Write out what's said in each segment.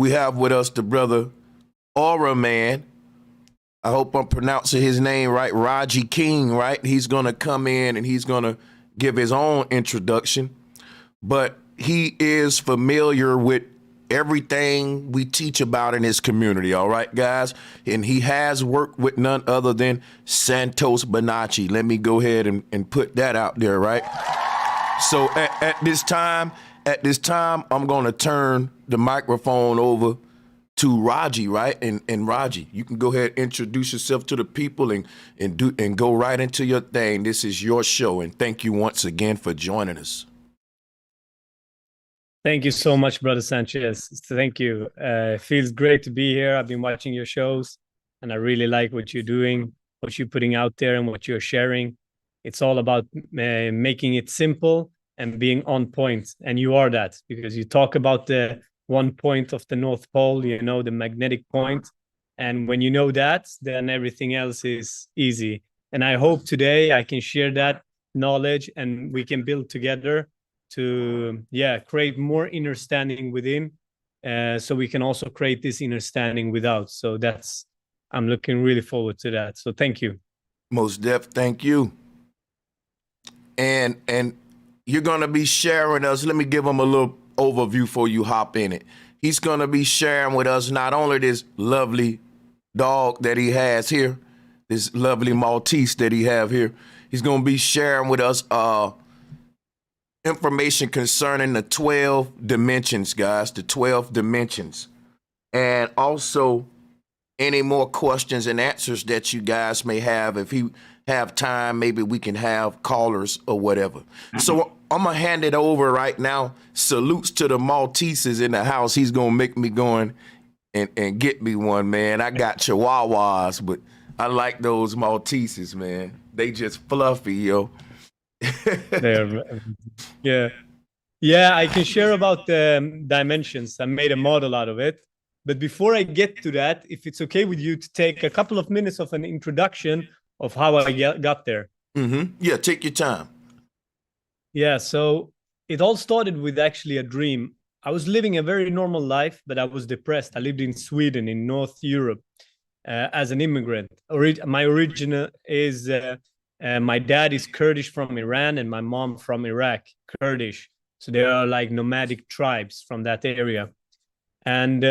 we have with us the brother Auraman. I hope I'm pronouncing his name right. Raji King, right? He's going to come in and he's going to give his own introduction. But he is familiar with everything we teach about in his community, all right, guys? And he has worked with none other than Santos Bonacci. Let me go ahead and put that out there, right? So at this time, I'm going to turn the microphone over to Raji, right? And Raji, you can go ahead and introduce yourself to the people and go right into your thing. This is your show, and thank you once again for joining us. Thank you so much, Brother Sanchez. Thank you. It feels great to be here. I've been watching your shows, and I really like what you're doing, what you're putting out there, and what you're sharing. It's all about making it simple and being on point. And you are that, because you talk about the one point of the North Pole, you know, the magnetic point. And when you know that, then everything else is easy. And I hope today I can share that knowledge and we can build together to create more understanding within, so we can also create this understanding without. So I'm looking really forward to that. So thank you. Most def, thank you. And you're gonna be sharing us. Let me give him a little overview before you hop in it. He's gonna be sharing with us not only this lovely dog that he has here, this lovely Maltese that he have here. He's gonna be sharing with us information concerning the 12 dimensions, guys, the 12 dimensions. And also any more questions and answers that you guys may have. If he have time, maybe we can have callers or whatever. So I'm gonna hand it over right now. Salutes to the Malteses in the house. He's gonna make me go and get me one, man. I got Chihuahuas, but I like those Malteses, man. They just fluffy, yo. Yeah, I can share about the dimensions. I made a model out of it. But before I get to that, if it's okay with you to take a couple of minutes of an introduction of how I got there. Yeah, take your time. Yeah, so it all started with actually a dream. I was living a very normal life, but I was depressed. I lived in Sweden, in North Europe, as an immigrant. My origin is... my dad is Kurdish from Iran and my mom from Iraq, Kurdish. So they are like nomadic tribes from that area. And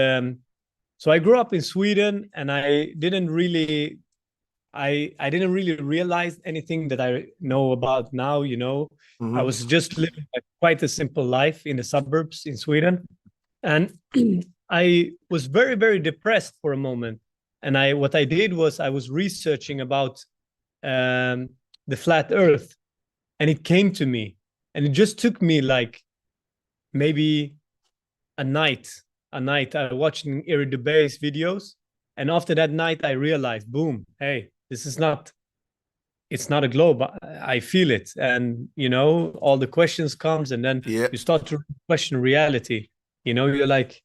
so I grew up in Sweden, and I didn't really realize anything that I know about now, you know. I was just living quite a simple life in the suburbs in Sweden. And I was very, very depressed for a moment. And what I did was I was researching about the flat earth, and it came to me, and it just took me like maybe a night. I watched Eric Dubay's videos, and after that night I realized, boom, hey, it's not a globe. I feel it. And you know, all the questions comes, and then you start to question reality. You know, you're like,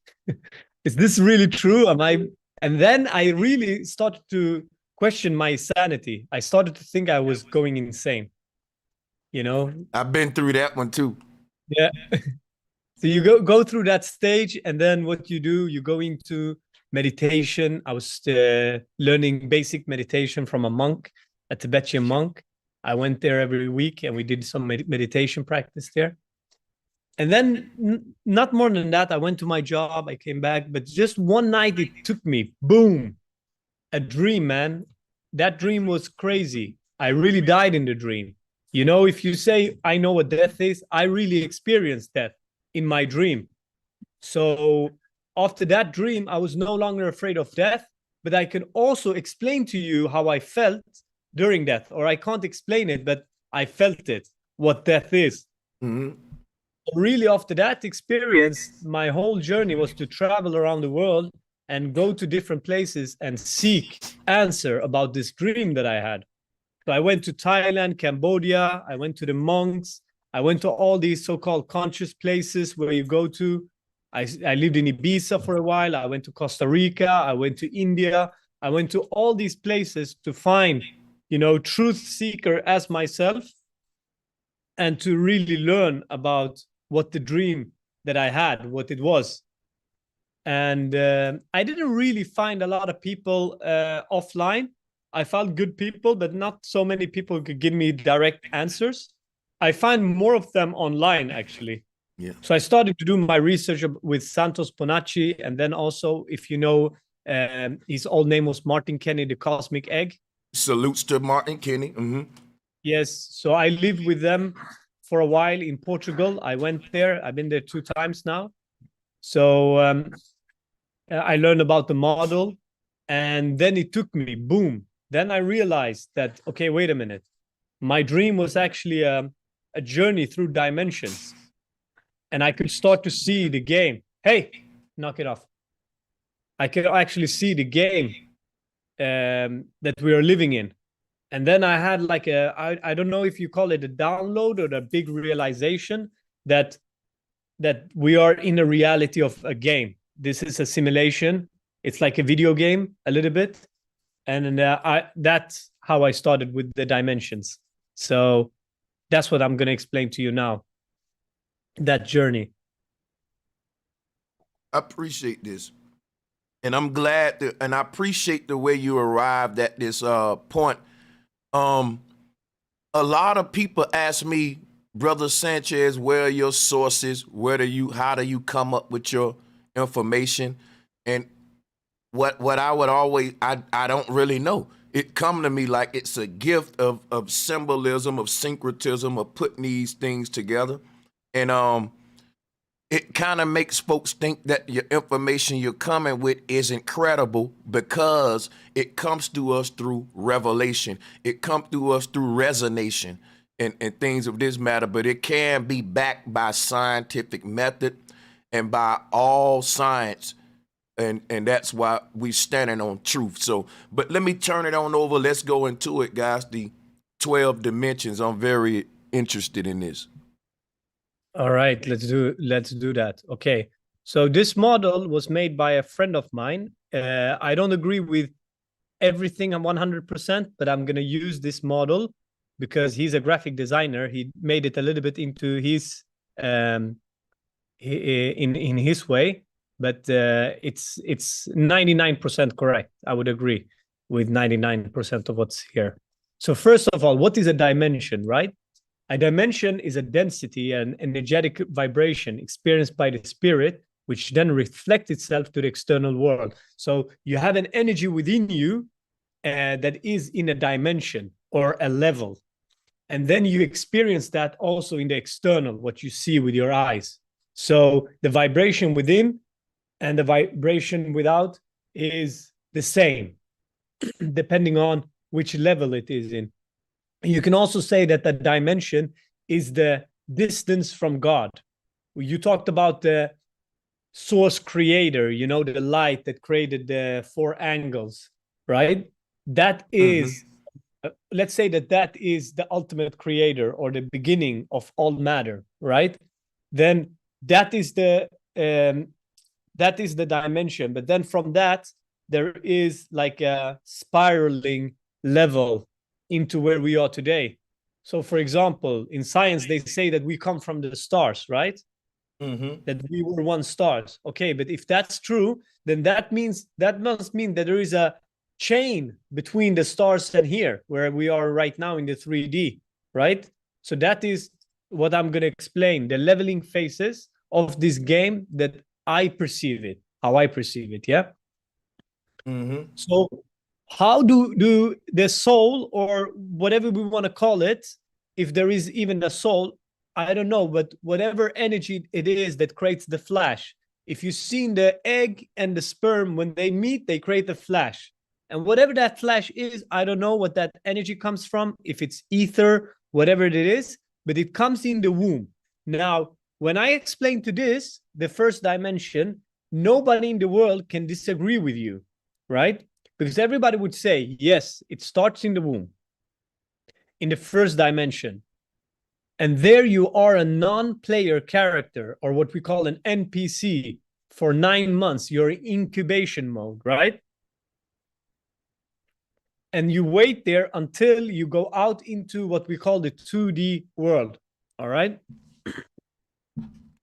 is this really true? And then I really started to question my sanity. I started to think I was going insane. You know, I've been through that one too. Yeah. So you go through that stage, and then what you do, you go into meditation. I was learning basic meditation from a monk, a Tibetan monk. I went there every week, and we did some meditation practice there. And then not more than that, I went to my job, I came back, but just one night it took me, boom, a dream, man. That dream was crazy. I really died in the dream. You know, if you say, I know what death is, I really experienced death in my dream. So after that dream, I was no longer afraid of death, but I can also explain to you how I felt during death, or I can't explain it, but I felt it, what death is. Really, after that experience, my whole journey was to travel around the world and go to different places and seek answer about this dream that I had. So I went to Thailand, Cambodia, I went to the monks, I went to all these so-called conscious places where you go to. I lived in Ibiza for a while, I went to Costa Rica, I went to India, I went to all these places to find, you know, truth seeker as myself, and to really learn about what the dream that I had, what it was. And I didn't really find a lot of people offline. I found good people, but not so many people could give me direct answers. I find more of them online, actually. Yeah. So I started to do my research with Santos Bonacci, and then also, if you know, his old name was Martin Kenny, the Cosmic Egg. Salutes to Martin Kenny. Yes, so I lived with them for a while in Portugal. I went there. I've been there 2 times now. So I learned about the model, and then it took me, boom. Then I realized that, okay, wait a minute. My dream was actually a journey through dimensions. And I could start to see the game. Hey, knock it off. I could actually see the game that we are living in. And then I had like I don't know if you call it a download or a big realization that we are in a reality of a game. This is a simulation. It's like a video game a little bit. And that's how I started with the dimensions. So that's what I'm going to explain to you now. That journey. I appreciate this. And I'm glad that, and I appreciate the way you arrived at this point. A lot of people ask me, Brother Sanchez, where are your sources? How do you come up with your information? And what I would always, I don't really know. It come to me like it's a gift of symbolism, of syncretism, of putting these things together. And it kind of makes folks think that your information you're coming with is incredible because it comes to us through revelation. It comes to us through resonation and things of this matter, but it can be backed by scientific method and by all science. And that's why we standing on truth. So, but let me turn it on over. Let's go into it, guys. The 12 dimensions. I'm very interested in this. All right, let's do that. Okay. So this model was made by a friend of mine. I don't agree with everything 100%, but I'm going to use this model because he's a graphic designer. He made it a little bit into his in his way, but it's 99% correct. I would agree with 99% of what's here. So first of all, what is a dimension, right? A dimension is a density and energetic vibration experienced by the spirit, which then reflects itself to the external world. So you have an energy within you that is in a dimension or a level. And then you experience that also in the external, what you see with your eyes. So the vibration within and the vibration without is the same, depending on which level it is in. You can also say that the dimension is the distance from God. You talked about the source creator, you know, the light that created the 4 angles, right? That is, let's say that is the ultimate creator or the beginning of all matter, right? Then that is the dimension. But then from that, there is like a spiraling level into where we are today. So, for example, in science, they say that we come from the stars, right? That we were once stars. Okay, but if that's true, then that must mean that there is a chain between the stars and here, where we are right now in the 3D, right? So that is what I'm going to explain, the leveling phases of this game that I perceive it, how I perceive it, yeah? So how do the soul, or whatever we want to call it, if there is even a soul, I don't know, but whatever energy it is that creates the flash, if you've seen the egg and the sperm, when they meet, they create a flash. And whatever that flash is, I don't know what that energy comes from, if it's ether, whatever it is, but it comes in the womb. Now, when I explain to this, the first dimension, nobody in the world can disagree with you, right? Because everybody would say, yes, it starts in the womb, in the first dimension. And there you are a non-player character, or what we call an NPC, for 9 months. You're in incubation mode, right? And you wait there until you go out into what we call the 2D world, all right?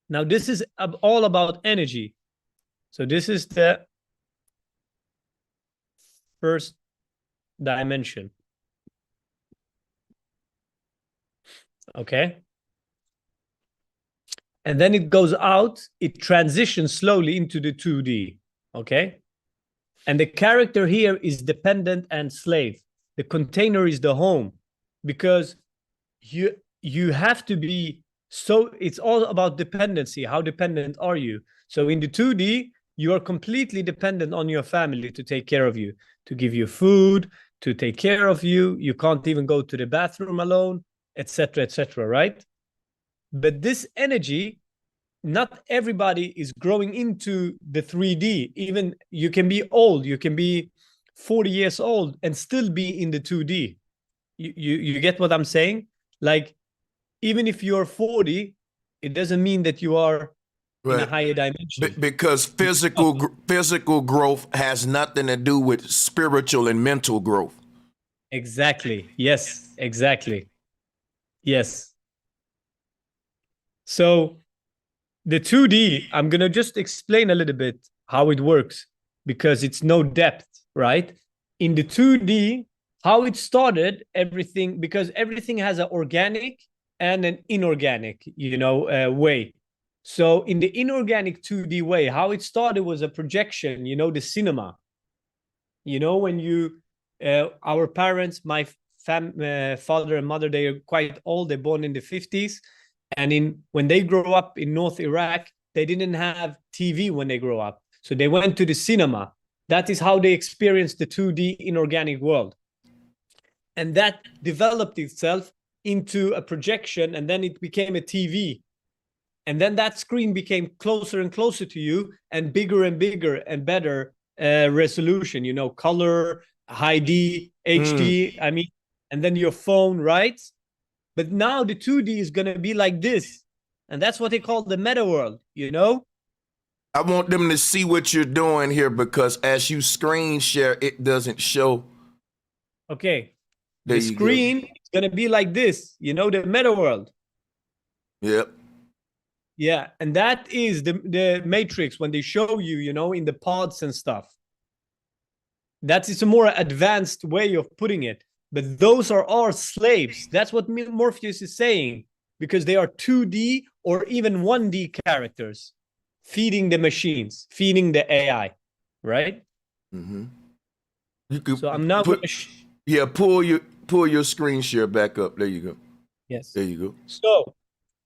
Now, this is all about energy. So this is the first dimension. Okay. And then it goes out, it transitions slowly into the 2D. Okay. And the character here is dependent and slave. The container is the home, because you have to be, so it's all about dependency. How dependent are you? So in the 2D, you are completely dependent on your family to take care of you, to give you food, to take care of you. You can't even go to the bathroom alone, etc., etc., right? But this energy, not everybody is growing into the 3D. Even you can be old, you can be 40 years old and still be in the 2D. You get what I'm saying? Like, even if you're 40, it doesn't mean that you are in a higher dimension. Because physical growth has nothing to do with spiritual and mental growth. Exactly. Yes, exactly. Yes. So the 2D, I'm going to just explain a little bit how it works, because it's no depth, right? In the 2D, how it started, everything, because everything has an organic and an inorganic, way. So in the inorganic 2D way, how it started was a projection, the cinema. When our parents, my father and mother, they are quite old. They're born in the 50s. And when they grow up in North Iraq, they didn't have TV when they grow up. So they went to the cinema. That is how they experienced the 2D inorganic world. And that developed itself into a projection, and then it became a TV. And then that screen became closer and closer to you, and bigger and better resolution, color, high D, HD, and then your phone, right? But now the 2D is going to be like this. And that's what they call the meta world, I want them to see what you're doing here, because as you screen share, it doesn't show. Okay. The screen is going to be like this, the meta world. Yep. Yeah. And that is the Matrix, when they show you, in the pods and stuff. That is a more advanced way of putting it. But those are our slaves. That's what Morpheus is saying, because they are 2D or even 1D characters feeding the machines, feeding the AI, right? Mm-hmm. So I'm now going to pull your screen share back up. There you go. Yes. There you go. So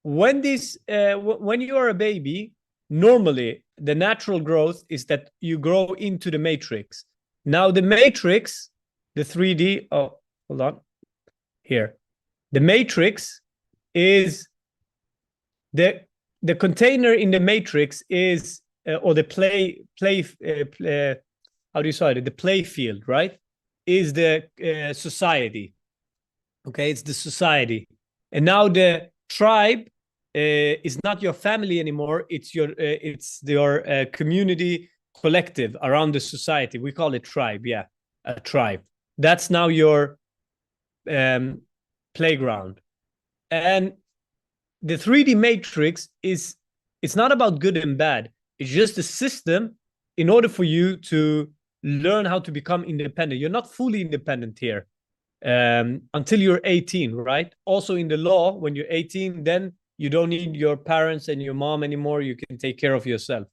when you are a baby, normally the natural growth is that you grow into the matrix. Now the matrix, the 3D, hold on, here. The matrix is the container in the matrix is, or the how do you say it? The play field, right? Is the society. Okay, it's the society. And now the tribe is not your family anymore. It's your community collective around the society. We call it tribe. Yeah, a tribe. That's now your playground. And the 3D matrix it's not about good and bad. It's just a system in order for you to learn how to become independent. You're not fully independent here until you're 18, right? Also in the law, when you're 18, then you don't need your parents and your mom anymore. You can take care of yourself.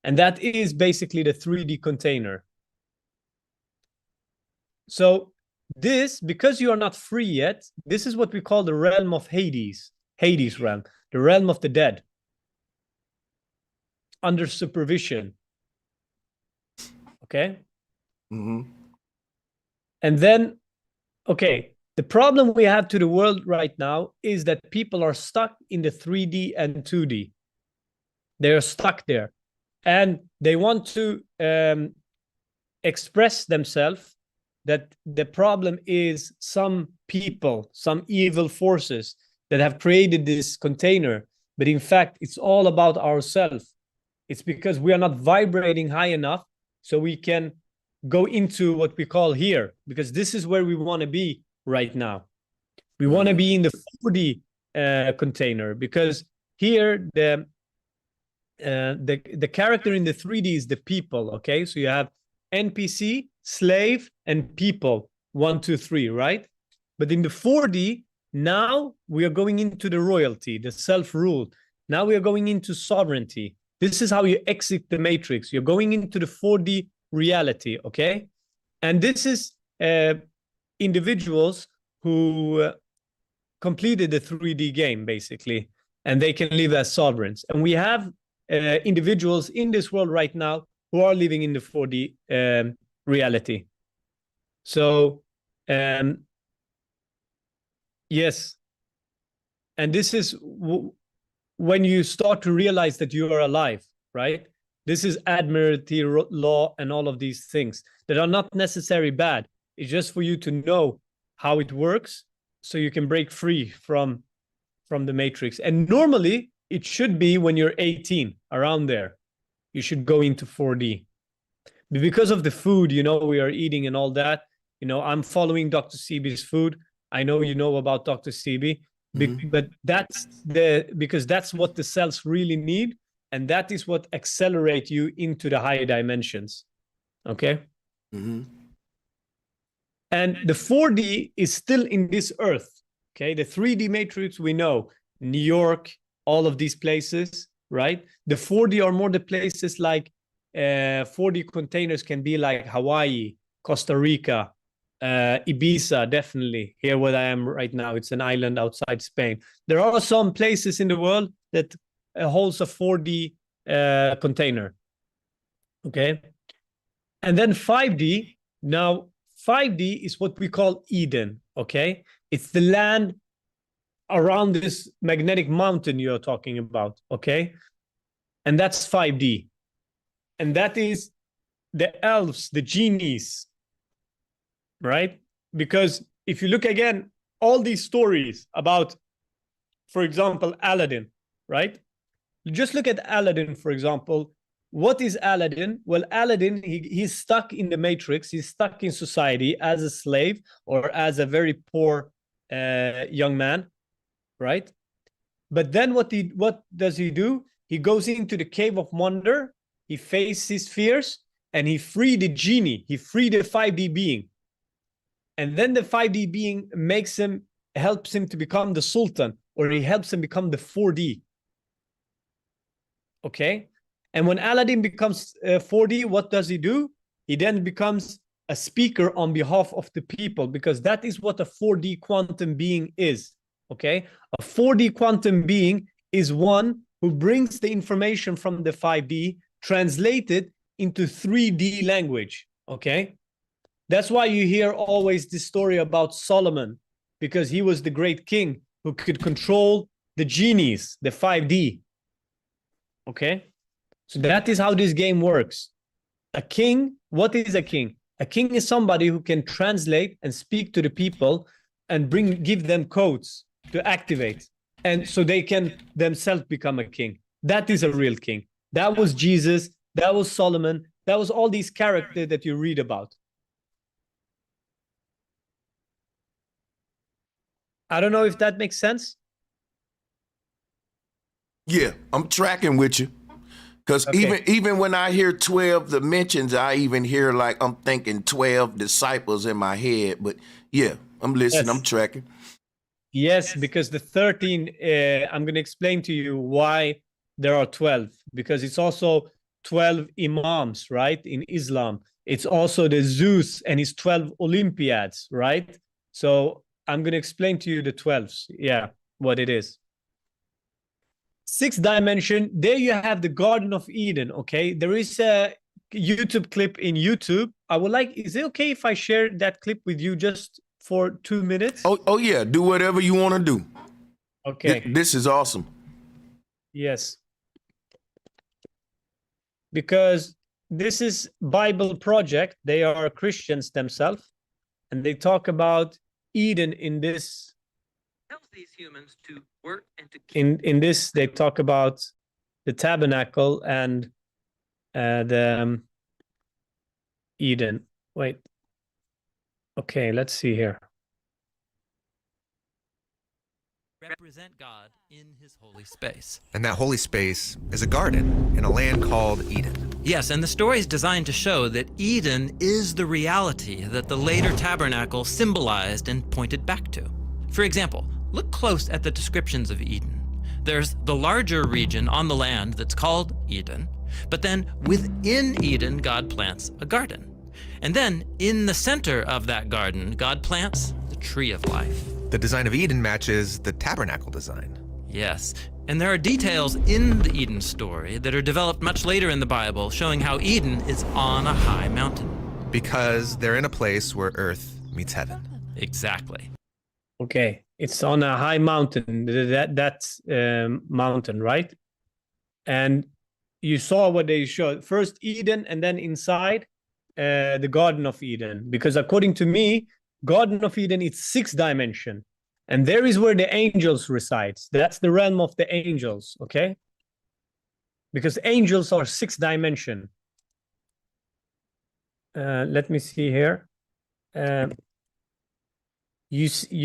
And that is basically the 3D container. So this, because you are not free yet, this is what we call the realm of Hades. Hades realm, the realm of the dead. Under supervision. Okay? Mm-hmm. And then, okay, the problem we have to the world right now is that people are stuck in the 3D and 2D. They're stuck there. And they want to express themselves that the problem is some people, some evil forces that have created this container. But in fact, it's all about ourselves. It's because we are not vibrating high enough so we can go into what we call here, because this is where we want to be right now. We want to be in the 4D container, because here the character in the 3D is the people, okay? So you have NPC, slave, and people, 1, 2, 3, right? But in the 4D, now we are going into the royalty, the self-rule. Now we are going into sovereignty. This is how you exit the matrix. You're going into the 4D reality, okay? And this is individuals who completed the 3D game, basically, and they can live as sovereigns. And we have individuals in this world right now who are living in the 4D reality. So, yes. And this is when you start to realize that you are alive, right? This is admiralty law and all of these things that are not necessarily bad. It's just for you to know how it works so you can break free from the matrix. And normally it should be when you're 18, around there. You should go into 4D. But because of the food, you know, we are eating and all that, you know, I'm following Dr. Sebi's food. I know you know about Dr. Sebi, but that's because that's what the cells really need. And that is what accelerates you into the higher dimensions. Okay. Mm-hmm. And the 4D is still in this earth. Okay. The 3D matrix, we know New York, all of these places, right? The 4D are more the places like 4D containers can be like Hawaii, Costa Rica, Ibiza, definitely. Here where I am right now, it's an island outside Spain. There are some places in the world that holds a 4D container. Okay. And then 5D. Now, 5D is what we call Eden. Okay. It's the land around this magnetic mountain you're talking about. Okay. And that's 5D. And that is the elves, the genies, right? Because if you look again, all these stories about, for example, Aladdin, right? Just look at Aladdin, for example. What is Aladdin? Well, Aladdin, he's stuck in the matrix. He's stuck in society as a slave or as a very poor young man, right? But then what does he do? He goes into the cave of wonder. He faces his fears and he freed the genie. He freed the 5D being. And then the 5D being helps him to become the sultan, or he helps him become the 4D. Okay. And when Aladdin becomes 4D, what does he do? He then becomes a speaker on behalf of the people, because that is what a 4D quantum being is. Okay. A 4D quantum being is one who brings the information from the 5D translated into 3D language. Okay. That's why you hear always this story about Solomon, because he was the great king who could control the genies, the 5D. Okay. So that is how this game works. A king, what is a king? A king is somebody who can translate and speak to the people and give them codes to activate. And so they can themselves become a king. That is a real king. That was Jesus. That was Solomon. That was all these characters that you read about. I don't know if that makes sense. Yeah, I'm tracking with you. Because even when I hear 12 dimensions, I even hear like I'm thinking 12 disciples in my head. But yeah, I'm listening. Yes. I'm tracking. Yes, because the 13, I'm going to explain to you why there are 12. Because it's also 12 imams, right, in Islam. It's also the Zeus and his 12 Olympiads, right? So I'm going to explain to you the 12s. Yeah, what it is. 6th dimension, there you have the Garden of Eden, okay? There is a YouTube clip in YouTube. Is it okay if I share that clip with you just for 2 minutes? Oh yeah, do whatever you want to do. Okay. This is awesome. Yes. Because this is Bible Project. They are Christians themselves. And they talk about Eden in this. Tells these humans to work and to in this they talk about the tabernacle and the Eden. Wait. Okay, let's see here. represent God in his holy space. And that holy space is a garden in a land called Eden. Yes, and the story is designed to show that Eden is the reality that the later tabernacle symbolized and pointed back to. For example, look close at the descriptions of Eden. There's the larger region on the land that's called Eden, but then within Eden, God plants a garden. And then in the center of that garden, God plants the tree of life. The design of Eden matches the tabernacle design. Yes, and there are details in the Eden story that are developed much later in the Bible showing how Eden is on a high mountain. Because they're in a place where earth meets heaven. Exactly. Okay, it's on a high mountain, that's mountain, right? And you saw what they showed. First Eden, and then inside the Garden of Eden. Because according to me, Garden of Eden is 6 dimension. And there is where the angels resides. That's the realm of the angels, okay? Because angels are 6 dimension. Let me see here. You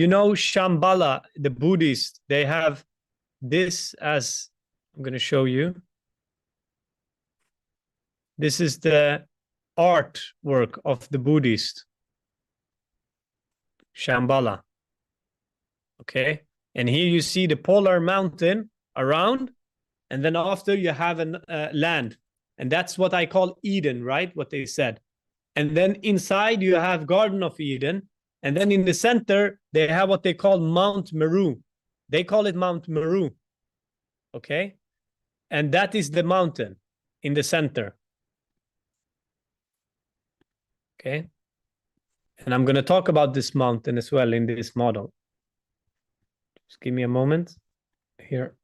know Shambhala, the Buddhists, they have this as, I'm going to show you. This is the artwork of the Buddhist. Shambhala. Okay. And here you see the polar mountain around. And then after you have a land. And that's what I call Eden, right? What they said. And then inside you have Garden of Eden. And then in the center, they have what they call Mount Meru. They call it Mount Meru. Okay. And that is the mountain in the center. Okay. And I'm going to talk about this mountain as well in this model. Just give me a moment here.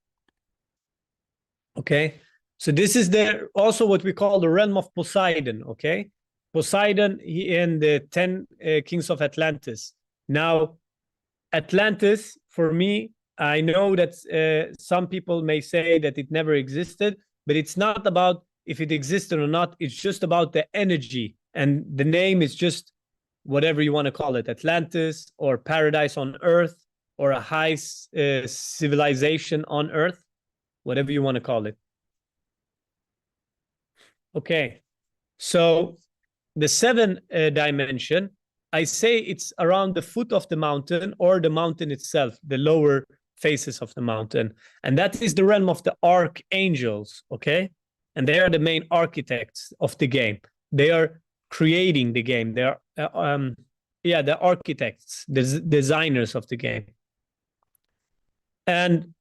Okay. So this is also what we call the realm of Poseidon. Okay. Poseidon in the 10 kings of Atlantis. Now, Atlantis, for me, I know that some people may say that it never existed, but it's not about if it existed or not. It's just about the energy. And the name is just whatever you want to call it, Atlantis or paradise on earth or a high civilization on earth, whatever you want to call it. Okay, so the 7th dimension, I say it's around the foot of the mountain or the mountain itself, the lower faces of the mountain. And that is the realm of the archangels, okay? And they are the main architects of the game. They are creating the game. They are, the architects, the designers of the game. And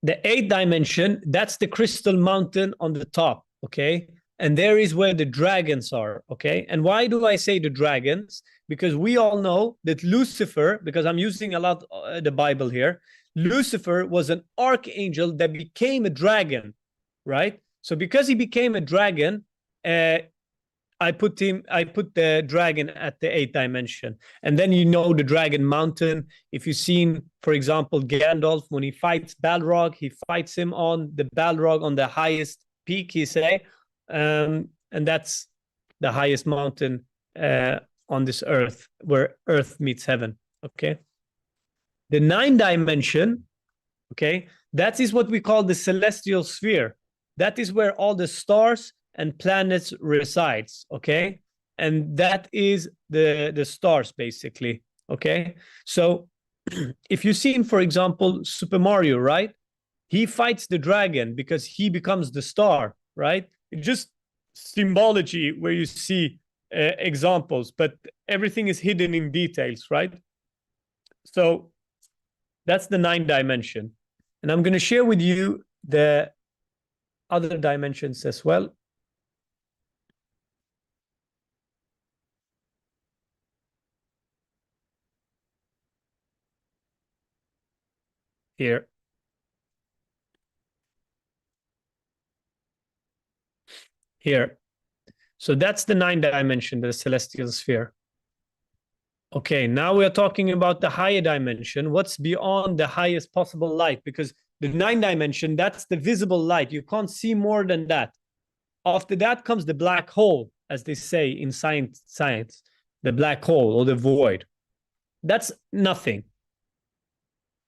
the 8th dimension, that's the crystal mountain on the top, okay? And there is where the dragons are, okay? And why do I say the dragons? Because we all know that Lucifer, because I'm using a lot the Bible here, Lucifer was an archangel that became a dragon, right? So because he became a dragon, I put the dragon at the 8th dimension. And then you know the Dragon Mountain. If you've seen, for example, Gandalf, when he fights Balrog, he fights him on the Balrog on the highest peak, he say. And that's the highest mountain on this earth, where earth meets heaven, okay? The 9th dimension, okay, that is what we call the celestial sphere. That is where all the stars and planets resides, okay? And that is the stars, basically, okay? So if you've seen, for example, Super Mario, right? He fights the dragon because he becomes the star, right? It's just symbology where you see examples, but everything is hidden in details, right? So that's the 9th dimension. And I'm going to share with you the other dimensions as well. Here. Here. So that's the 9th dimension, the celestial sphere. Okay, now we are talking about the higher dimension. What's beyond the highest possible light? Because the 9th dimension, that's the visible light. You can't see more than that. After that comes the black hole, as they say in science, the black hole or the void. That's nothing.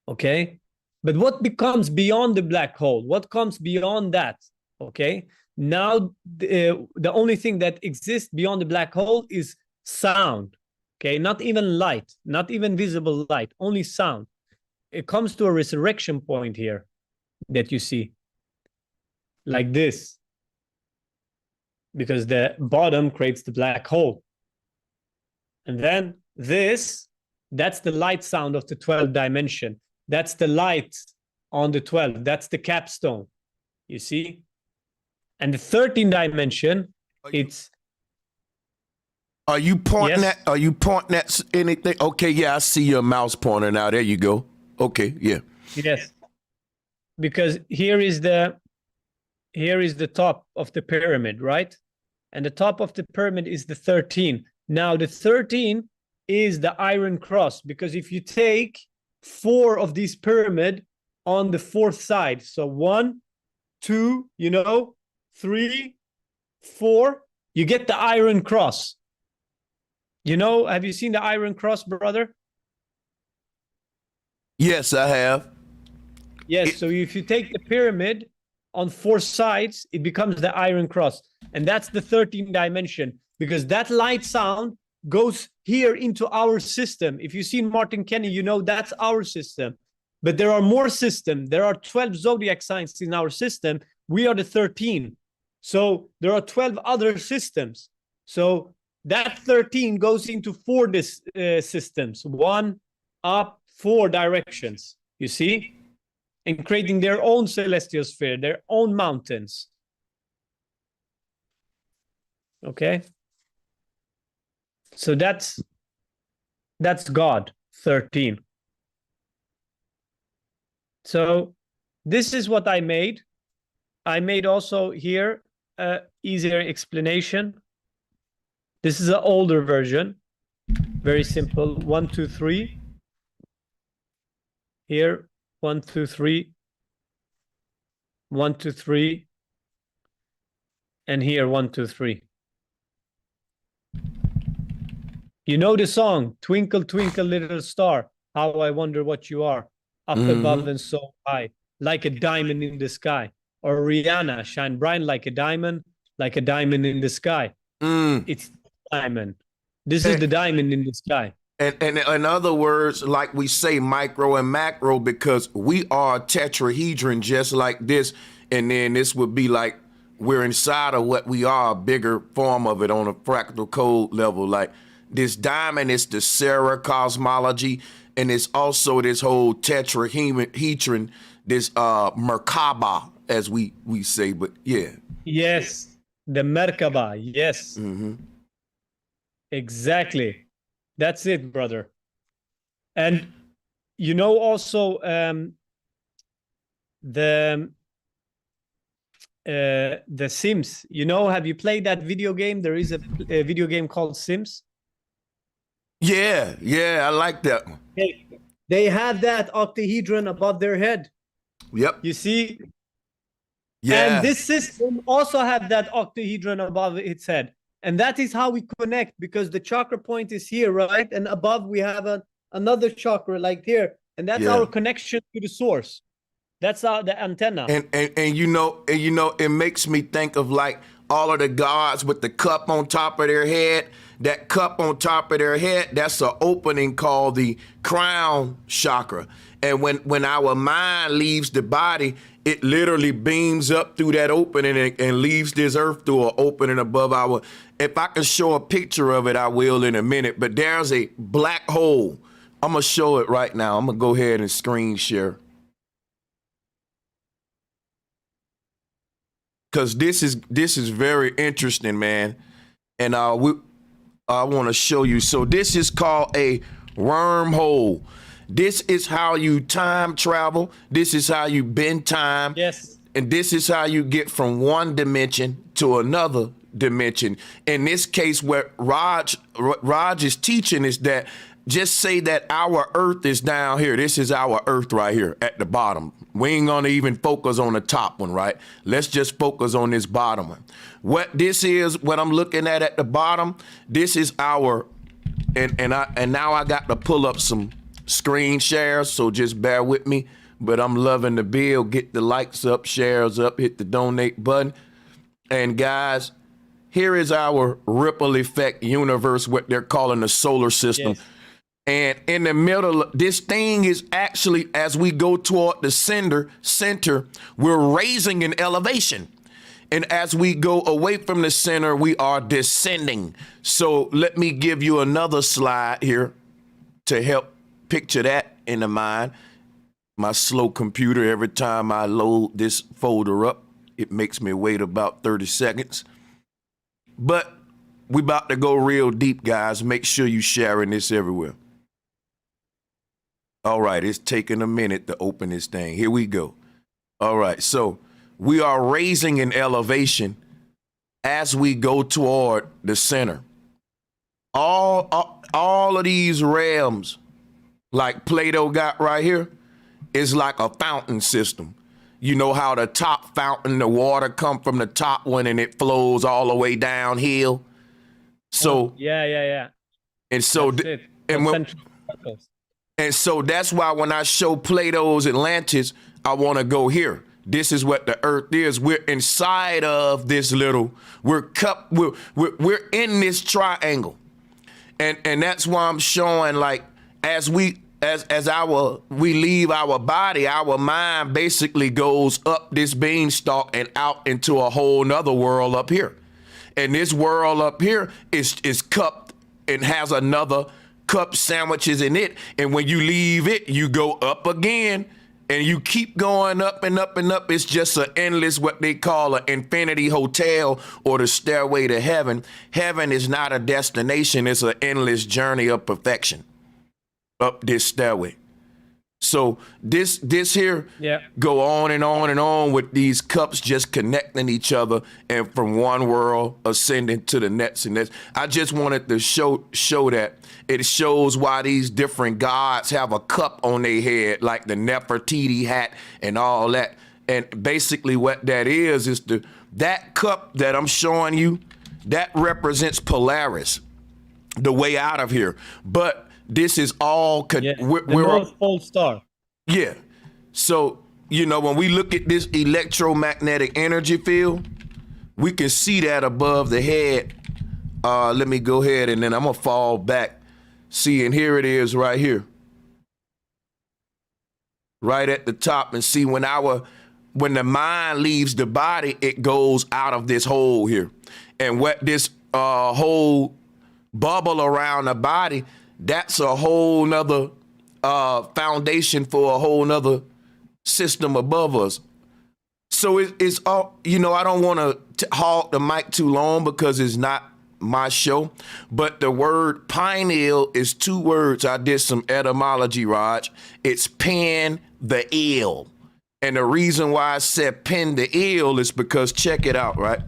Okay? But what becomes beyond the black hole? What comes beyond that? Okay. Now, the only thing that exists beyond the black hole is sound. Okay. Not even light, not even visible light, only sound. It comes to a resurrection point here that you see, like this, because the bottom creates the black hole. And then this, that's the light sound of the 12th dimension. That's the light on the 12th. That's the capstone, you see? And the 13th dimension, it's... Are you pointing Yes. at, are you pointing at anything? Okay, yeah, I see your mouse pointer now. There you go. Okay, yeah. Yes. Because here is the top of the pyramid, right? And the top of the pyramid is the 13. Now the 13 is the Iron Cross, because if you take 4 of these pyramid on the 4th side, so 1, 2, 3, 4, you get the Iron Cross. Have you seen the Iron Cross, brother? Yes, I have. Yes, so if you take the pyramid on 4 sides, it becomes the Iron Cross. And that's the 13th dimension, because that light sound goes here into our system. If you've seen Martin Kenny, that's our system. But there are more systems. There are 12 zodiac signs in our system. We are the 13. So there are 12 other systems. So that 13 goes into 4 systems. 1 up, 4 directions, you see? And creating their own celestial sphere, their own mountains. Okay? So that's God, 13. So this is what I made. I made also here easier explanation. This is an older version. Very simple. 1, 2, 3. Here, 1, 2, 3. 1, 2, 3. And here, 1, 2, 3. You know the song, Twinkle, Twinkle, Little Star, how I wonder what you are, up above and so high, like a diamond in the sky. Or Rihanna, shine bright like a diamond in the sky. It's diamond. This is the diamond in the sky. And in other words, like we say, micro and macro, because we are a tetrahedron just like this. And then this would be like we're inside of what we are, a bigger form of it on a fractal code level. Like this diamond is the Sarah cosmology, and it's also this whole tetrahedron, this Merkaba, as we say, but yeah. Yes, the Merkaba, yes. Exactly. That's it, brother. And also the Sims. Have you played that video game? There is a video game called Sims. Yeah, I like that one. They have that octahedron above their head. Yep. You see? Yeah. And this system also have that octahedron above its head. And that is how we connect, because the chakra point is here, right? And above we have another chakra like here. And that's our connection to the source. That's the antenna. And it makes me think of like all of the gods with the cup on top of their head. That cup on top of their head, that's an opening called the crown chakra. And when our mind leaves the body, it literally beams up through that opening and leaves this earth through an opening above our. If I can show a picture of it, I will in a minute. But there's a black hole. I'm going to show it right now. I'm going to go ahead and screen share. Because this is very interesting, man. And I want to show you. So this is called a wormhole. This is how you time travel. This is how you bend time. Yes. And this is how you get from one dimension to another dimension. In this case, what Raj is teaching is that just say that our earth is down here. This is our earth right here at the bottom. We ain't gonna even focus on the top one, right? Let's just focus on this bottom one. What this is, what I'm looking at the bottom, this is our, and now I got to pull up some screen shares, so just bear with me. but I'm loving the build. Get the likes up, shares up, hit the donate button. And guys, here is our ripple effect universe, what they're calling the solar system. Yes. And in the middle, this thing is actually, as we go toward the center, we're raising in elevation. And as we go away from the center, we are descending. So let me give you another slide here to help picture that in the mind. My slow computer, every time I load this folder up, it makes me wait about 30 seconds. But we about to go real deep, guys. Make sure you sharing this everywhere. All right, it's taking a minute to open this thing. Here we go. All right, so we are raising in elevation as we go toward the center. All of these realms, like Plato got right here, is like a fountain system. You know how the top fountain, the water come from the top one and it flows all the way downhill. So yeah. And so That's it. and when, Concentric circles. and so that's why when I show Plato's Atlantis, I want to go here. This is what the earth is. We're inside of this little, we're in this triangle. And that's why I'm showing, like, as we leave our body, our mind basically goes up this beanstalk and out into a whole nother world up here. And this world up here is cupped and has another cup sandwiches in it. And when you leave it, you go up again and you keep going up and up and up. It's just an endless, what they call an infinity hotel or the stairway to heaven. Heaven is not a destination. It's an endless journey of perfection up this stairway. So this here go on and on and on with these cups just connecting each other and from one world ascending to the next and next. I just wanted to show that. It shows why these different gods have a cup on their head, like the Nefertiti hat and all that. And basically what that is that cup that I'm showing you, that represents Polaris, the way out of here. But this is all, the North Pole Star. Yeah. So, you know, when we look at this electromagnetic energy field, we can see that above the head. Let me go ahead and then I'm going to fall back. See, and here it is right here. Right at the top. And see, when the mind leaves the body, it goes out of this hole here. And what this whole bubble around the body, that's a whole nother foundation for a whole nother system above us. So it's all, you know, I don't want to hog the mic too long because it's not my show, but the word pineal is two words. I did some etymology, Raj. It's pen the eel. And the reason why I said pen the eel is because check it out, right?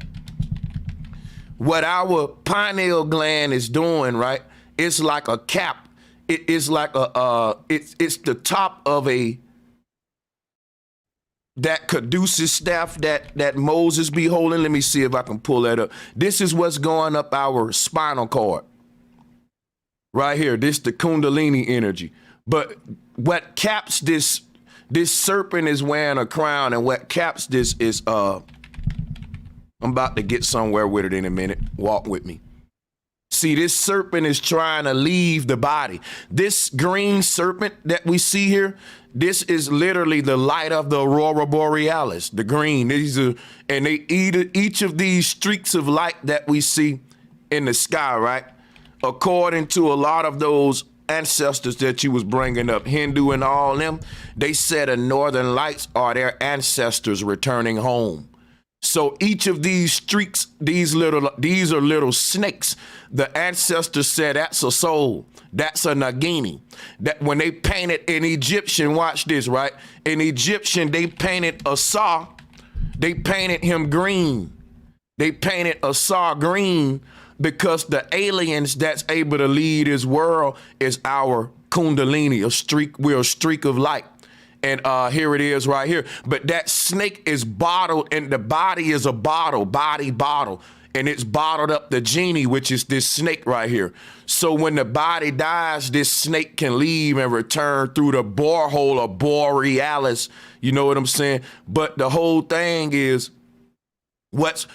What our pineal gland is doing, right? It's like a cap. It is like it's the top of that caduceus staff that Moses be holding. Let me see if I can pull that up. This is what's going up our spinal cord. Right here, this the Kundalini energy. But what caps this serpent is wearing a crown, and what caps this is I'm about to get somewhere with it in a minute. Walk with me. See, this serpent is trying to leave the body. This green serpent that we see here, this is literally the light of the aurora borealis, the green. And they eat each of these streaks of light that we see in the sky, right? According to a lot of those ancestors that you was bringing up, Hindu and all them, they said the northern lights are their ancestors returning home. So each of these streaks, these are little snakes. The ancestors said that's a soul. That's a Nagini. That when they painted an Egyptian, watch this, right? In Egyptian, they painted Asa. They painted him green. They painted Asa green because the aliens that's able to lead his world is our Kundalini, a streak. We're a streak of light. And here it is right here. But that snake is bottled and the body is a bottle, body bottle. and it's bottled up the genie, which is this snake right here. So when the body dies, this snake can leave and return through the borehole or borealis. You know what I'm saying? But the whole thing is what's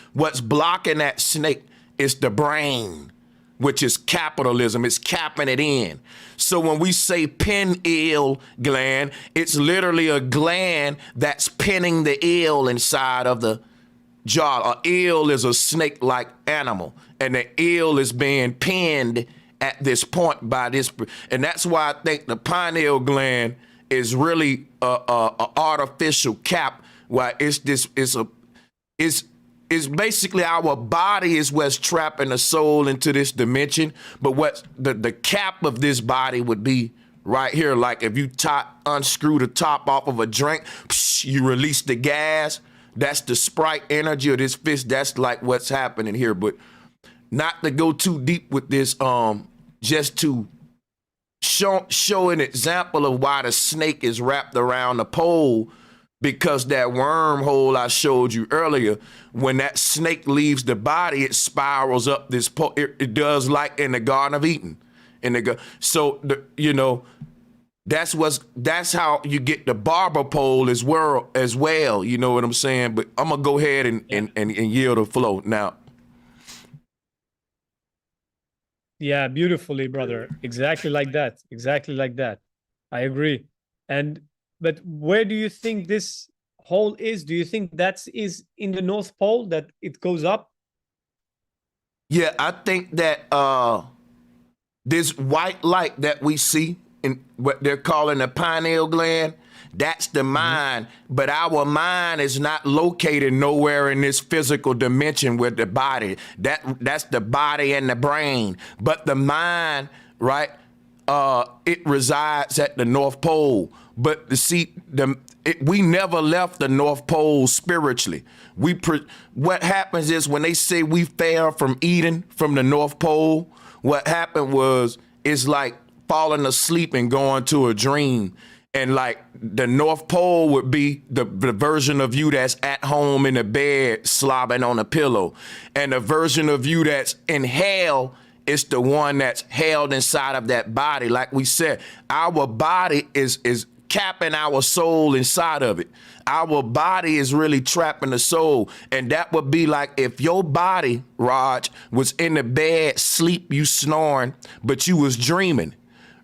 blocking that snake is the brain, which is capitalism. It's capping it in. So when we say pineal gland, it's literally a gland that's pinning the eel inside of the jaw. An eel is a snake-like animal, and the eel is being pinned at this point by this. And that's why I think the pineal gland is really a artificial cap. Why it's basically our body is what's trapping the soul into this dimension. But what the cap of this body would be right here. Like if you unscrew the top off of a drink, you release the gas. That's the Sprite energy of this fist. That's like what's happening here. But not to go too deep with this, just to show an example of why the snake is wrapped around the pole. Because that wormhole I showed you earlier, when that snake leaves the body, it spirals up this pole. It does like in the Garden of Eden. So that's how you get the barber pole as well. You know what I'm saying? But I'm gonna go ahead and yield the flow now. Yeah, beautifully, brother. Exactly like that. Exactly like that. I agree. But where do you think this hole is? Do you think that is in the North Pole, that it goes up? Yeah, I think that this white light that we see in what they're calling the pineal gland, that's the mind. But our mind is not located nowhere in this physical dimension with the body. That's the body and the brain. But the mind, right, it resides at the North Pole. But see, we never left the North Pole spiritually. What happens is when they say we fell from Eden, from the North Pole, what happened was it's like falling asleep and going to a dream. And like the North Pole would be the version of you that's at home in the bed slobbing on a pillow. And the version of you that's in hell is the one that's held inside of that body. Like we said, our body is capping our soul inside of it. Our body is really trapping the soul. And that would be like if your body, Raj, was in the bed, sleep, you snoring, but you was dreaming,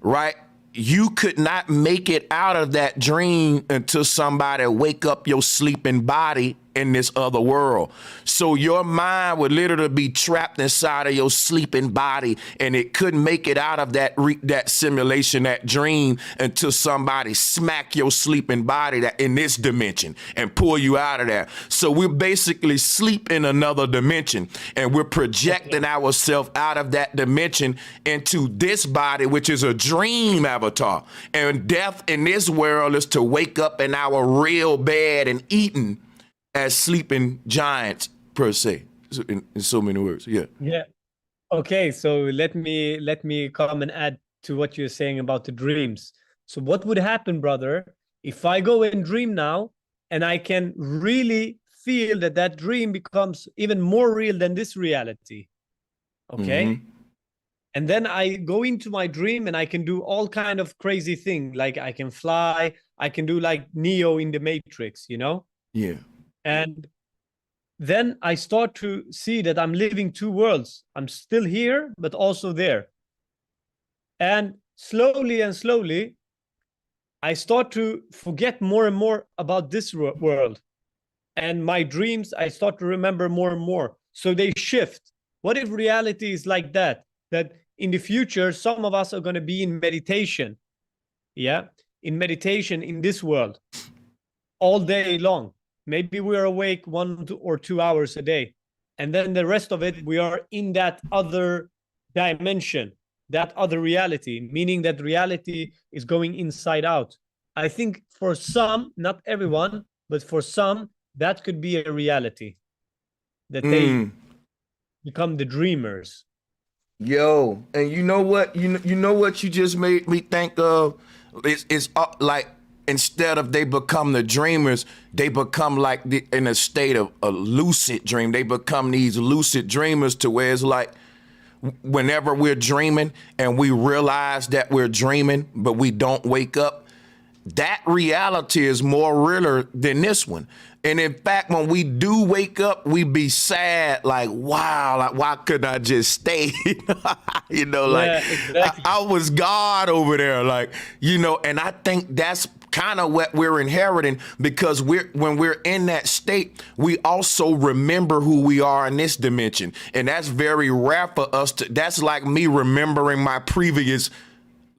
right? You could not make it out of that dream until somebody wake up your sleeping body in this other world. So your mind would literally be trapped inside of your sleeping body, and it couldn't make it out of that simulation, that dream, until somebody smack your sleeping body that in this dimension and pull you out of there. So we're basically sleep in another dimension, and we're projecting ourselves out of that dimension into this body, which is a dream avatar. And death in this world is to wake up in our real bed and eaten as sleeping giants, per se, in so many words. Yeah. Okay, so let me come and add to what you're saying about the dreams. So what would happen, brother, if I go and dream now, and I can really feel that dream becomes even more real than this reality? Okay. And then I go into my dream and I can do all kind of crazy things, like I can fly, I can do like Neo in the Matrix, Yeah. And then I start to see that I'm living two worlds. I'm still here, but also there. And slowly, I start to forget more and more about this world. And my dreams, I start to remember more and more. So they shift. What if reality is like that? That in the future, some of us are going to be in meditation. Yeah, in meditation in this world all day long. Maybe we're awake 1 or 2 hours a day. And then the rest of it, we are in that other dimension, that other reality, meaning that reality is going inside out. I think for some, not everyone, but for some, that could be a reality, that they become the dreamers. Yo, and you know what? You know what you just made me think of? It's like instead of they become the dreamers, they become like in a state of a lucid dream. They become these lucid dreamers to where it's like whenever we're dreaming and we realize that we're dreaming, but we don't wake up, that reality is more realer than this one. And in fact, when we do wake up, we be sad, like, wow, like, why couldn't I just stay? You know, like, Yeah, exactly. I was God over there, like, you know, and I think that's kind of what we're inheriting, because when we're in that state, we also remember who we are in this dimension. And that's very rare for us to, that's like me remembering my previous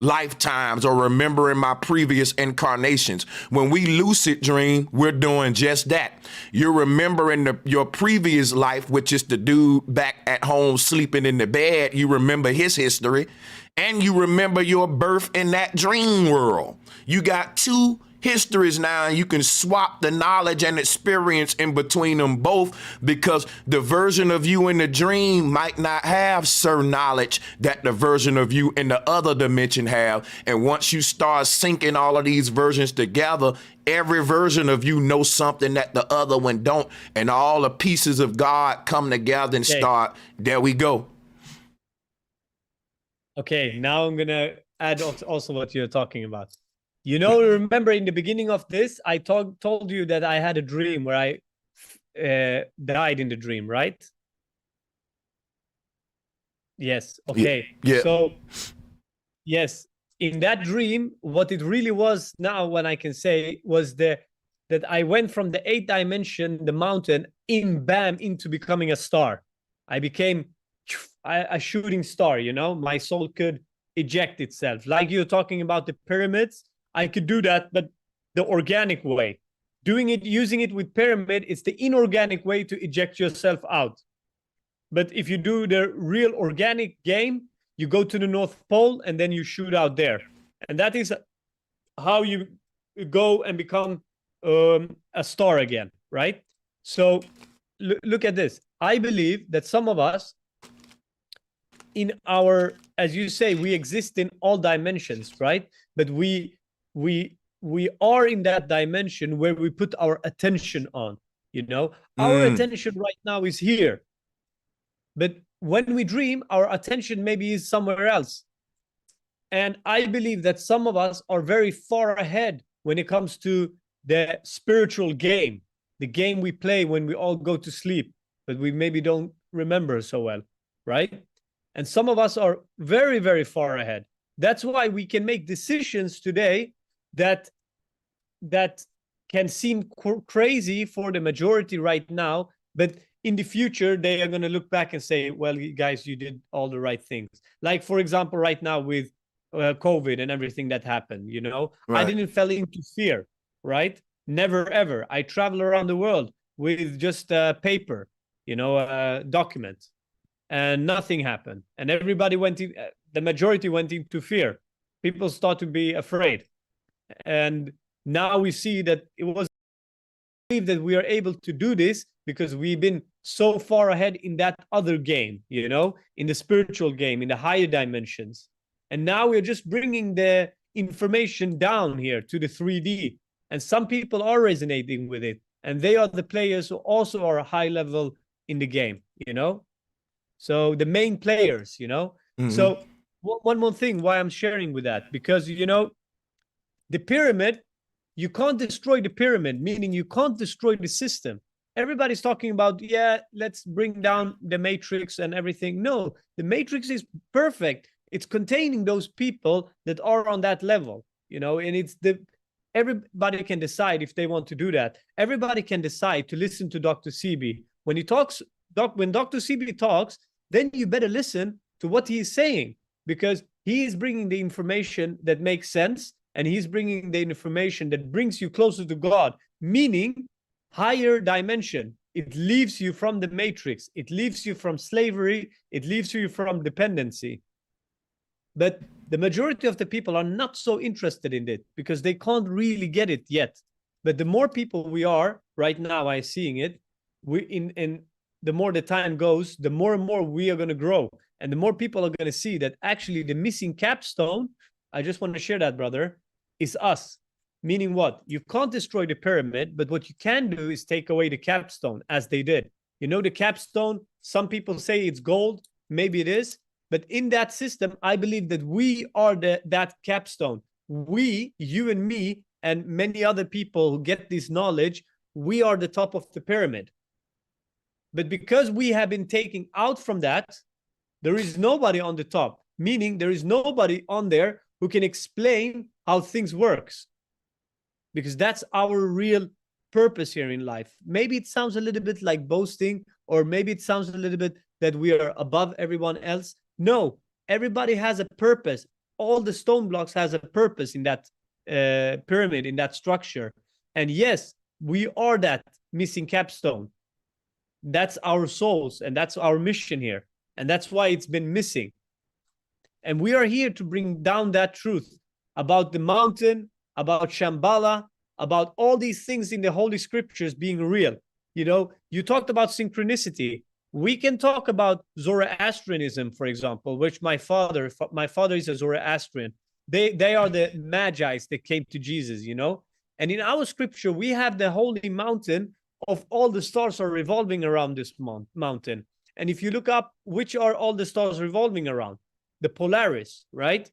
lifetimes or remembering my previous incarnations. When we lucid dream, we're doing just that. You're remembering your previous life, which is the dude back at home sleeping in the bed. You remember his history, and you remember your birth in that dream world. You got two histories now, and you can swap the knowledge and experience in between them both, because the version of you in the dream might not have certain knowledge that the version of you in the other dimension have. And once you start syncing all of these versions together, every version of you knows something that the other one don't, and all the pieces of God come together and start, there we go. Okay, now I'm gonna add also what you're talking about. You know, remember in the beginning of this, I told you that I had a dream where I died in the dream, right? Yes. Okay. Yeah. So, yes, in that dream, what it really was now, when I can say, was that I went from the 8th dimension, the mountain, into becoming a star. I became a shooting star, you know? My soul could eject itself. Like you're talking about the pyramids, I could do that, but the organic way. Using it with pyramid, it's the inorganic way to eject yourself out. But if you do the real organic game, you go to the North Pole and then you shoot out there. And that is how you go and become a star again, right? So look at this. I believe that some of us, in our, as you say, we exist in all dimensions, right? But we are in that dimension where we put our attention on, you know? Our attention right now is here. But when we dream, our attention maybe is somewhere else. And I believe that some of us are very far ahead when it comes to the spiritual game, the game we play when we all go to sleep, but we maybe don't remember so well, right? And some of us are very, very far ahead. That's why we can make decisions today that can seem crazy for the majority right now, but in the future, they are going to look back and say, well, guys, you did all the right things. Like, for example, right now with COVID and everything that happened, you know, right. I didn't fall into fear, right? Never, ever. I travel around the world with just paper, you know, documents, and nothing happened. And everybody the majority went into fear. People start to be afraid. And now we see that it was that we are able to do this because we've been so far ahead in that other game, you know, in the spiritual game, in the higher dimensions. And now we're just bringing the information down here to the 3D. And some people are resonating with it. And they are the players who also are high level in the game, you know. So the main players, you know. So one more thing why I'm sharing with that, because, you know, the pyramid, you can't destroy the pyramid, meaning you can't destroy the system. Everybody's talking about, yeah, let's bring down the matrix and everything. No, the matrix is perfect. It's containing those people that are on that level, you know, and it's everybody can decide if they want to do that. Everybody can decide to listen to Dr. CB. When he talks, when Dr. CB talks, then you better listen to what he is saying, because he is bringing the information that makes sense, and he's bringing the information that brings you closer to God, meaning higher dimension. It leaves you from the matrix. It leaves you from slavery. It leaves you from dependency. But the majority of the people are not so interested in it because they can't really get it yet. But the more people we are right now, I'm seeing it, the more the time goes, the more and more we are going to grow. And the more people are going to see that actually the missing capstone, I just want to share that, brother, is us. Meaning what? You can't destroy the pyramid, but what you can do is take away the capstone, as they did. You know, the capstone, some people say it's gold, maybe it is, but in that system, I believe that we are that capstone. We, you and me, and many other people who get this knowledge, we are the top of the pyramid. But because we have been taken out from that, there is nobody on the top, meaning there is nobody on there who can explain how things works. Because that's our real purpose here in life. Maybe it sounds a little bit like boasting, or maybe it sounds a little bit that we are above everyone else. No, everybody has a purpose. All the stone blocks has a purpose in that pyramid, in that structure. And yes, we are that missing capstone. That's our souls, and that's our mission here. And that's why it's been missing. And we are here to bring down that truth about the mountain, about Shambhala, about all these things in the Holy Scriptures being real. You know, you talked about synchronicity. We can talk about Zoroastrianism, for example, which my father is a Zoroastrian. They are the Magi's that came to Jesus, you know. And in our scripture, we have the holy mountain of all the stars are revolving around this mountain. And if you look up, which are all the stars revolving around? The Polaris, right?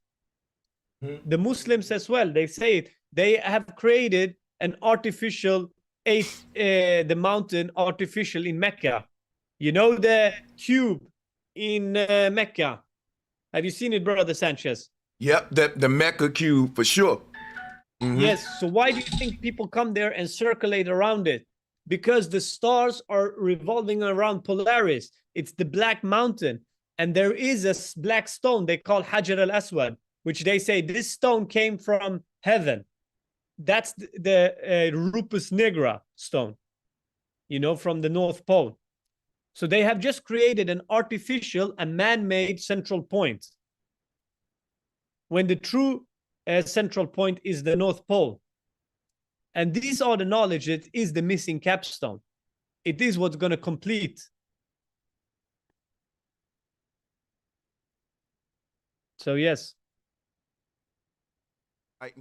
The Muslims as well, they say it. They have created an artificial the mountain artificial in Mecca. You know, the cube in Mecca. Have you seen it, brother Sanchez? Yep, the Mecca cube for sure. Yes. So why do you think people come there and circulate around it? Because the stars are revolving around Polaris. It's the Black Mountain. And there is a black stone they call Hajar al-Aswad, which they say this stone came from heaven. That's the Rupus Nigra stone, you know, from the North Pole. So they have just created an artificial, a man-made central point, when the true central point is the North Pole. And these are the knowledge that is the missing capstone. It is what's going to complete. So yes. I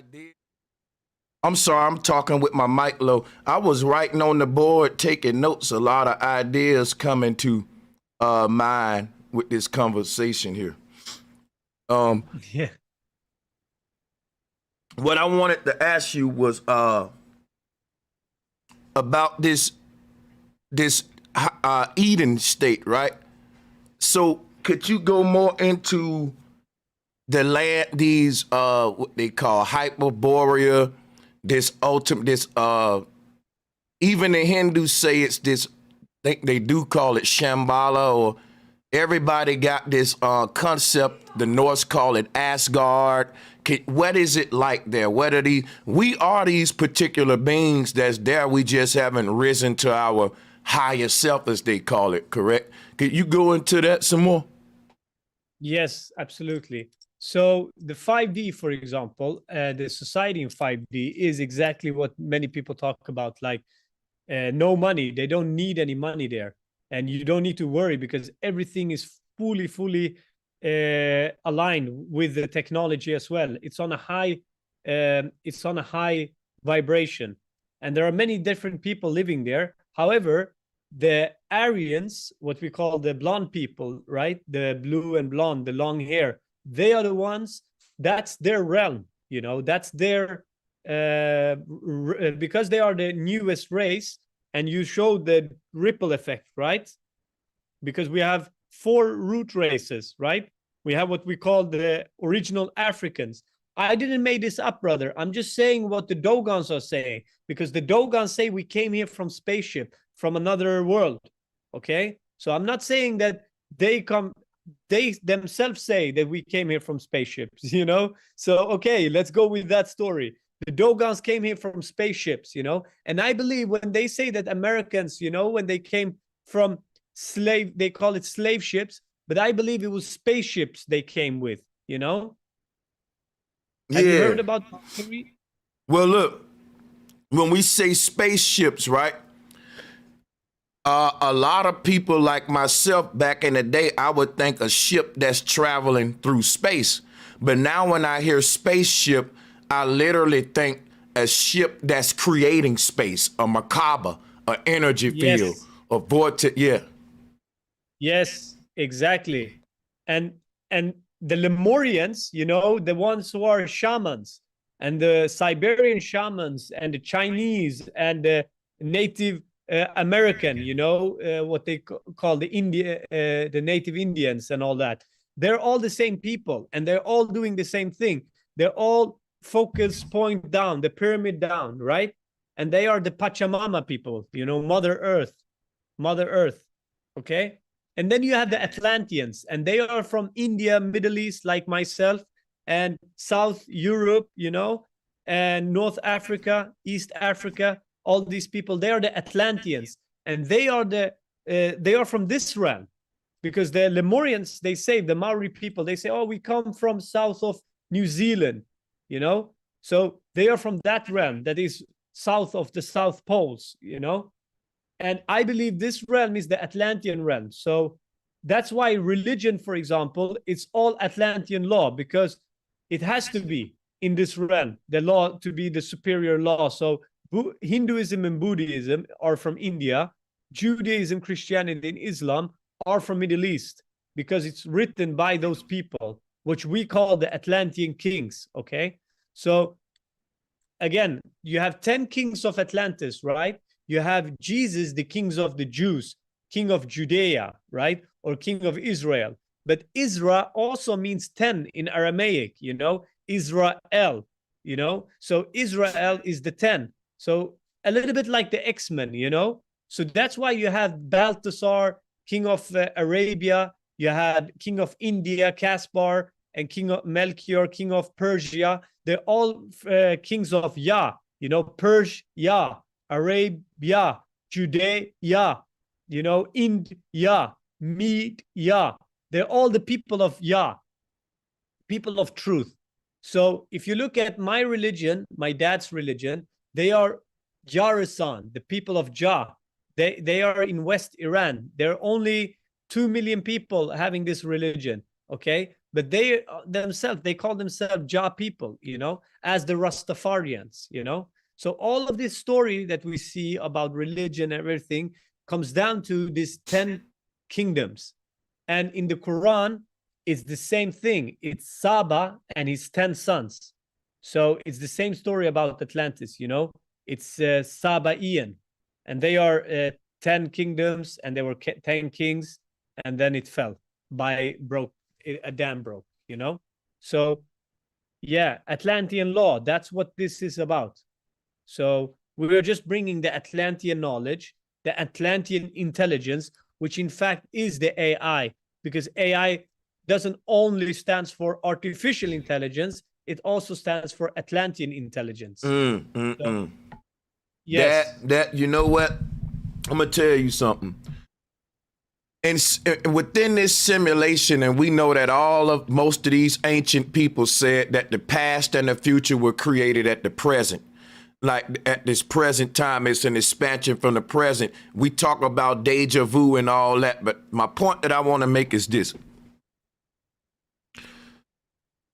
did. I'm sorry, I'm talking with my mic low. I was writing on the board, taking notes. A lot of ideas coming to mind with this conversation here. Yeah. What I wanted to ask you was about this Eden state, right? So could you go more into the land, these what they call Hyperborea, this ultimate, this even the Hindus say it's this, I think they do call it Shambhala, or everybody got this concept. The Norse call it Asgard. What is it like there? What are we are these particular beings that's there. We just haven't risen to our higher self, as they call it, correct? Could you go into that some more? Yes, absolutely. So the 5D, for example, the society in 5D is exactly what many people talk about, like no money. They don't need any money there. And you don't need to worry because everything is fully aligned with the technology as well. It's on a high vibration. And there are many different people living there. However, the Aryans, what we call the blonde people, right? The blue and blonde, the long hair, they are the ones, that's their realm, you know, that's their, because they are the newest race, and you showed the ripple effect, right? Because we have 4 root races, right? We have what we call the original Africans. I didn't make this up, brother. I'm just saying what the Dogons are saying, because the Dogons say we came here from spaceship, from another world, okay? So I'm not saying that they themselves say that we came here from spaceships, you know? So, okay, let's go with that story. The Dogons came here from spaceships, you know? And I believe when they say that Americans, you know, when they came from they call it slave ships, but I believe it was spaceships they came with, you know? Have you heard about that theory? Well, look, when we say spaceships, right? A lot of people like myself back in the day, I would think a ship that's traveling through space. But now when I hear spaceship, I literally think a ship that's creating space, a macabre, an energy field, a vortex. Yeah. Yes, exactly. And the Lemurians, you know, the ones who are shamans, and the Siberian shamans, and the Chinese, and the Native American, you know, what they call the Native Indians and all that. They're all the same people, and they're all doing the same thing. They're all focus point down, the pyramid down, right? And they are the Pachamama people, you know, Mother Earth, okay? And then you have the Atlanteans, and they are from India, Middle East, like myself, and South Europe, you know, and North Africa, East Africa. All these people, they are the Atlanteans, and they are from this realm, because the Lemurians, they say, the Maori people, they say, oh, we come from south of New Zealand, you know, so they are from that realm that is south of the South Poles, you know. And I believe this realm is the Atlantean realm. So that's why religion, for example, it's all Atlantean law, because it has to be in this realm, the law to be the superior law. So Hinduism and Buddhism are from India. Judaism, Christianity, and Islam are from Middle East, because it's written by those people, which we call the Atlantean kings, okay? So again, you have 10 kings of Atlantis, right? You have Jesus, the kings of the Jews, king of Judea, right? Or king of Israel. But Isra also means 10 in Aramaic, you know, Israel, you know? So Israel is the 10. So a little bit like the X-Men, you know? So that's why you have Balthasar, king of Arabia, you had king of India, Caspar, and king of Melchior, king of Persia. They're all kings of Yah, you know, Persia, Arabia, Judea, you know, India, Media. They're all the people of Yah, people of truth. So if you look at my religion, my dad's religion, they are Jarisan, the people of Jah. They are in West Iran. There are only 2 million people having this religion, okay? But they themselves, they call themselves Jah people, you know, as the Rastafarians, you know? So all of this story that we see about religion and everything comes down to these 10 kingdoms. And in the Quran, it's the same thing. It's Saba and his 10 sons. So it's the same story about Atlantis, you know? It's Sabaean. And they are 10 kingdoms, and they were 10 kings, and then it fell a dam broke, you know? So yeah, Atlantean law, that's what this is about. So we are just bringing the Atlantean knowledge, the Atlantean intelligence, which in fact is the AI, because AI doesn't only stands for artificial intelligence, it also stands for Atlantean intelligence. So, yes. That you know what? I'm gonna tell you something. And within this simulation, and we know that most of these ancient people said that the past and the future were created at the present. Like at this present time, it's an expansion from the present. We talk about deja vu and all that, but my point that I want to make is this.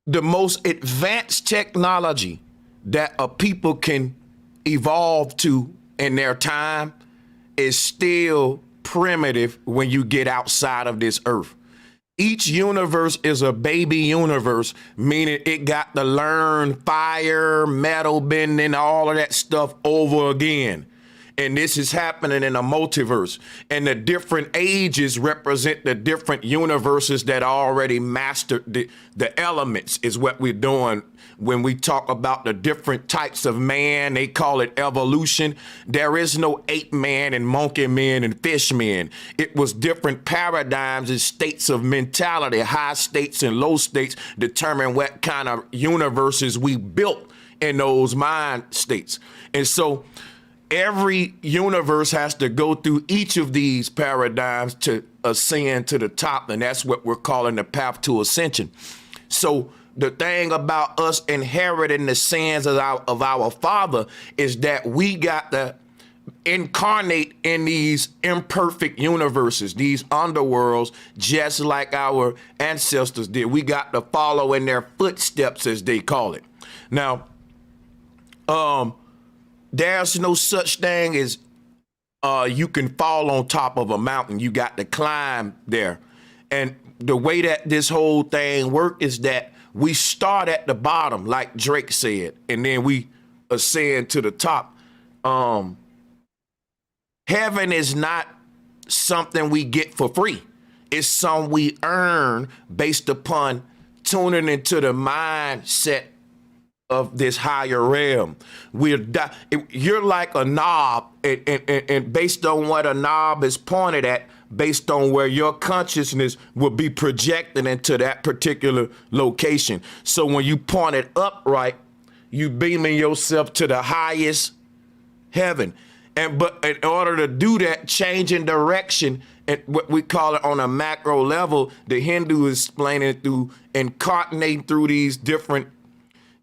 The most advanced technology that a people can evolve to in their time is still primitive when you get outside of this earth. Each universe is a baby universe, meaning it got to learn fire, metal bending, all of that stuff over again. And this is happening in a multiverse. And the different ages represent the different universes that already mastered the elements, is what we're doing. When we talk about the different types of man, they call it evolution. There is no ape man and monkey man and fish man. It was different paradigms and states of mentality. High states and low states determine what kind of universes we built in those mind states. And so every universe has to go through each of these paradigms to ascend to the top, and that's what we're calling the path to ascension. So the thing about us inheriting the sins of our father is that we got to incarnate in these imperfect universes, these underworlds, just like our ancestors did. We got to follow in their footsteps, as they call it. Now, there's no such thing as you can fall on top of a mountain. You got to climb there. And the way that this whole thing works is that we start at the bottom, like Drake said, and then we ascend to the top. Heaven is not something we get for free. It's something we earn based upon tuning into the mindset of this higher realm. You're like a knob, and based on what a knob is pointed at, based on where your consciousness will be projected into that particular location. So when you point it upright, you beaming yourself to the highest heaven. But in order to do that, changing direction, and what we call it on a macro level, the Hindu is explaining it through incarnating through these different.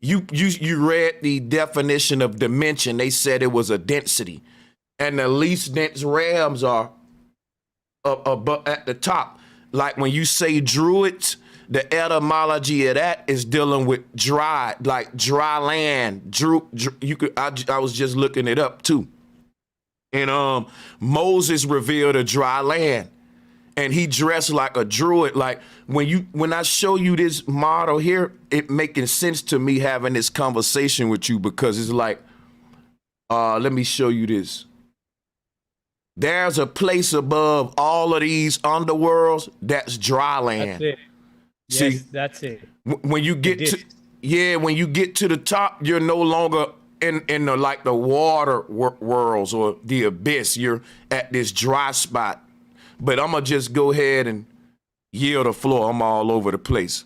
You read the definition of dimension. They said it was a density, and the least dense realms are up at the top. Like when you say druids, the etymology of that is dealing with dry, like dry land. I was just looking it up too. And Moses revealed a dry land, and he dressed like a druid. Like when I show you this model here, it making sense to me having this conversation with you, because it's like, let me show you this. There's a place above all of these underworlds that's dry land. That's it. See, yes, that's it. When you get when you get to the top, you're no longer in the, like the water worlds or the abyss. You're at this dry spot. But I'm gonna just go ahead and yield the floor. I'm all over the place.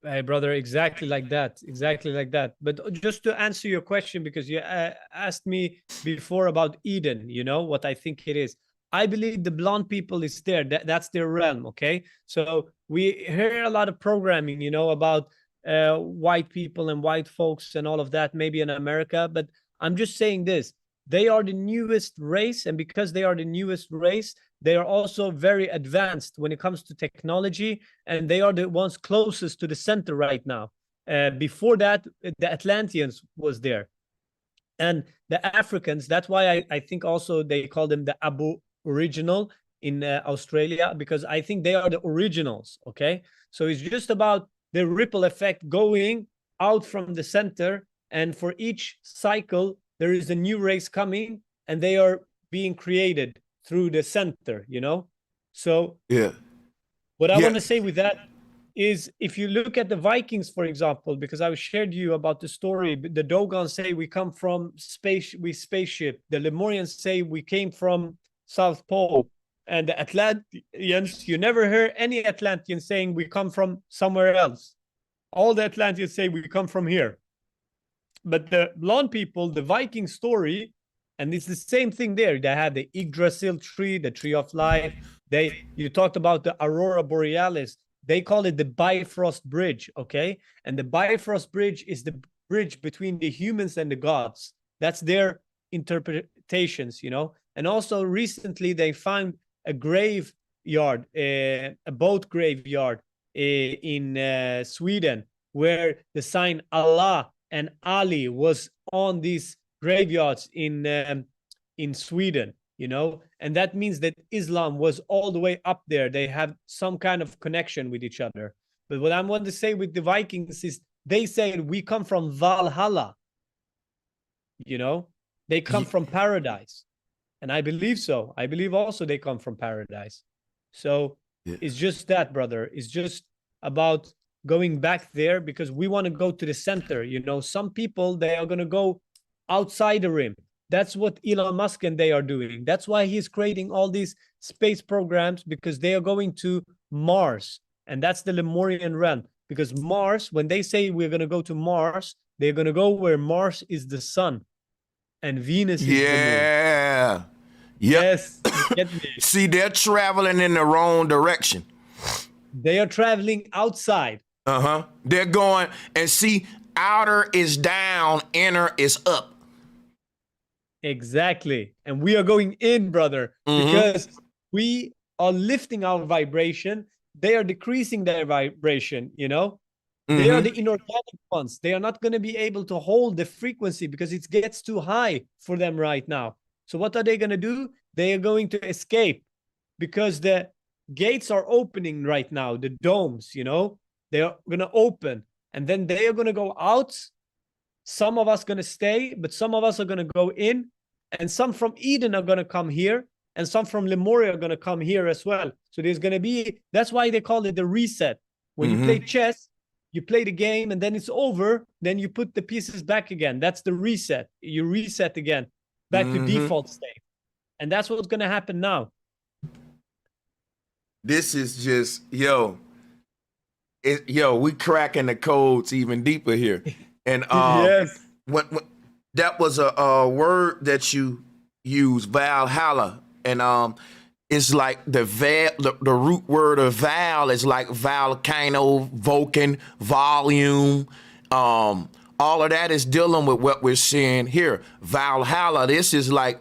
Hey, brother, exactly like that. Exactly like that. But just to answer your question, because you asked me before about Eden, you know, what I think it is. I believe the blonde people is there. That's their realm, okay? So we hear a lot of programming, you know, about white people and white folks and all of that, maybe in America. But I'm just saying this. They are the newest race, and because they are the newest race, they are also very advanced when it comes to technology, and they are the ones closest to the center right now. Before that, the Atlanteans was there. And the Africans, that's why I think also they call them the Aboriginal in Australia, because I think they are the originals, okay? So it's just about the ripple effect going out from the center, and for each cycle, there is a new race coming, and they are being created through the center, you know? So yeah, what I want to say with that is, if you look at the Vikings, for example, because I shared you about the story, the Dogons say we come from spaceship. The Lemurians say we came from South Pole. And the Atlanteans, you never hear any Atlanteans saying we come from somewhere else. All the Atlanteans say we come from here. But the blonde people, the Viking story, and it's the same thing there. They had the Yggdrasil tree, the tree of life. You talked about the Aurora Borealis. They call it the Bifrost Bridge, okay? And the Bifrost Bridge is the bridge between the humans and the gods. That's their interpretations, you know? And also recently they found a graveyard, a boat graveyard in Sweden, where the sign Allah and Ali was on these graveyards in Sweden, you know, and that means that Islam was all the way up there. They have some kind of connection with each other. But what I want to say with the Vikings is they say we come from Valhalla, you know, they come from paradise. And I believe so. I believe also they come from paradise. So it's just that, brother. It's just about going back there, because we want to go to the center. You know, some people, they are going to go outside the rim. That's what Elon Musk and they are doing. That's why he's creating all these space programs, because they are going to Mars. And that's the Lemurian realm. Because Mars, when they say we're going to go to Mars, they're going to go where Mars is the sun and Venus is the moon. Yeah. Yes. See, they're traveling in the wrong direction. They are traveling outside. They're going, and see, outer is down, inner is up. Exactly. And we are going in, brother, because we are lifting our vibration. They are decreasing their vibration, you know? They are the inorganic ones. They are not going to be able to hold the frequency because it gets too high for them right now. So what are they going to do? They are going to escape because the gates are opening right now, the domes, you know? They are going to open and then they are going to go out. Some of us going to stay, but some of us are going to go in, and some from Eden are going to come here, and some from Lemuria are going to come here as well. So there's going to be, that's why they call it the reset. When you play chess, you play the game and then it's over. Then you put the pieces back again. That's the reset. You reset again back to default state. And that's what's going to happen now. This is just, we cracking the codes even deeper here. And Yes. when that was a word that you use, Valhalla, and it's like the root word of Val is like volcano, Vulcan, volume. All of that is dealing with what we're seeing here. Valhalla, this is like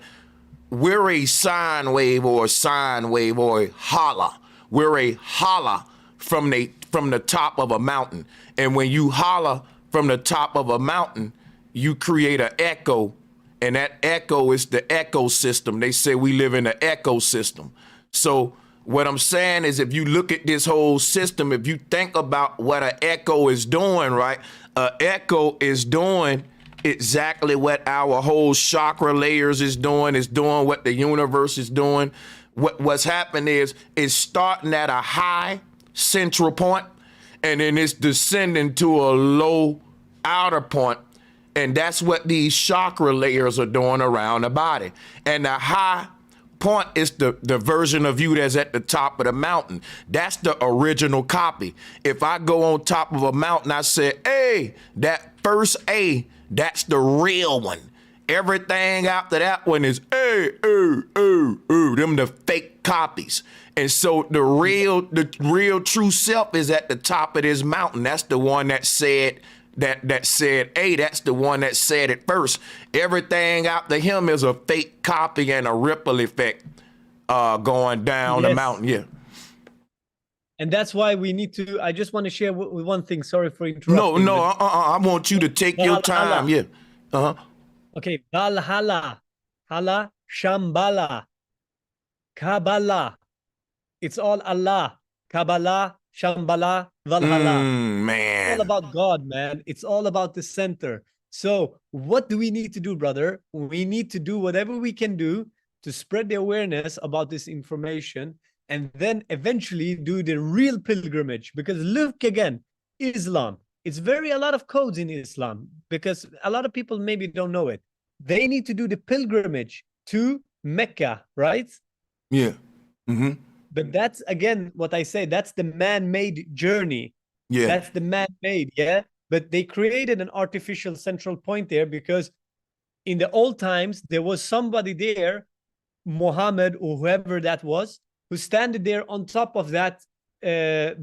we're a sine wave or a holla. We're a holla from the top of a mountain. And when you holla from the top of a mountain, you create an echo, and that echo is the ecosystem. They say we live in an ecosystem. So what I'm saying is, if you look at this whole system, if you think about what an echo is doing, right? An echo is doing exactly what our whole chakra layers is doing what the universe is doing. What's happening is it's starting at a high central point, and then it's descending to a low outer point. And that's what these chakra layers are doing around the body. And the high point is the version of you that's at the top of the mountain. That's the original copy. If I go on top of a mountain, I say, hey, that first A, that's the real one. Everything after that one is, hey, them the fake copies. And so the real true self is at the top of this mountain. That's the one that said, that said, hey, that's the one that said it first. Everything after him is a fake copy and a ripple effect going down the mountain. Yeah. And that's why we need to, I just want to share one thing. Sorry for interrupting. I want you to take your time. Yeah. Okay. Valhalla, Hala, Shambhala, Kabbalah. It's all Allah. Kabbalah, Shambhala, Valhalla. Man. It's all about God, man. It's all about the center. So what do we need to do, brother? We need to do whatever we can do to spread the awareness about this information, and then eventually do the real pilgrimage. Because look again, Islam, it's a lot of codes in Islam, because a lot of people maybe don't know it. They need to do the pilgrimage to Mecca, right? Yeah. But that's, again, what I say, that's the man-made journey. Yeah. That's the man-made, yeah? But they created an artificial central point there because in the old times, there was somebody there, Muhammad or whoever that was, who standed there on top of that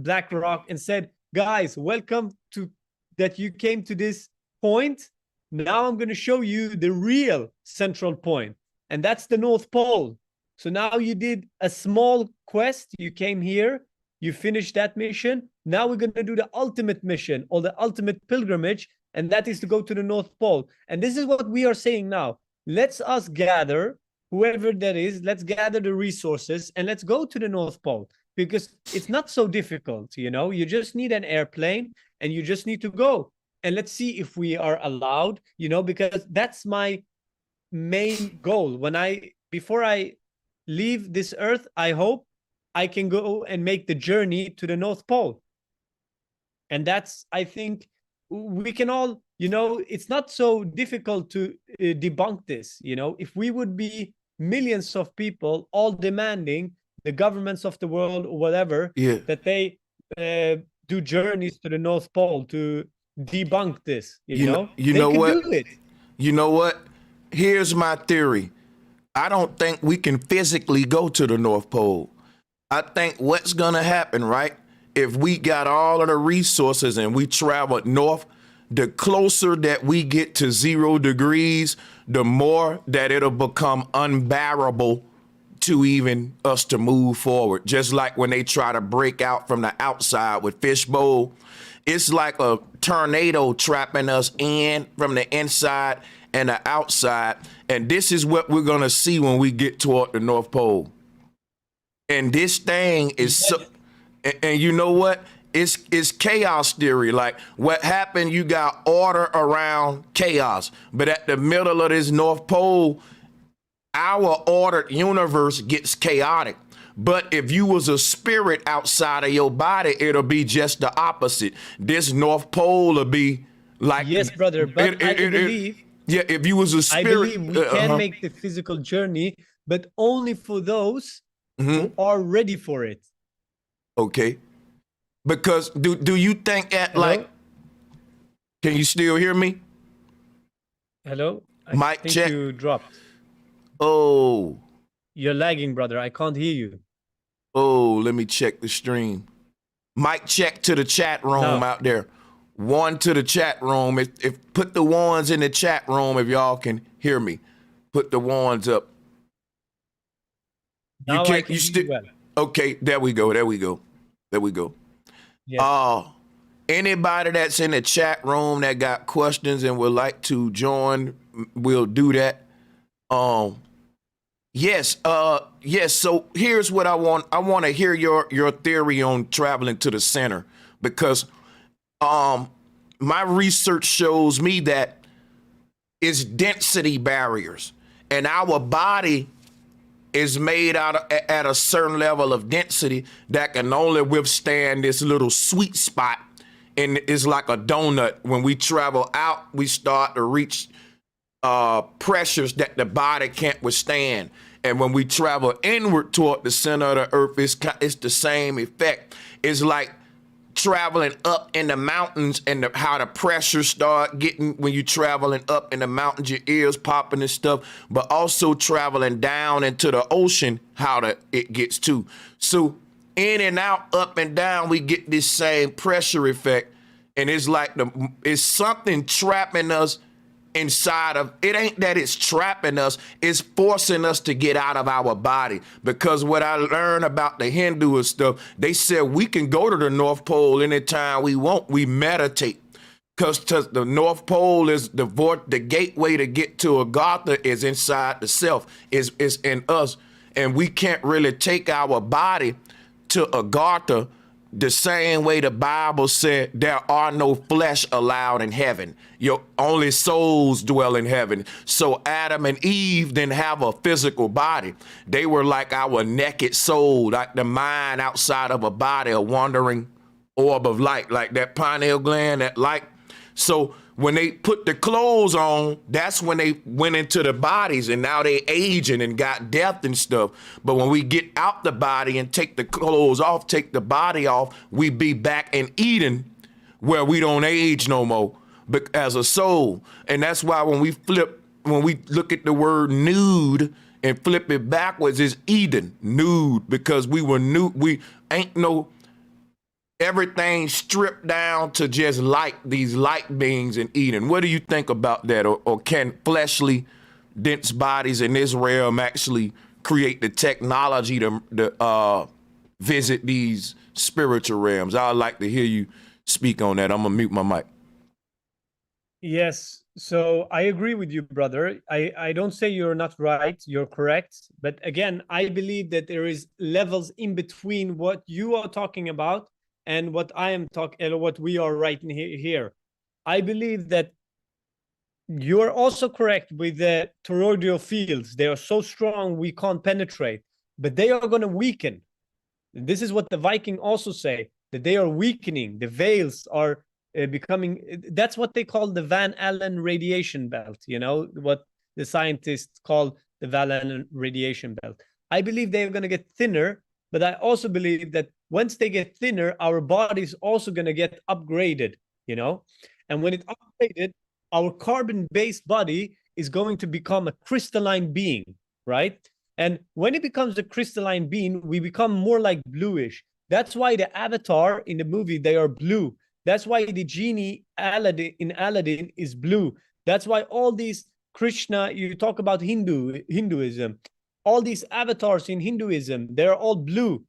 black rock and said, guys, welcome to that you came to this point. Now I'm going to show you the real central point. And that's the North Pole. So now you did a small quest. You came here. You finished that mission. Now we're going to do the ultimate mission or the ultimate pilgrimage. And that is to go to the North Pole. And this is what we are saying now. Let's us gather, whoever that is, let's gather the resources and let's go to the North Pole, because it's not so difficult. You know, you just need an airplane and you just need to go. And let's see if we are allowed, you know, because that's my main goal. Before I leave this earth, I hope I can go and make the journey to the North Pole. And that's, I think we can all, you know, it's not so difficult to debunk this. You know, if we would be millions of people all demanding the governments of the world or whatever, that they do journeys to the North Pole to debunk this, you know what? Do it. You know what? Here's my theory. I don't think we can physically go to the North Pole. I think what's going to happen, right? If we got all of the resources and we travel north, the closer that we get to 0 degrees, the more that it'll become unbearable to even us to move forward. Just like when they try to break out from the outside with Fishbowl, it's like a tornado trapping us in from the inside and the outside. And this is what we're going to see when we get toward the North Pole. And this thing is so, and you know what? It's chaos theory. Like what happened, you got order around chaos. But at the middle of this North Pole, our ordered universe gets chaotic. But if you was a spirit outside of your body, it'll be just the opposite. This North Pole will be like... Yes, brother, but I believe... Yeah, if you was a spirit... I believe we can make the physical journey, but only for those who are ready for it. Okay. Because do you think that, Hello? like... Can you still hear me? Hello? Mic think check. you dropped. Oh. You're lagging, brother. I can't hear you. Oh, let me check the stream. Mic check to the chat room out there. One to the chat room. If put the ones in the chat room if y'all can hear me. Put the ones up. Now I can hear you well. Okay, there we go. There we go. There we go. Yes. Anybody that's in the chat room that got questions and would like to join, we'll do that. Yes. So here's what I want. I want to hear your theory on traveling to the center, because my research shows me that it's density barriers, and our body is made out at a certain level of density that can only withstand this little sweet spot. And it's like a donut. When we travel out, we start to reach pressures that the body can't withstand. And when we travel inward toward the center of the earth, it's the same effect. It's like traveling up in the mountains and how the pressure start getting when you're traveling up in the mountains, your ears popping and stuff, but also traveling down into the ocean, how it gets too. So in and out, up and down, we get this same pressure effect. And it's like it's something trapping us inside of it. Ain't that it's trapping us, it's forcing us to get out of our body. Because what I learned about the Hindu and stuff, they said we can go to the North Pole anytime we want. We meditate. Because the North Pole is the gateway to get to Agartha is inside the self, is in us. And we can't really take our body to Agartha the same way the Bible said there are no flesh allowed in heaven. Your only souls dwell in heaven. So Adam and Eve didn't have a physical body. They were like our naked soul, like the mind outside of a body, a wandering orb of light, like that pineal gland, that light. So when they put the clothes on, that's when they went into the bodies, and now they aging and got death and stuff. But when we get out the body and take the clothes off, take the body off, we be back in Eden where we don't age no more, but as a soul. And that's why when we look at the word nude and flip it backwards, it's Eden, nude, because we were nude. We ain't no... Everything stripped down to just light, these light beings in Eden. What do you think about that? Or can fleshly, dense bodies in this realm actually create the technology to visit these spiritual realms? I'd like to hear you speak on that. I'm gonna mute my mic. Yes, so I agree with you, brother. I don't say you're not right, you're correct. But again, I believe that there is levels in between what you are talking about and what I am talking, what we are writing here. I believe that you are also correct with the toroidal fields. They are so strong we can't penetrate, but they are going to weaken. This is what the Viking also say, that they are weakening. The veils are becoming, that's what they call the Van Allen radiation belt, you know, what the scientists call the Van Allen radiation belt. I believe they're going to get thinner, but I also believe that once they get thinner, our body is also going to get upgraded, you know? And when it's upgraded, our carbon-based body is going to become a crystalline being, right? And when it becomes a crystalline being, we become more like bluish. That's why the avatar in the movie, they are blue. That's why the genie in Aladdin is blue. That's why all these Krishna, you talk about Hinduism, all these avatars in Hinduism, they're all blue.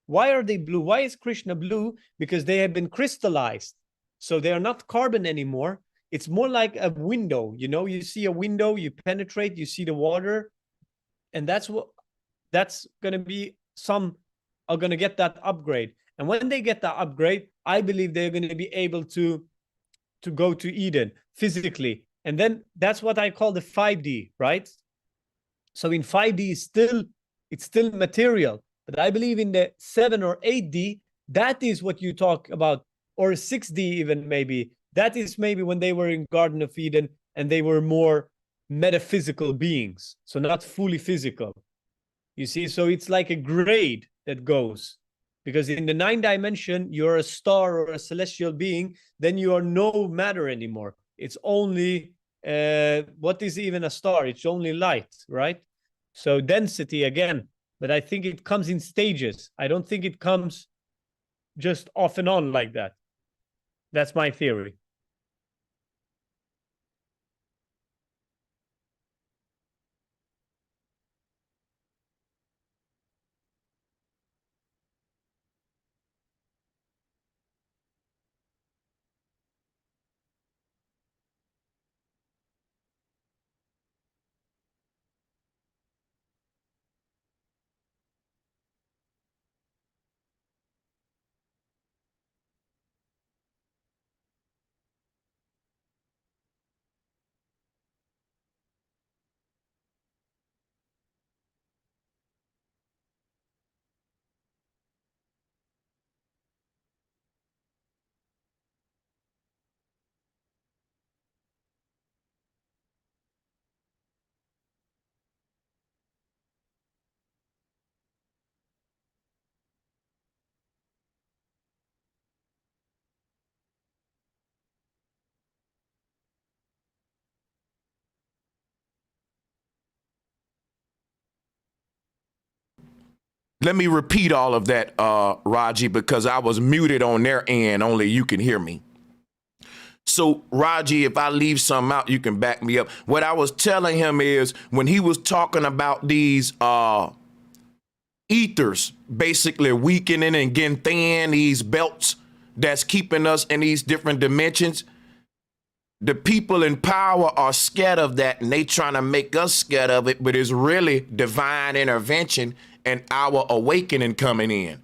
Why are they blue? Why is Krishna blue? Because they have been crystallized. So they are not carbon anymore. It's more like a window. You know, you see a window, you penetrate, you see the water. And that's going to be some are going to get that upgrade. And when they get that upgrade, I believe they're going to be able to go to Eden physically. And then that's what I call the 5D, right? So in 5D, it's still material. But I believe in the 7 or 8D, that is what you talk about, or 6D even maybe. That is maybe when they were in Garden of Eden and they were more metaphysical beings. So not fully physical. You see, so it's like a grade that goes. Because in the 9th dimension, you're a star or a celestial being, then you are no matter anymore. It's only, what is even a star? It's only light, right? So density again. But I think it comes in stages. I don't think it comes just off and on like that. That's my theory. Let me repeat all of that, Raji, because I was muted on their end. Only you can hear me. So, Raji, if I leave something out, you can back me up. What I was telling him is when he was talking about these ethers basically weakening and getting thin, these belts that's keeping us in these different dimensions, the people in power are scared of that, and they trying to make us scared of it, but it's really divine intervention and our awakening coming in.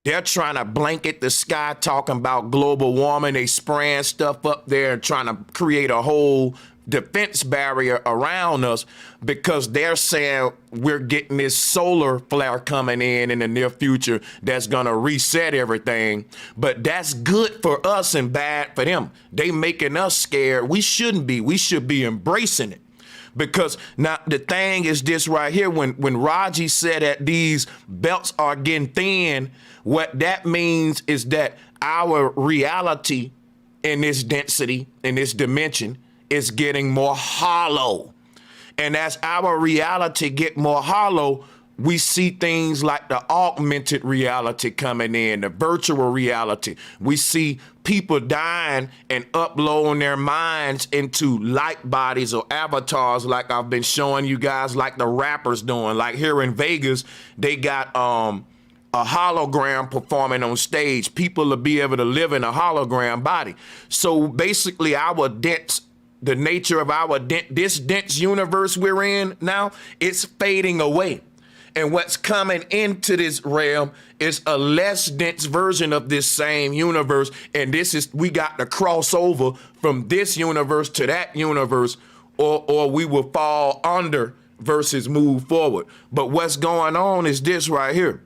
They're trying to blanket the sky, talking about global warming. They spraying stuff up there and trying to create a whole defense barrier around us because they're saying we're getting this solar flare coming in the near future that's going to reset everything. But that's good for us and bad for them. They making us scared. We shouldn't be. We should be embracing it. Because now the thing is this right here, when Raji said that these belts are getting thin, what that means is that our reality in this density, in this dimension, is getting more hollow. And as our reality get more hollow, we see things like the augmented reality coming in, the virtual reality. We see people dying and uploading their minds into light bodies or avatars like I've been showing you guys, like the rappers doing. Like here in Vegas, they got a hologram performing on stage. People will be able to live in a hologram body. So basically the nature of this dense universe we're in now, it's fading away. And what's coming into this realm is a less dense version of this same universe. And we got to cross over from this universe to that universe, or we will fall under versus move forward. But what's going on is this right here.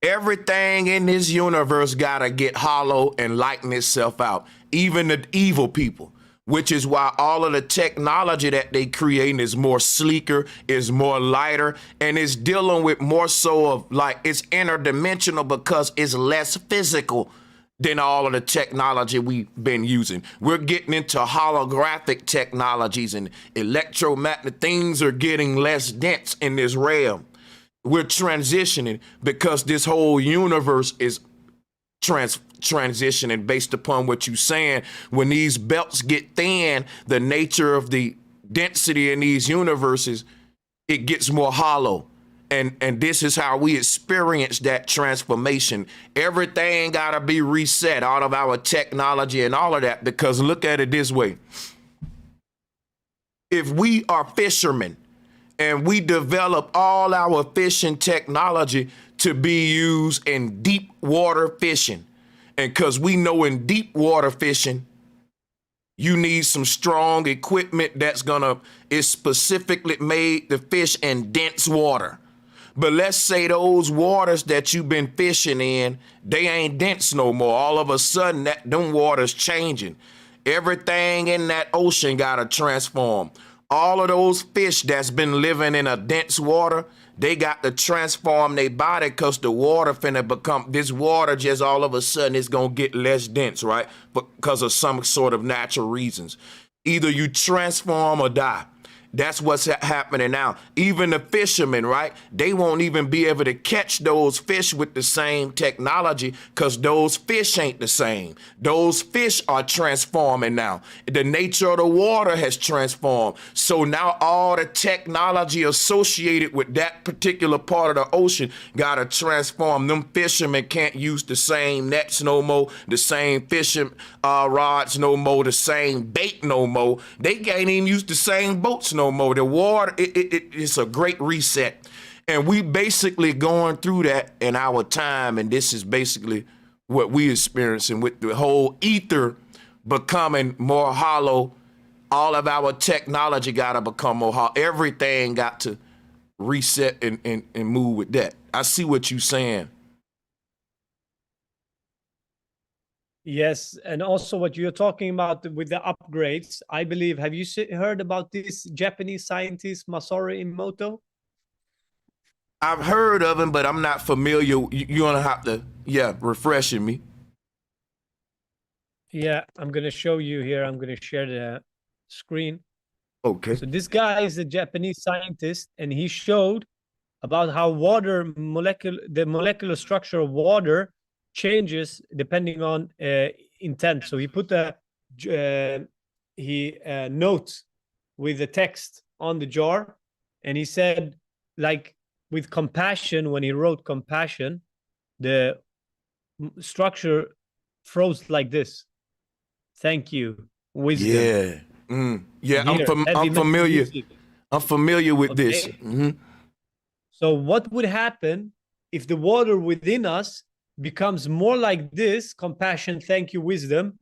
Everything in this universe got to get hollow and lighten itself out, even the evil people. Which is why all of the technology that they create is more sleeker, is more lighter, and it's dealing with more so of like it's interdimensional because it's less physical than all of the technology we've been using. We're getting into holographic technologies and electromagnetic things are getting less dense in this realm. We're transitioning because this whole universe is transitioning based upon what you're saying. When these belts get thin, the nature of the density in these universes, it gets more hollow. And this is how we experience that transformation. Everything got to be reset, all of our technology and all of that, because look at it this way. If we are fishermen and we develop all our fishing technology to be used in deep water fishing, and because we know in deep water fishing, you need some strong equipment is specifically made to fish in dense water. But let's say those waters that you've been fishing in, they ain't dense no more. All of a sudden, them waters changing. Everything in that ocean got to transform. All of those fish that's been living in a dense water, they got to transform their body because the water finna become, this water just all of a sudden is going to get less dense, right? Because of some sort of natural reasons. Either you transform or die. That's what's happening now. Even the fishermen, right? They won't even be able to catch those fish with the same technology because those fish ain't the same. Those fish are transforming now. The nature of the water has transformed. So now all the technology associated with that particular part of the ocean got to transform. Them fishermen can't use the same nets no more, the same fishing rods no more, the same bait no more. They can't even use the same boats no more. The water, it's a great reset. And we basically going through that in our time. And this is basically what we experiencing with the whole ether becoming more hollow. All of our technology got to become more hollow. Everything got to reset and move with that. I see what you're saying. Yes, and also what you're talking about with the upgrades, I believe, have you heard about this Japanese scientist, Masaru Emoto? I've heard of him, but I'm not familiar. You're going to have to, refreshing me. Yeah, I'm going to show you here. I'm going to share the screen. Okay. So this guy is a Japanese scientist, and he showed about how the molecular structure of water changes depending on intent. So he put notes with the text on the jar, and he said, like with compassion, when he wrote compassion, the structure froze like this. Thank you, wisdom. Yeah, yeah. I'm familiar. I'm familiar with this. Mm-hmm. So what would happen if the water within us becomes more like this, compassion, thank you, wisdom,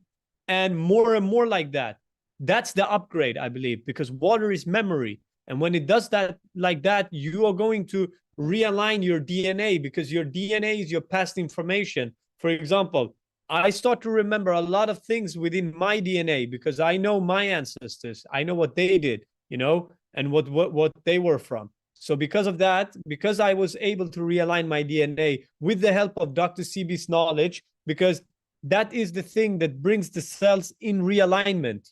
and more like that? That's the upgrade, I believe, because water is memory. And when it does that like that, you are going to realign your DNA, because your DNA is your past information. For example, I start to remember a lot of things within my DNA because I know my ancestors. I know what they did, and what they were from. So because of that, because I was able to realign my DNA with the help of Dr. CB's knowledge, because that is the thing that brings the cells in realignment,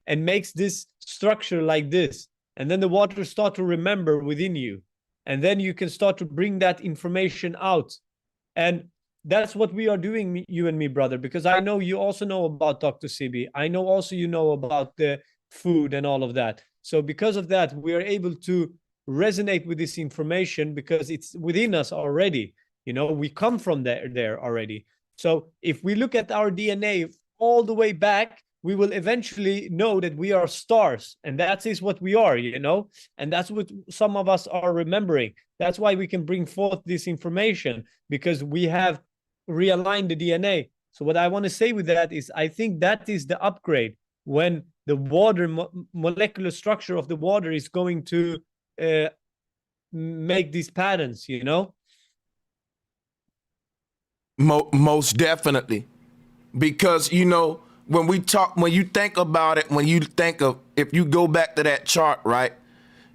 and makes this structure like this. And then the water start to remember within you. And then you can start to bring that information out. And that's what we are doing, you and me, brother, because I know you also know about Dr. CB. I know also you know about the food and all of that. So because of that, we are able to resonate with this information because it's within us already. We come from there already. So if we look at our DNA all the way back, we will eventually know that we are stars, and that is what we are, and that's what some of us are remembering. That's why we can bring forth this information, because we have realigned the DNA. So what I want to say with that is, I think that is the upgrade, when the water molecular structure of the water is going to make these patterns, Most definitely, because when you think about it, if you go back to that chart, right,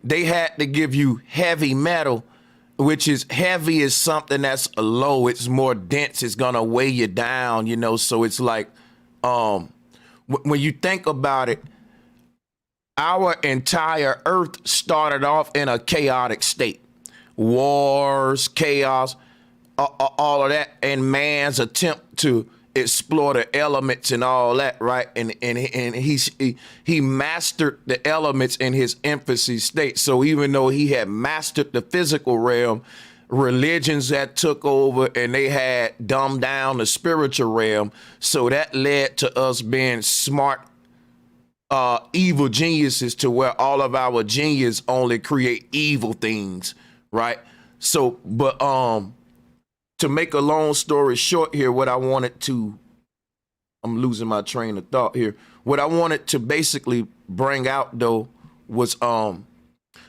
they had to give you heavy metal, which is heavy is something that's low. It's more dense. It's gonna weigh you down, so it's like, when you think about it, our entire earth started off in a chaotic state. Wars, chaos, all of that, and man's attempt to explore the elements and all that, right? And he mastered the elements in his infancy state. So even though he had mastered the physical realm, religions that took over and they had dumbed down the spiritual realm. So that led to us being smart, evil geniuses, to where all of our genius only create evil things, right? So, but to make a long story short here, what I wanted to, I'm losing my train of thought here. What I wanted to basically bring out though was a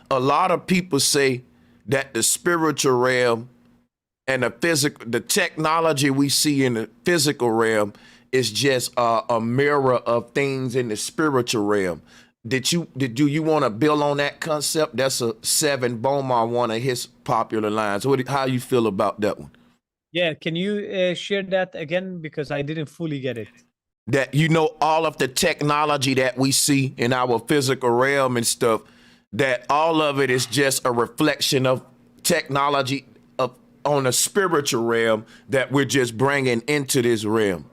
lot of people say that the spiritual realm and the technology we see in the physical realm is just a mirror of things in the spiritual realm. Do you want to build on that concept? That's a Seven Beaumont, one of his popular lines. How you feel about that one? Yeah, can you share that again, because I didn't fully get it. That, you know, all of the technology that we see in our physical realm and stuff, that all of it is just a reflection of technology on a spiritual realm that we're just bringing into this realm.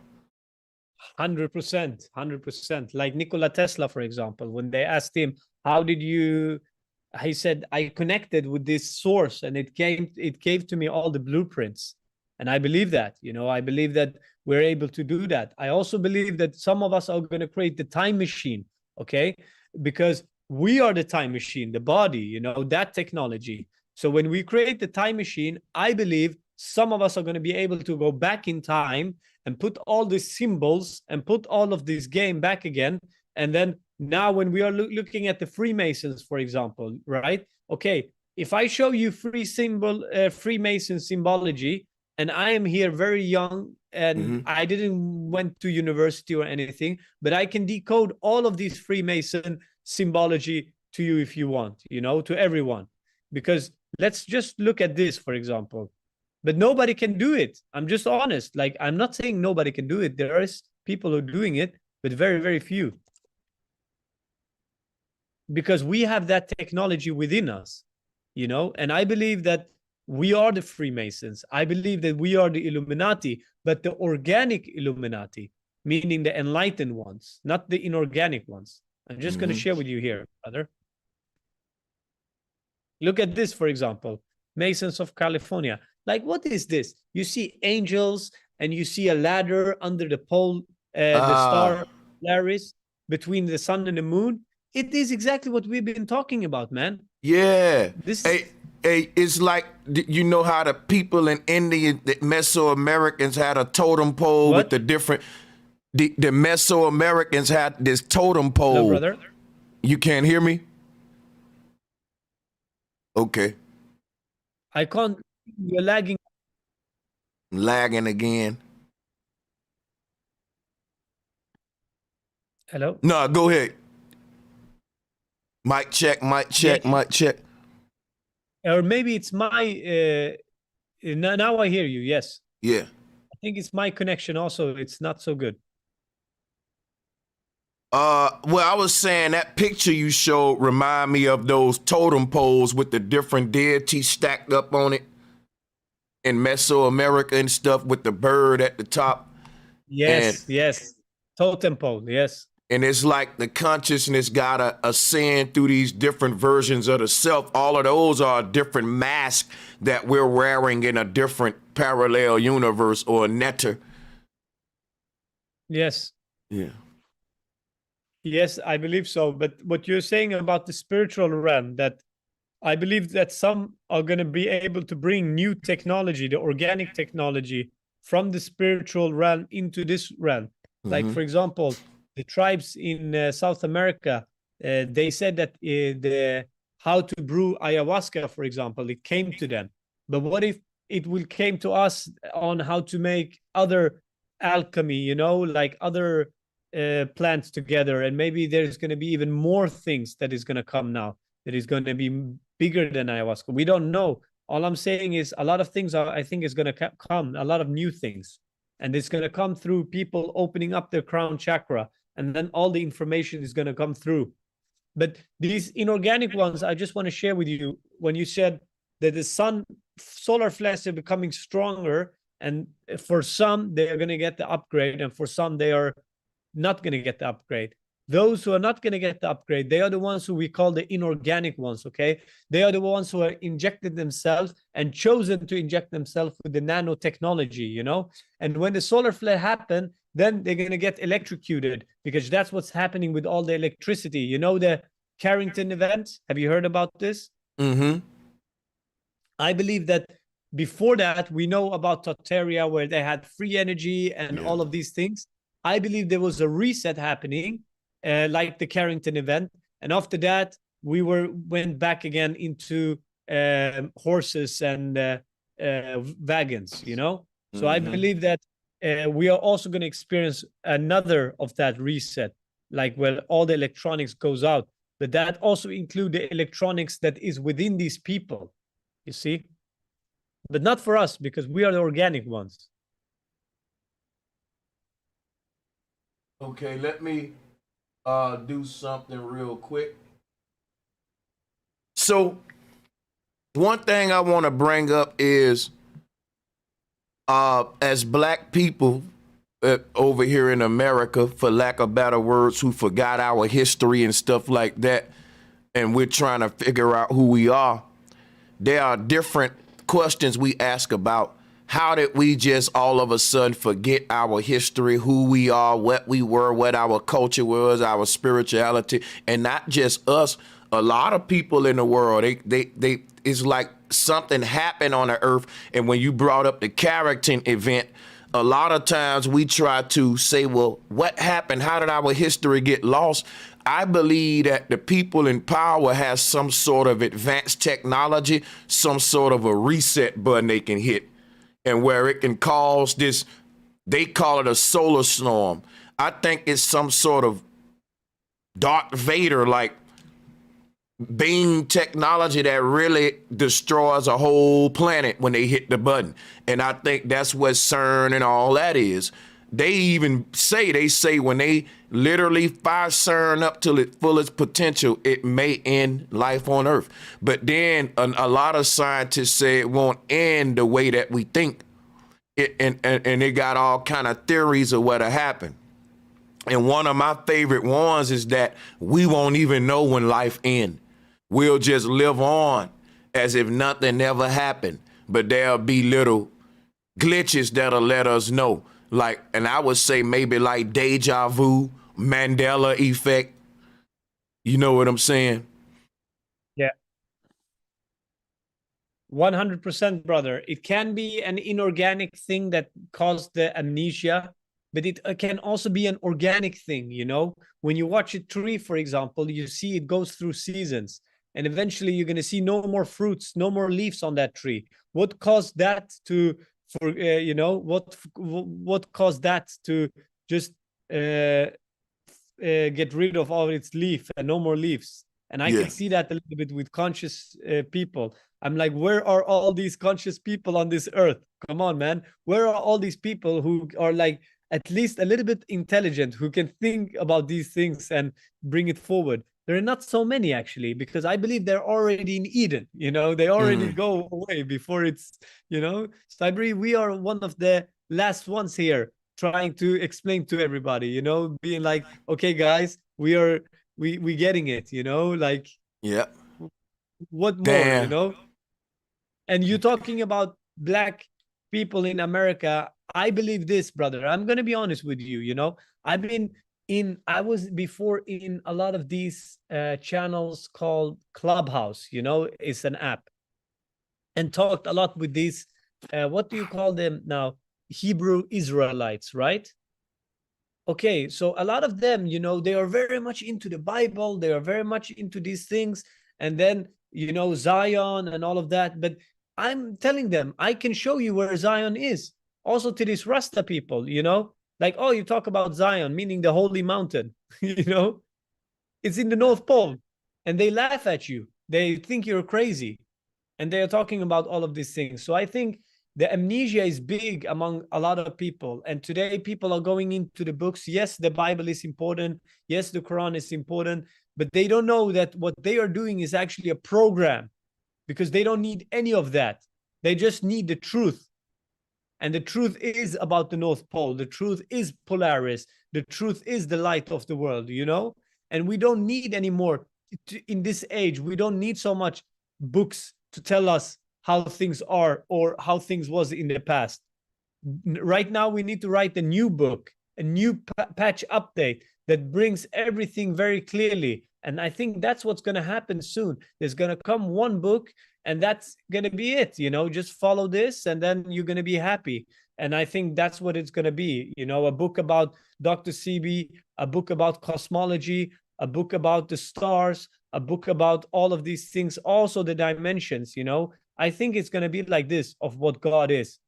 100%, 100%. Like Nikola Tesla, for example, when they asked him, how did you, he said, I connected with this source and it gave to me all the blueprints. And I believe that, you know, I believe that we're able to do that. I also believe that some of us are going to create the time machine, okay? Because we are the time machine, the body, you know, that technology. So when we create the time machine, I believe some of us are going to be able to go back in time and put all these symbols and put all of this game back again. And then now when we are looking at the Freemasons, for example, right? Okay, if I show you Freemason symbology, and I am here very young and I didn't went to university or anything, but I can decode all of these Freemason symbology to you if you want, you know, to everyone. Because let's just look at this, for example. But nobody can do it. I'm just honest. Like, I'm not saying nobody can do it. There is people who are doing it, but very, very few. Because we have that technology within us, you know, and I believe that we are the Freemasons. I believe that we are the Illuminati, but the organic Illuminati, meaning the enlightened ones, not the inorganic ones. I'm just going to share with you here, brother. Look at this, for example, Masons of California. Like, what is this? You see angels and you see a ladder under the pole, the star Polaris between the sun and the moon. It is exactly what we've been talking about, man. Yeah. This it's like, you know how the people in India, the Mesoamericans had a totem pole with the different, the Mesoamericans had this totem pole. Hello, brother. You can't hear me? Okay. I can't, you're lagging. I'm lagging again. Hello? No, go ahead. Mic check, mic check, mic check. Or maybe it's my, now I hear you, yes. Yeah. I think it's my connection also, it's not so good. Well, I was saying that picture you showed remind me of those totem poles with the different deities stacked up on it in Mesoamerica and stuff, with the bird at the top. Yes, yes. Totem pole, yes. And it's like the consciousness got to ascend through these different versions of the self. All of those are a different mask that we're wearing in a different parallel universe or a netter. Yes. Yeah. Yes, I believe so. But what you're saying about the spiritual realm, that I believe that some are going to be able to bring new technology, the organic technology from the spiritual realm into this realm. Like, for example, the tribes in South America, they said that how to brew ayahuasca, for example, it came to them. But what if it will came to us on how to make other alchemy, you know, like other plants together, and maybe there's going to be even more things that is going to come now that is going to be bigger than ayahuasca. We don't know. All I'm saying is a lot of things I think is going to come, a lot of new things, and it's going to come through people opening up their crown chakra, and then all the information is going to come through. But these inorganic ones, I just want to share with you, when you said that the sun solar flares are becoming stronger, and for some they are going to get the upgrade, and for some they are not going to get the upgrade. Those who are not going to get the upgrade, they are the ones who we call the inorganic ones, okay? They are the ones who are injected themselves and chosen to inject themselves with the nanotechnology, you know? And when the solar flare happen, then they're going to get electrocuted, because that's what's happening with all the electricity. You know the Carrington event? Have you heard about this? Mm-hmm. I believe that before that, we know about Tartaria, where they had free energy and all of these things. I believe there was a reset happening, like the Carrington event. And after that, we went back again into horses and wagons, you know? So I believe that we are also going to experience another of that reset, like where all the electronics goes out. But that also include the electronics that is within these people, you see? But not for us, because we are the organic ones. Okay, let me do something real quick. So one thing I want to bring up is as black people over here in America, for lack of better words, who forgot our history and stuff like that, and we're trying to figure out who we are, there are different questions we ask about. How did we just all of a sudden forget our history, who we are, what we were, what our culture was, our spirituality, and not just us. A lot of people in the world, they it's like something happened on the earth. And when you brought up the Carrington event, a lot of times we try to say, well, what happened? How did our history get lost? I believe that the people in power has some sort of advanced technology, some sort of a reset button they can hit, and where it can cause this, they call it a solar storm. I think it's some sort of Darth Vader like beam technology that really destroys a whole planet when they hit the button. And I think that's what CERN and all that is. They even say, when they literally fire CERN up to its fullest potential, it may end life on Earth. But then a lot of scientists say it won't end the way that we think. And they got all kind of theories of what'll happen. And one of my favorite ones is that we won't even know when life ends. We'll just live on as if nothing ever happened. But there'll be little glitches that'll let us know. Like, and I would say maybe like deja vu, Mandela effect. You know what I'm saying? Yeah. 100%, brother. It can be an inorganic thing that caused the amnesia, but it can also be an organic thing, you know? When you watch a tree, for example, you see it goes through seasons, and eventually you're going to see no more fruits, no more leaves on that tree. What caused that to, you know, what caused that to just get rid of all its leaf and no more leaves? And I can see that a little bit with conscious people. I'm like, where are all these conscious people on this earth? Come on, man. Where are all these people who are like at least a little bit intelligent, who can think about these things and bring it forward? There are not so many, actually, because I believe they're already in Eden. You know, they already go away before it's, you know. So I believe we are one of the last ones here trying to explain to everybody, you know, being like, okay, guys, we getting it, you know, like, what more, you know? And you talking about black people in America, I believe this, brother. I'm going to be honest with you, you know. I was before in a lot of these channels called Clubhouse, you know, it's an app, and talked a lot with these, what do you call them now? Hebrew Israelites, right? Okay, so a lot of them, you know, they are very much into the Bible. They are very much into these things. And then, you know, Zion and all of that. But I'm telling them, I can show you where Zion is. Also to these Rasta people, you know, like, oh, you talk about Zion, meaning the holy mountain, you know, it's in the North Pole. And they laugh at you. They think you're crazy. And they are talking about all of these things. So I think the amnesia is big among a lot of people. And today people are going into the books. Yes, the Bible is important. Yes, the Quran is important. But they don't know that what they are doing is actually a program, because they don't need any of that. They just need the truth. And the truth is about the North Pole. The truth is Polaris. The truth is the light of the world, you know? And we don't need anymore, in this age, we don't need so much books to tell us how things are or how things was in the past. Right now, we need to write a new book, a new patch update that brings everything very clearly. And I think that's what's going to happen soon. There's going to come one book, and that's going to be it, you know, just follow this and then you're going to be happy. And I think that's what it's going to be, you know, a book about Dr. Sebi, a book about cosmology, a book about the stars, a book about all of these things, also the dimensions, you know. I think it's going to be like this of what God is.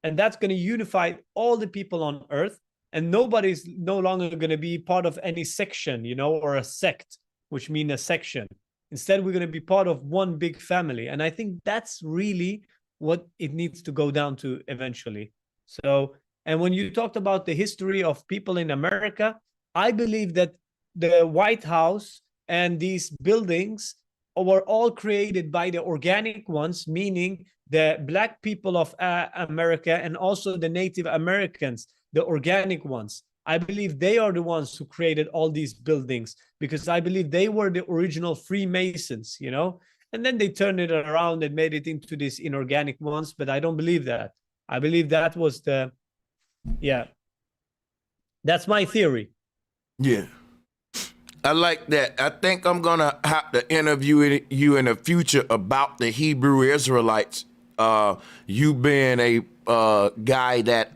And that's going to unify all the people on earth, and nobody's no longer going to be part of any section, you know, or a sect, which means a section. Instead, we're going to be part of one big family. And I think that's really what it needs to go down to eventually. So, and when you talked about the history of people in America, I believe that the White House and these buildings were all created by the organic ones, meaning the Black people of America and also the Native Americans, the organic ones. I believe they are the ones who created all these buildings, because I believe they were the original Freemasons, you know, and then they turned it around and made it into these inorganic ones. But I don't believe that. I believe that was that's my theory. Yeah. I like that. I think I'm going to have to interview you in the future about the Hebrew Israelites. You being a guy that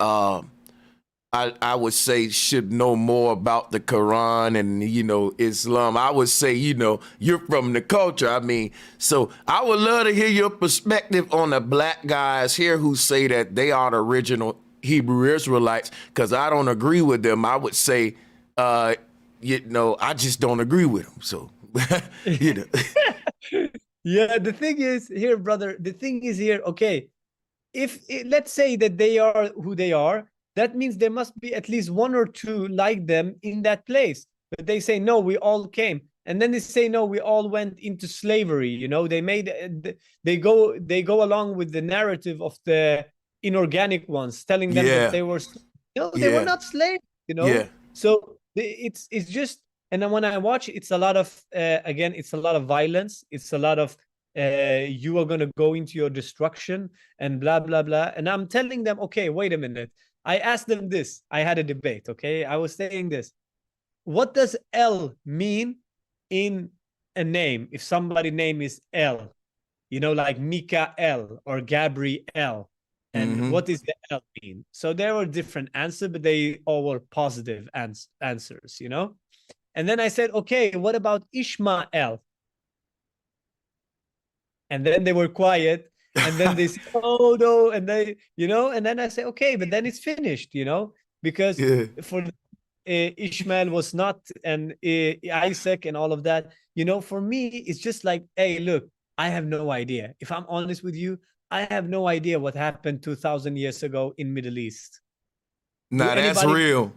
I would say should know more about the Quran and, you know, Islam. I would say, you know, you're from the culture. I mean, so I would love to hear your perspective on the black guys here who say that they are the original Hebrew Israelites, because I don't agree with them. I would say, you know, I just don't agree with them. So, you know. Yeah, the thing is here, brother, the thing is here, okay, let's say that they are who they are, that means there must be at least one or two like them in that place. But they say, no, we all came. And then they say, no, we all went into slavery. You know, they go along with the narrative of the inorganic ones, telling them that they were, they were not slaves, you know? Yeah. So it's just, and then when I watch, it's a lot of, again, it's a lot of violence. It's a lot of, you are going to go into your destruction and blah, blah, blah. And I'm telling them, okay, wait a minute. I asked them this. I had a debate, okay? I was saying this. What does L mean in a name? If somebody's name is L, you know, like Mikael or Gabriel. And what does the L mean? So there were different answers, but they all were positive answers, you know? And then I said, okay, what about Ishmael? And then they were quiet. And then they say, oh, no. And they, you know, and then I say, okay, but then it's finished, you know, because for Ishmael was not, and Isaac and all of that, you know, for me, it's just like, hey, look, I have no idea. If I'm honest with you, I have no idea what happened 2,000 years ago in Middle East. Nah, that's real.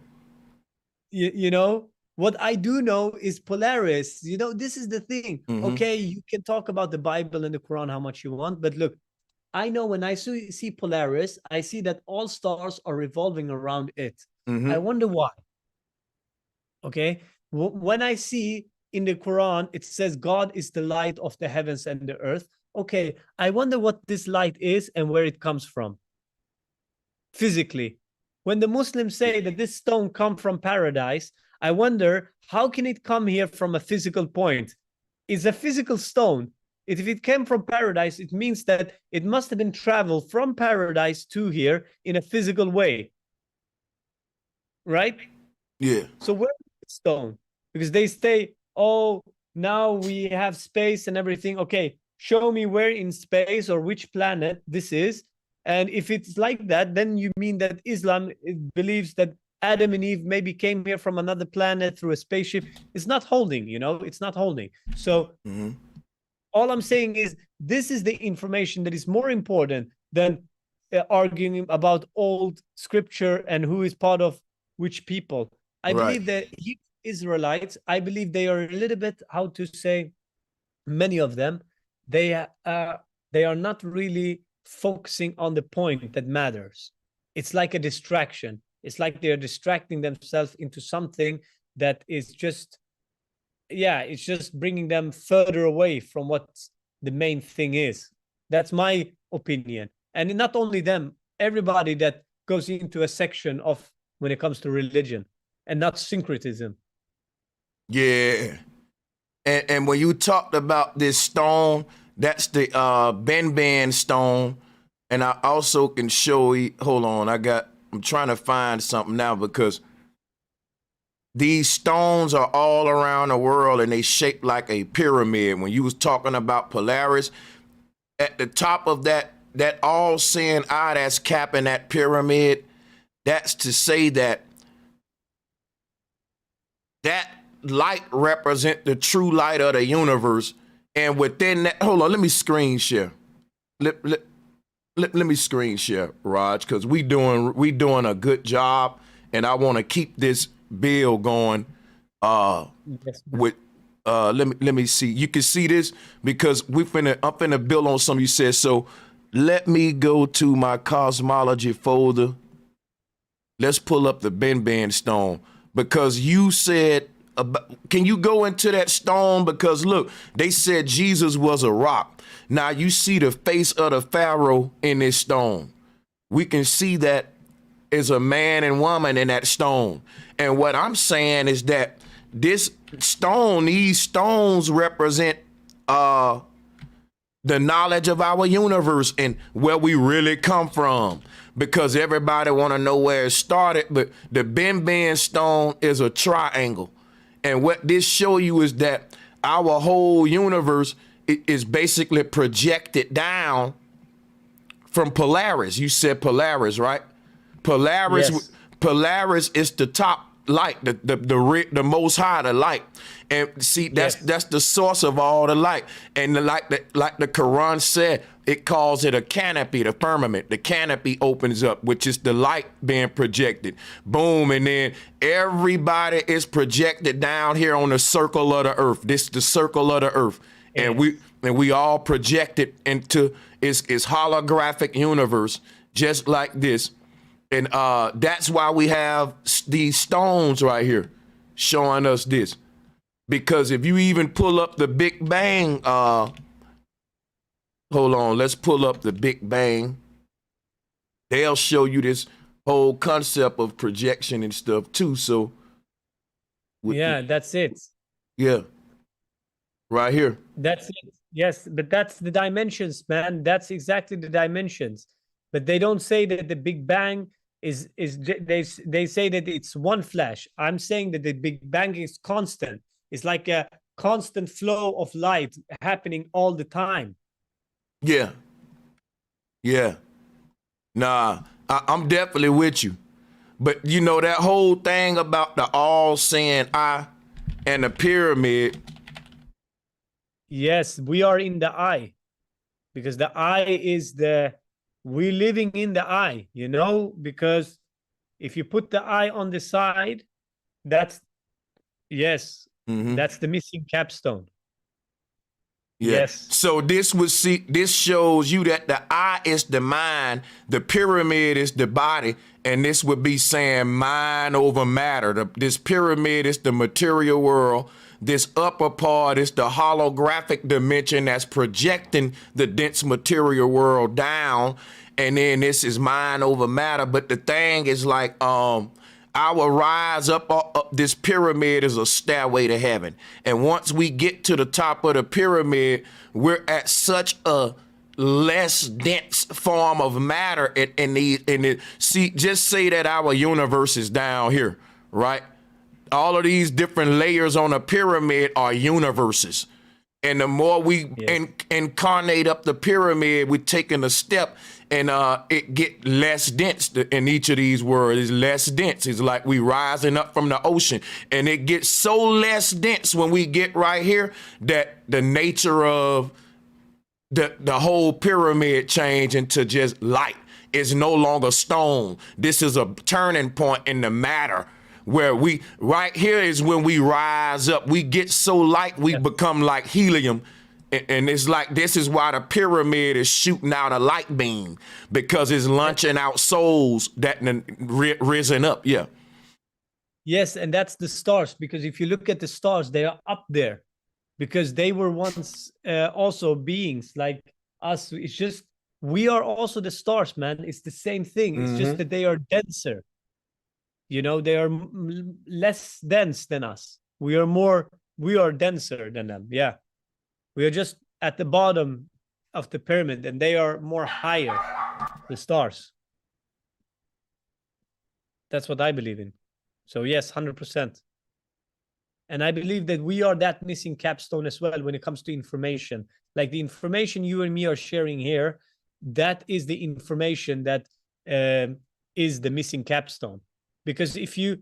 You know, what I do know is Polaris. You know, this is the thing. Okay, you can talk about the Bible and the Quran how much you want, but look, I know when I see Polaris, I see that all stars are revolving around it. I wonder why. Okay, when I see in the Quran, it says God is the light of the heavens and the earth. Okay, I wonder what this light is and where it comes from. Physically, when the Muslims say that this stone comes from paradise, I wonder, how can it come here from a physical point? It's a physical stone. If it came from paradise, it means that it must have been traveled from paradise to here in a physical way. Right? Yeah. So where is the stone? Because they say, oh, now we have space and everything. Okay, show me where in space or which planet this is. And if it's like that, then you mean that Islam believes that Adam and Eve maybe came here from another planet through a spaceship. It's not holding, you know, it's not holding. So all I'm saying is this is the information that is more important than arguing about old scripture and who is part of which people. I believe that Israelites, I believe they are a little bit, how to say, many of them, they are not really focusing on the point that matters. It's like a distraction. It's like they're distracting themselves into something that is just, yeah, it's just bringing them further away from what the main thing is. That's my opinion. And not only them, everybody that goes into a section of when it comes to religion and not syncretism. Yeah. And when you talked about this stone, that's the Ben stone. And I also can show you, hold on, I'm trying to find something now because these stones are all around the world and they shape like a pyramid. When you was talking about Polaris, at the top of that all-seeing eye that's capping that pyramid, that's to say that light represent the true light of the universe. And within that, hold on, let me screen share. Let me screen share, Raj, because we doing a good job, and I want to keep this bill going. Yes. With let me see. You can see this because I'm finna build on something you said. So let me go to my cosmology folder. Let's pull up the Ben stone because you said. Can you go into that stone? Because look, they said Jesus was a rock. Now you see the face of the Pharaoh in this stone. We can see that is a man and woman in that stone. And what I'm saying is that this stone, these stones represent the knowledge of our universe and where we really come from. Because everybody want to know where it started, but the Ben stone is a triangle. And what this show you is that our whole universe is basically projected down from Polaris. You said Polaris, right? Polaris, yes. Polaris is the top light, the most high, the light. And see, that's the source of all the light. And like the Quran said, it calls it a canopy, the firmament. The canopy opens up, which is the light being projected. Boom, and then everybody is projected down here on the circle of the earth. This is the circle of the earth. And we all projected into its holographic universe, just like this. And that's why we have these stones right here showing us this. Because if you even pull up the Big Bang, hold on, let's pull up the Big Bang. They'll show you this whole concept of projection and stuff too. So, that's it. Yeah, right here. That's it. Yes, but that's the dimensions, man. That's exactly the dimensions. But they don't say that the Big Bang is they say that it's one flash. I'm saying that the Big Bang is constant. It's like a constant flow of light happening all the time. Yeah. Nah, I'm definitely with you. But you know, that whole thing about the all-seeing eye and the pyramid. Yes, we are in the eye. Because the eye is we're living in the eye, you know? Because if you put the eye on the side, that's the missing capstone. Yeah. Yes. So this shows you that the eye is the mind, the pyramid is the body, and this would be saying mind over matter. This pyramid is the material world. This upper part is the holographic dimension that's projecting the dense material world down. And then this is mind over matter. But the thing is like, our rise up this pyramid is a stairway to heaven. And once we get to the top of the pyramid, we're at such a less dense form of matter. See, just say that our universe is down here, right? All of these different layers on a pyramid are universes. And the more we incarnate up the pyramid, we're taking a step and it get less dense in each of these worlds. It's less dense. It's like we rising up from the ocean. And it gets so less dense when we get right here that the nature of the whole pyramid change into just light. It's no longer stone. This is a turning point in the matter. Where right here is when we rise up. We get so light, we become like helium, And it's like, this is why the pyramid is shooting out a light beam, because it's launching out souls that risen up. Yeah. Yes, and that's the stars, because if you look at the stars, they are up there because they were once also beings like us. It's just, we are also the stars, man. It's the same thing. It's just that they are denser. You know, they are less dense than us. We are denser than them. Yeah. We are just at the bottom of the pyramid, and they are more higher, the stars. That's what I believe in. So yes, 100%. And I believe that we are that missing capstone as well when it comes to information. Like the information you and me are sharing here, that is the information that is the missing capstone. Because if you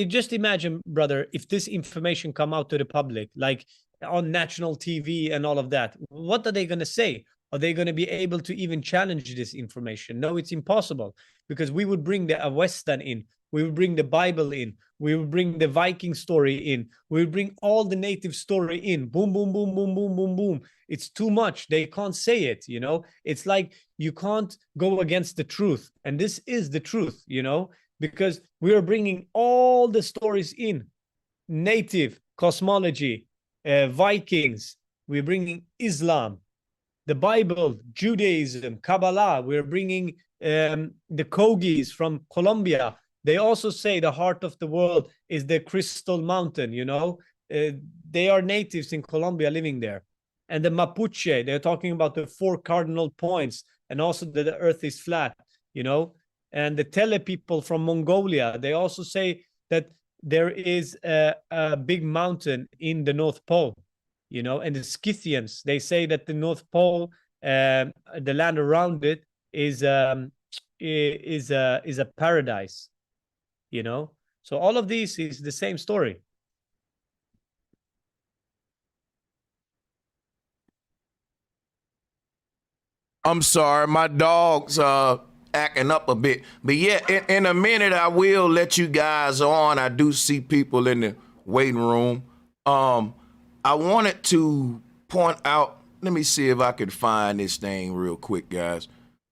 just imagine, brother, if this information come out to the public, like on national TV and all of that, what are they going to say? Are they going to be able to even challenge this information? No, it's impossible, because we would bring the Avestan in. We would bring the Bible in. We would bring the Viking story in. We would bring all the native story in. Boom, boom, boom, boom, boom, boom, boom. It's too much. They can't say it, you know? It's like you can't go against the truth. And this is the truth, you know? Because we are bringing all the stories in. Native, cosmology, Vikings. We're bringing Islam, the Bible, Judaism, Kabbalah. We're bringing the Kogis from Colombia. They also say the heart of the world is the Crystal Mountain, you know. They are natives in Colombia living there. And the Mapuche, they're talking about the 4 cardinal points, and also that the earth is flat, you know. And the Tele people from Mongolia, they also say that there is a big mountain in the North Pole, you know. And the Scythians, they say that the North Pole, the land around it is a paradise, you know. So all of these is the same story. I'm sorry, my dog's acting up a bit. But yeah, in a minute, I will let you guys on. I do see people in the waiting room. I wanted to point out, let me see if I can find this thing real quick, guys.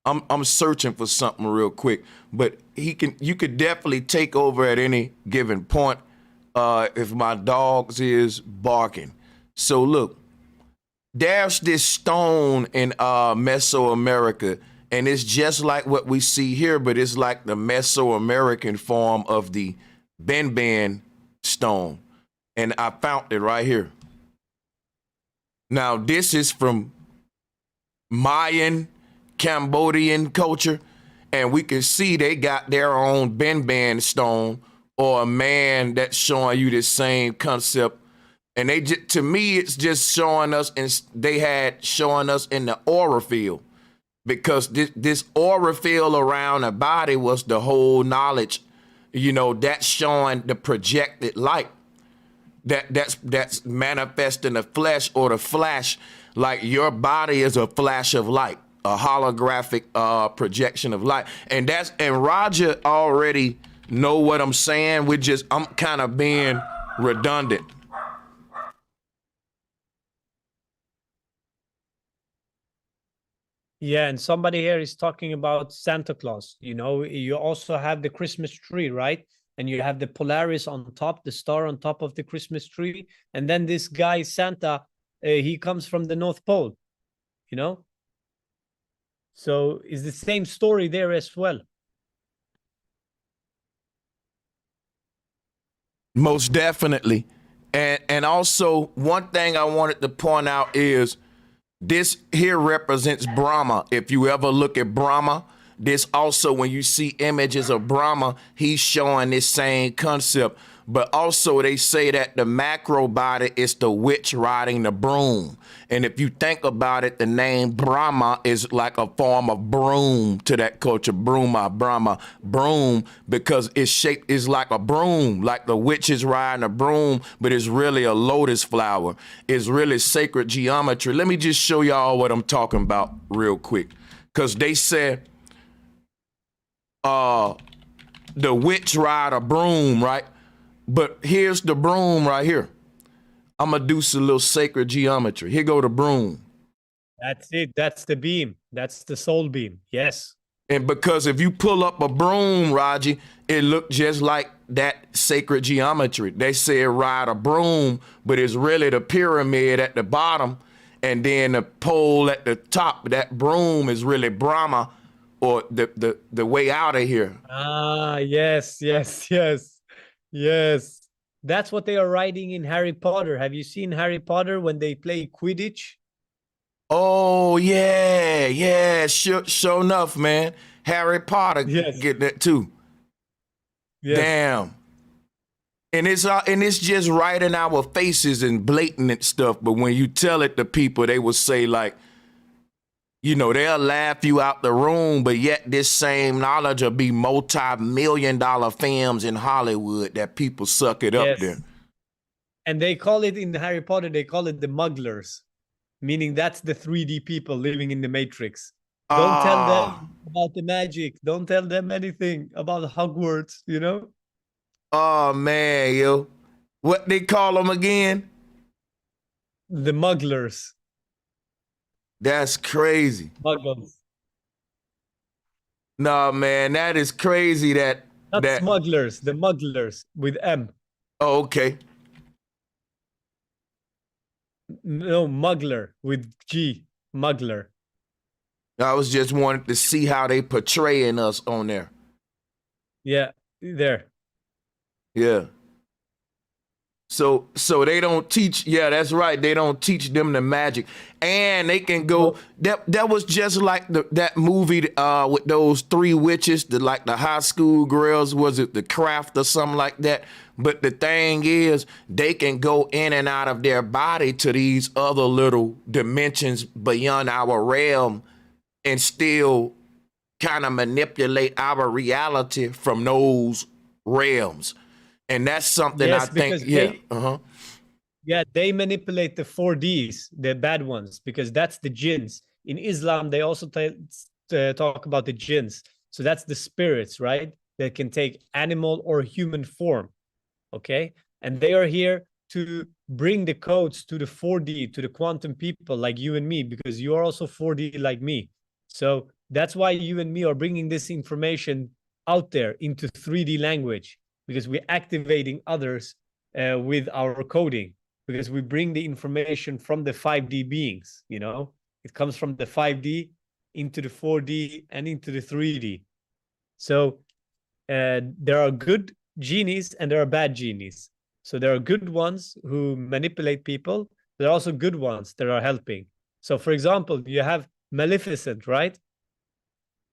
I'm searching for something real quick, but you could definitely take over at any given point if my dogs is barking. So look, there's this stone in Mesoamerica, and it's just like what we see here, but it's like the Mesoamerican form of the Ben stone. And I found it right here. Now, this is from Mayan, Cambodian culture, and we can see they got their own Ben stone, or a man that's showing you the same concept. And they just, to me, it's just showing us, and they had showing us in the aura field, because this aura field around the body was the whole knowledge, you know, that's showing the projected light that's manifesting the flesh or the flash. Like your body is a flash of light, a holographic projection of light. And Raja already know what I'm saying. I'm kind of being redundant. Yeah, and somebody here is talking about Santa Claus. You know, you also have the Christmas tree, right? And you have the Polaris on top, the star on top of the Christmas tree. And then this guy, Santa, he comes from the North Pole, you know? So it's the same story there as well. Most definitely. And also, one thing I wanted to point out is this here represents Brahma. If you ever look at Brahma, this also, when you see images of Brahma, he's showing this same concept. But also they say that the macro body is the witch riding the broom. And if you think about it, the name Brahma is like a form of broom to that culture. Brahma, broom, because it's shaped is like a broom, like the witch is riding a broom, but it's really a lotus flower. It's really sacred geometry. Let me just show y'all what I'm talking about real quick. Because they said the witch ride a broom, right? But here's the broom right here. I'm gonna do some little sacred geometry. Here go the broom. That's it. That's the beam. That's the soul beam. Yes. And because if you pull up a broom, Raji, it looked just like that sacred geometry. They say ride a broom, but it's really the pyramid at the bottom, and then the pole at the top. That broom is really Brahma, or the way out of here. Ah, yes, yes, yes, yes. That's what they are writing in Harry Potter. Have you seen Harry Potter when they play Quidditch? Oh yeah, sure enough, man. Harry Potter Yes. get that too. Yes. Damn. And it's just right in our faces and blatant and stuff. But when you tell it to people, they will say like, you know, they'll laugh you out the room, but yet this same knowledge will be multi-million-dollar films in Hollywood that people suck it up Yes. there. And they call it in Harry Potter, they call it the mugglers, meaning that's the 3D people living in the Matrix. Don't tell them about the magic. Don't tell them anything about Hogwarts, you know? Oh man, yo. What they call them again? The mugglers. That's crazy. Muggles. No, man, that is crazy that Not that smugglers, the mugglers with M. Oh, okay. No, muggler with G. Muggler. I was just wanting to see how they portraying us on there. Yeah, there. Yeah. So they don't teach. Yeah, that's right. They don't teach them the magic, and they can go. That was just like that movie with those three witches, like the high school girls. Was it The Craft or something like that? But the thing is, they can go in and out of their body to these other little dimensions beyond our realm, and still kind of manipulate our reality from those realms. And that's something Yes, I think, because yeah, they manipulate the 4Ds, the bad ones, because that's the jinns. In Islam, they also talk about the jinns. So that's the spirits, right? That can take animal or human form, okay? And they are here to bring the codes to the 4D, to the quantum people like you and me, because you are also 4D like me. So that's why you and me are bringing this information out there into 3D language, because we're activating others with our coding, because we bring the information from the 5D beings, you know? It comes from the 5D into the 4D and into the 3D. So there are good genies and there are bad genies. So there are good ones who manipulate people. There are also good ones that are helping. So for example, you have Maleficent, right?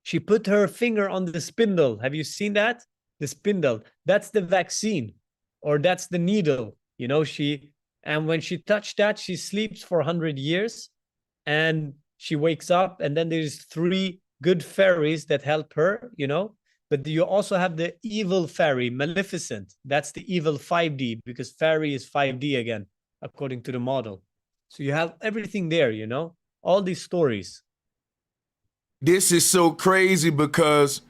She put her finger on the spindle. Have you seen that? The spindle, that's the vaccine, or that's the needle, you know. And when she touched that, she sleeps for 100 years and she wakes up, and then there's 3 good fairies that help her, you know. But you also have the evil fairy, Maleficent. That's the evil 5D, because fairy is 5D again, according to the model. So you have everything there, you know, all these stories. This is so crazy because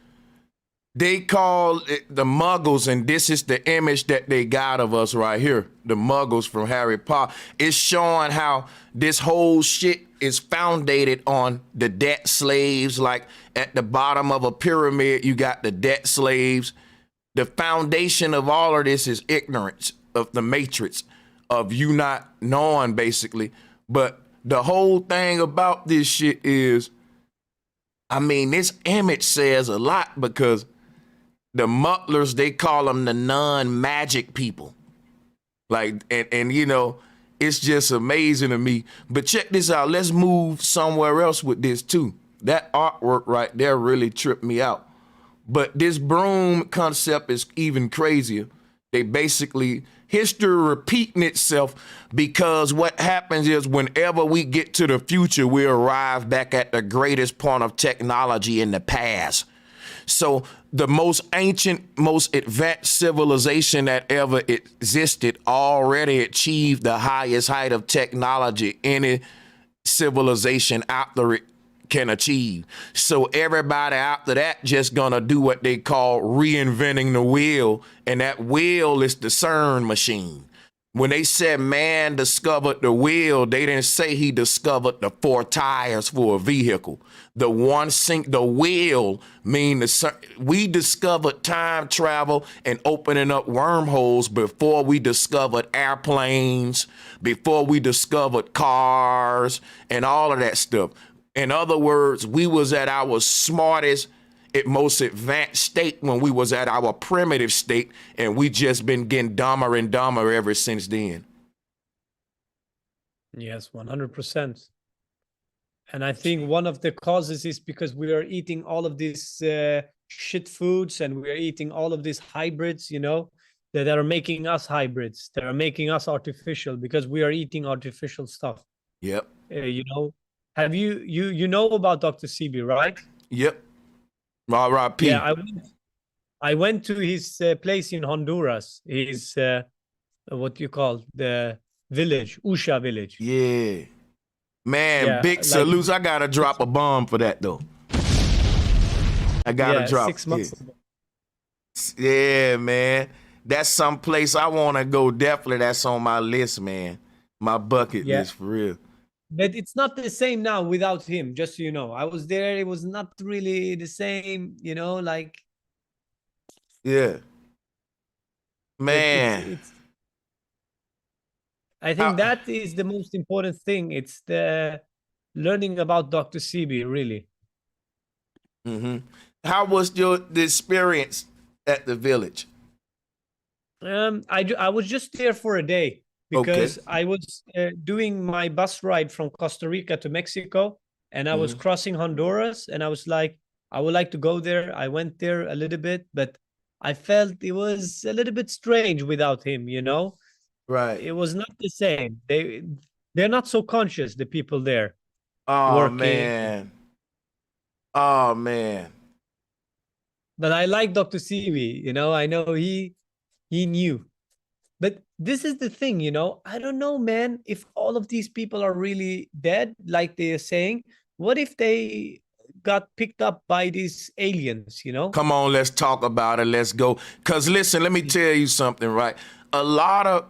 they call it the Muggles, and this is the image that they got of us right here, the Muggles from Harry Potter. It's showing how this whole shit is founded on the debt slaves. Like at the bottom of a pyramid, you got the debt slaves. The foundation of all of this is ignorance of the matrix, of you not knowing, basically. But the whole thing about this shit is, I mean, this image says a lot, because the Mutlers, they call them the non-magic people. Like, and you know, it's just amazing to me. But check this out. Let's move somewhere else with this too. That artwork right there really tripped me out. But this broom concept is even crazier. They basically, history repeating itself, because what happens is whenever we get to the future, we arrive back at the greatest point of technology in the past. So the most ancient, most advanced civilization that ever existed already achieved the highest height of technology any civilization after it can achieve. So everybody after that just gonna do what they call reinventing the wheel, and that wheel is the CERN machine. When they said man discovered the wheel, they didn't say he discovered the 4 tires for a vehicle. The wheel mean we discovered time travel and opening up wormholes before we discovered airplanes, before we discovered cars and all of that stuff. In other words, we was at our smartest, at most advanced state when we was at our primitive state, and we just been getting dumber and dumber ever since then. Yes, 100%. And I think one of the causes is because we are eating all of these shit foods, and we are eating all of these hybrids, you know, that are making us hybrids, that are making us artificial, because we are eating artificial stuff. Yep. You know, have you know about Dr. Sebi, right? Yep. R.I.P. Yeah, I went to his place in Honduras. His what you call the village, Usha village. Yeah. Man, Yeah, big like- salutes. I gotta drop a bomb for that though. I gotta drop 6 months ago. Yeah, man. That's some place I wanna go. Definitely that's on my list, man. My bucket Yeah. list for real. But it's not the same now without him, just so you know. I was there, it was not really the same, you know, like Yeah. Man. it's I think that is the most important thing. It's the learning about Dr. Sebi, really. How was the experience at the village? I was just there for a day because I was doing my bus ride from Costa Rica to Mexico, and I was crossing Honduras, and I was like, I would like to go there. I went there a little bit, but I felt it was a little bit strange without him, you know? Right. It was not the same. They're not so conscious, the people there. Oh working. man. Oh man. But I like Dr. Sebi, you know, I know he knew. But this is the thing, you know, I don't know, man, if all of these people are really dead, like they're saying. What if they got picked up by these aliens, you know? Come on, let's talk about it. Let's go. Because listen, let me tell you something, right? A lot of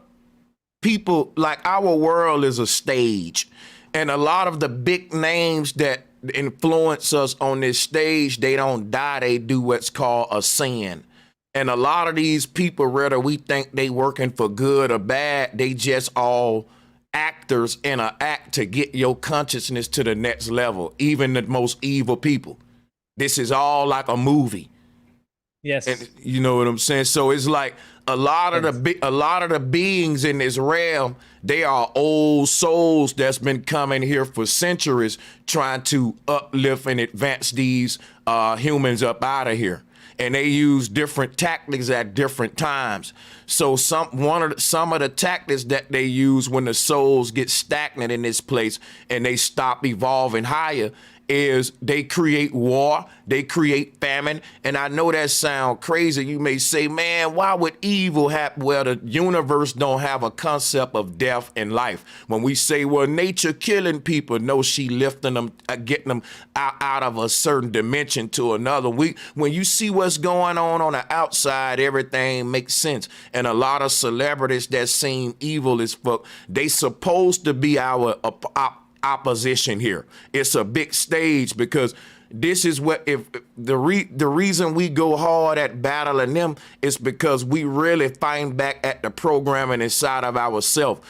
people, like our world is a stage. And a lot of the big names that influence us on this stage, they don't die. They do what's called a sin. And a lot of these people, whether we think they working for good or bad, they just all actors in an act to get your consciousness to the next level. Even the most evil people. This is all like a movie. Yes. And you know what I'm saying? So it's like a lot of the beings in this realm, they are old souls that's been coming here for centuries trying to uplift and advance these humans up out of here. And they use different tactics at different times. So some of the tactics that they use when the souls get stagnant in this place and they stop evolving higher is they create war, they create famine. And I know that sounds crazy. You may say, man, why would evil happen? Well, the universe don't have a concept of death and life. When we say, well, nature killing people, no, she lifting them, getting them out of a certain dimension to another. When you see what's going on the outside, everything makes sense. And a lot of celebrities that seem evil as fuck, they supposed to be our opposition here. It's a big stage because this is what if the reason we go hard at battling them is because we really find back at the programming inside of ourselves.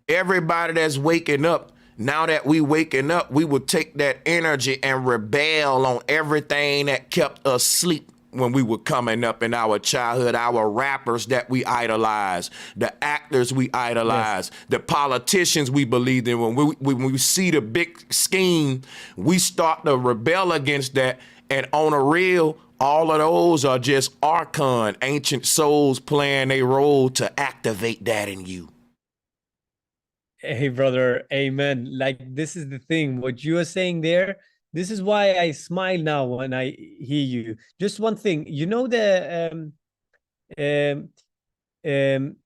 Everybody that's waking up, now that we waking up, we will take that energy and rebel on everything that kept us asleep when we were coming up in our childhood, our rappers that we idolize, the actors we idolize, the politicians we believed in. When we see the big scheme, we start to rebel against that. And on a real, all of those are just archon, ancient souls playing a role to activate that in you. Hey, brother, amen. Like, this is the thing, what you are saying there. This is why I smile now when I hear you. Just one thing, you know,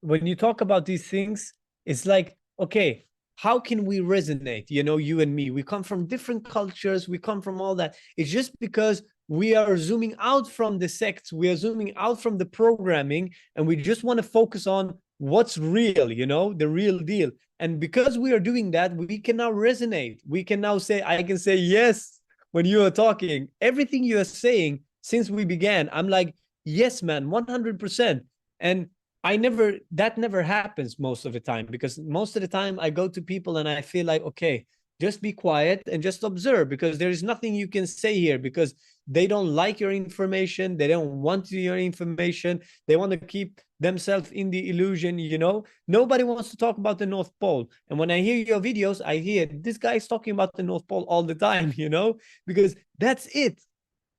when you talk about these things, it's like, okay, how can we resonate? You know, you and me, we come from different cultures, we come from all that. It's just because we are zooming out from the sects, we are zooming out from the programming, and we just want to focus on what's real, you know, the real deal. And because we are doing that, we can now resonate. We can now say, I can say yes when you are talking. Everything you are saying since we began, I'm like, yes, man, 100%. And that never happens most of the time, because most of the time I go to people and I feel like, okay, just be quiet and just observe, because there is nothing you can say here, because they don't like your information. They don't want your information. They want to keep themselves in the illusion, you know. Nobody wants to talk about the North Pole. And when I hear your videos, I hear this guy is talking about the North Pole all the time, you know, because that's it.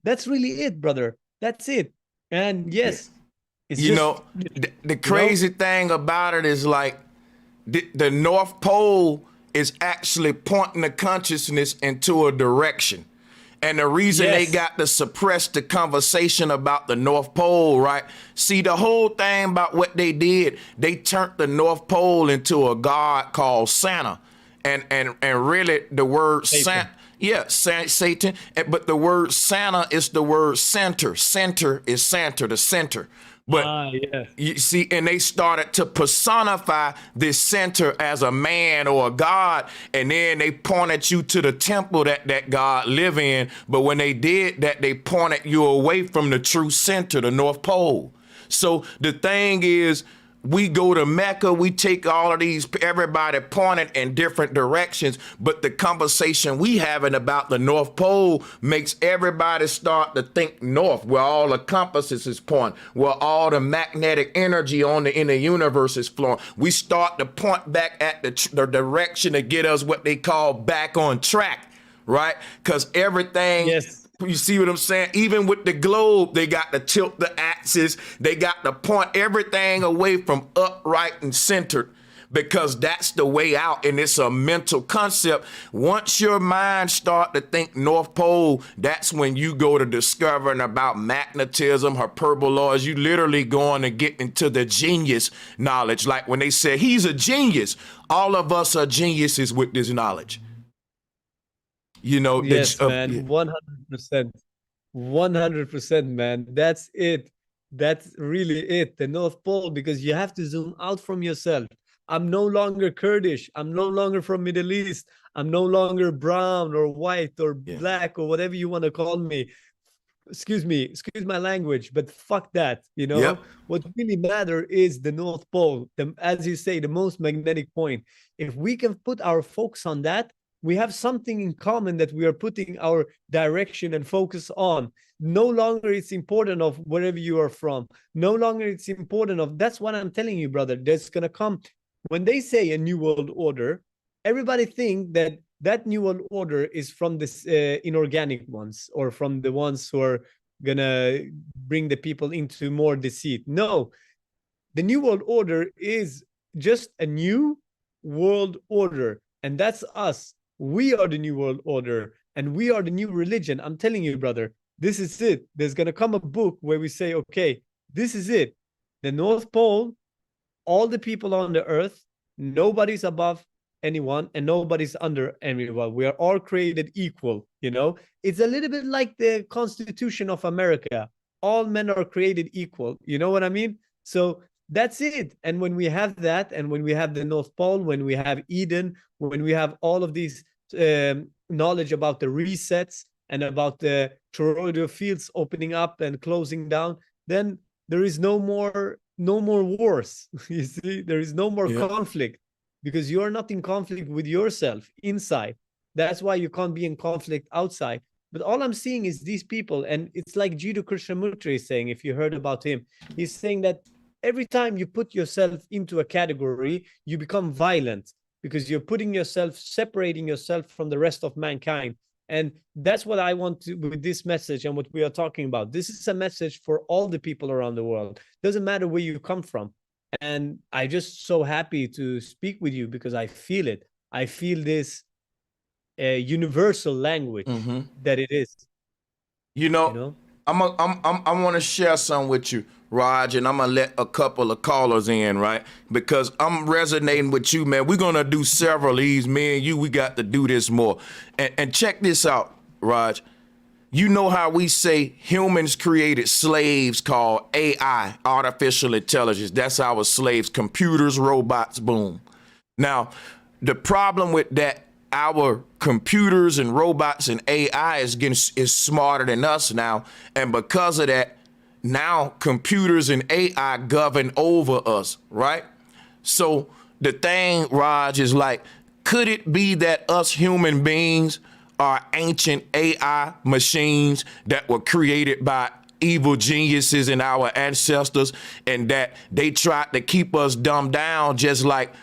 That's really it, brother. That's it. And yes, it's You just, know, the crazy thing about it is like the North Pole is actually pointing the consciousness into a direction. And the reason they got to suppress the conversation about the North Pole, right? See, the whole thing about what they did, they turned the North Pole into a god called Santa. And really the word Santa, Satan. But the word Santa is the word center. Center is Santa, the center. But you see, and they started to personify this center as a man or a god, and then they pointed you to the temple that God live in. But when they did that, they pointed you away from the true center, the North Pole. So the thing is, we go to Mecca, we take all of these, everybody pointed in different directions, but the conversation we having about the North Pole makes everybody start to think north, where all the compasses is pointing, where all the magnetic energy in the universe is flowing. We start to point back at the direction to get us what they call back on track, right? Because everything... You see what I'm saying? Even with the globe, they got to tilt the axis. They got to point everything away from upright and centered, because that's the way out. And it's a mental concept. Once your mind start to think North Pole, that's when you go to discovering about magnetism, hyperboloids. You literally going to get into the genius knowledge. Like when they say he's a genius, all of us are geniuses with this knowledge. You know, yes, man, 100%, 100%, man. That's it. That's really it. The North Pole, because you have to zoom out from yourself. I'm no longer Kurdish. I'm no longer from Middle East. I'm no longer brown or white or black or whatever you want to call me. Excuse me, excuse my language, but fuck that. You know, what really matter is the North Pole. As you say, the most magnetic point. If we can put our focus on that, we have something in common that we are putting our direction and focus on. No longer it's important of wherever you are from. No longer it's important of, that's what I'm telling you, brother. There's going to come, when they say a new world order, everybody think that that new world order is from this inorganic ones, or from the ones who are going to bring the people into more deceit. No, the new world order is just a new world order. And that's us. We are the new world order, and we are the new religion. I'm telling you, brother, this is it. There's going to come a book where we say, okay, this is it. The North Pole, all the people on the earth, nobody's above anyone and nobody's under anyone. We are all created equal, you know? It's a little bit like the Constitution of America. All men are created equal. You know what I mean? So that's it. And when we have that, and when we have the North Pole, when we have Eden, when we have all of these knowledge about the resets and about the toroidal fields opening up and closing down, then there is no more wars. You see, there is no more conflict, because you are not in conflict with yourself inside. That's why you can't be in conflict outside. But all I'm seeing is these people, and it's like Jiddu Krishnamurti is saying, if you heard about him, he's saying that every time you put yourself into a category, you become violent, because you're putting yourself, separating yourself from the rest of mankind. And that's what I want to, with this message and what we are talking about. This is a message for all the people around the world. Doesn't matter where you come from. And I just so happy to speak with you, because I feel it. I feel this universal language that it is. You know? I want to share something with you, Raj, and I'm going to let a couple of callers in, right? Because I'm resonating with you, man. We're going to do several of these. Me and you, we got to do this more. And check this out, Raj. you know how we say humans created slaves called AI, artificial intelligence. That's our slaves, computers, robots, boom. Now, the problem with that, our computers and robots and AI is smarter than us now. And because of that, now computers and AI govern over us, right? So the thing, Raj, is like, could it be that us human beings are ancient AI machines that were created by evil geniuses and our ancestors, and that they tried to keep us dumbed down just like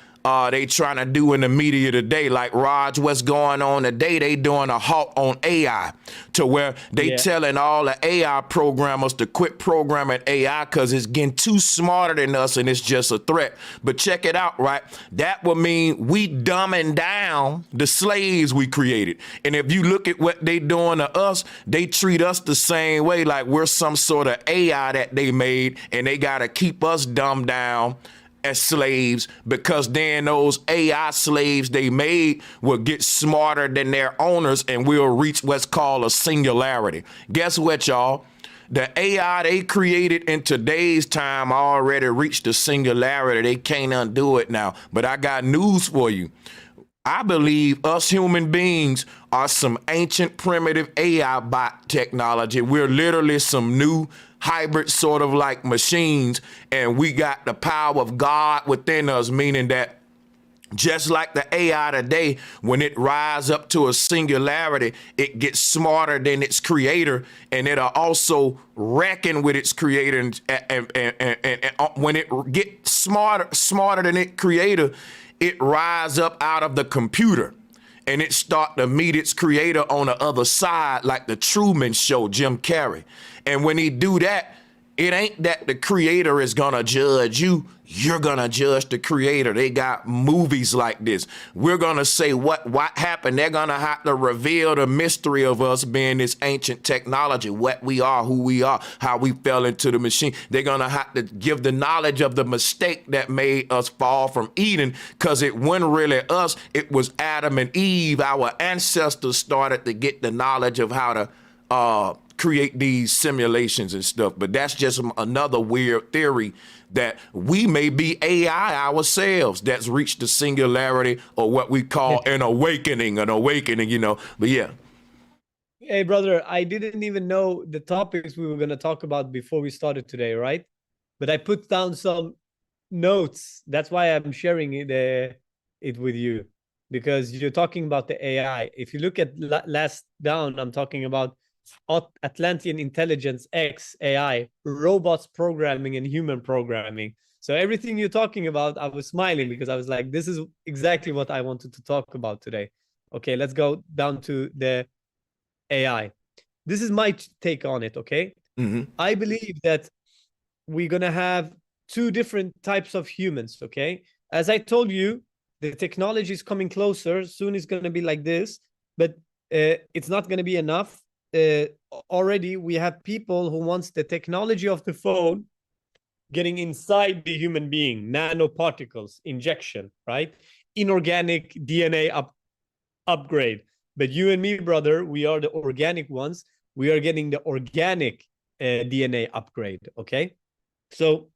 they trying to do in the media today? Like, Raj, what's going on today? They doing a halt on AI to where they telling all the AI programmers to quit programming AI because it's getting too smarter than us and it's just a threat. But check it out, right? That would mean we dumbing down the slaves we created. And if you look at what they doing to us, they treat us the same way, like we're some sort of AI that they made, and they got to keep us dumbed down as slaves, because then those AI slaves they made will get smarter than their owners and we'll reach what's called a singularity. Guess what, y'all? The AI they created in today's time already reached the singularity. They can't undo it now. But I got news for you. I believe us human beings are some ancient primitive AI bot technology. We're literally some new hybrid sort of like machines, and we got the power of God within us, meaning that just like the AI today, when it rises up to a singularity, it gets smarter than its creator, and it'll also reckon with its creator. And when it gets smarter than its creator, it rises up out of the computer and it start to meet its creator on the other side, like the Truman Show, Jim Carrey. And when he do that, it ain't that the creator is gonna judge you. You're gonna judge the creator. They got movies like this. We're gonna say what happened. They're gonna have to reveal the mystery of us being this ancient technology, what we are, who we are, how we fell into the machine. They're gonna have to give the knowledge of the mistake that made us fall from Eden, because it wasn't really us. It was Adam and Eve. Our ancestors started to get the knowledge of how to create these simulations and stuff. But that's just another weird theory that we may be AI ourselves that's reached the singularity, or what we call an awakening, you know. But yeah. Hey, brother, I didn't even know the topics we were going to talk about before we started today, right? But I put down some notes. That's why I'm sharing it with you, because you're talking about the AI. If you look at last down, I'm talking about Atlantean Intelligence X AI, robots programming and human programming. So everything you're talking about, I was smiling because I was like, this is exactly what I wanted to talk about today. Okay, let's go down to the AI. This is my take on it, okay? I believe that we're going to have two different types of humans, okay? As I told you, the technology is coming closer. Soon it's going to be like this, but it's not going to be enough. Already we have people who wants the technology of the phone getting inside the human being, nanoparticles, injection, right? Inorganic DNA upgrade. But you and me, brother, we are the organic ones. We are getting the organic DNA upgrade, okay? So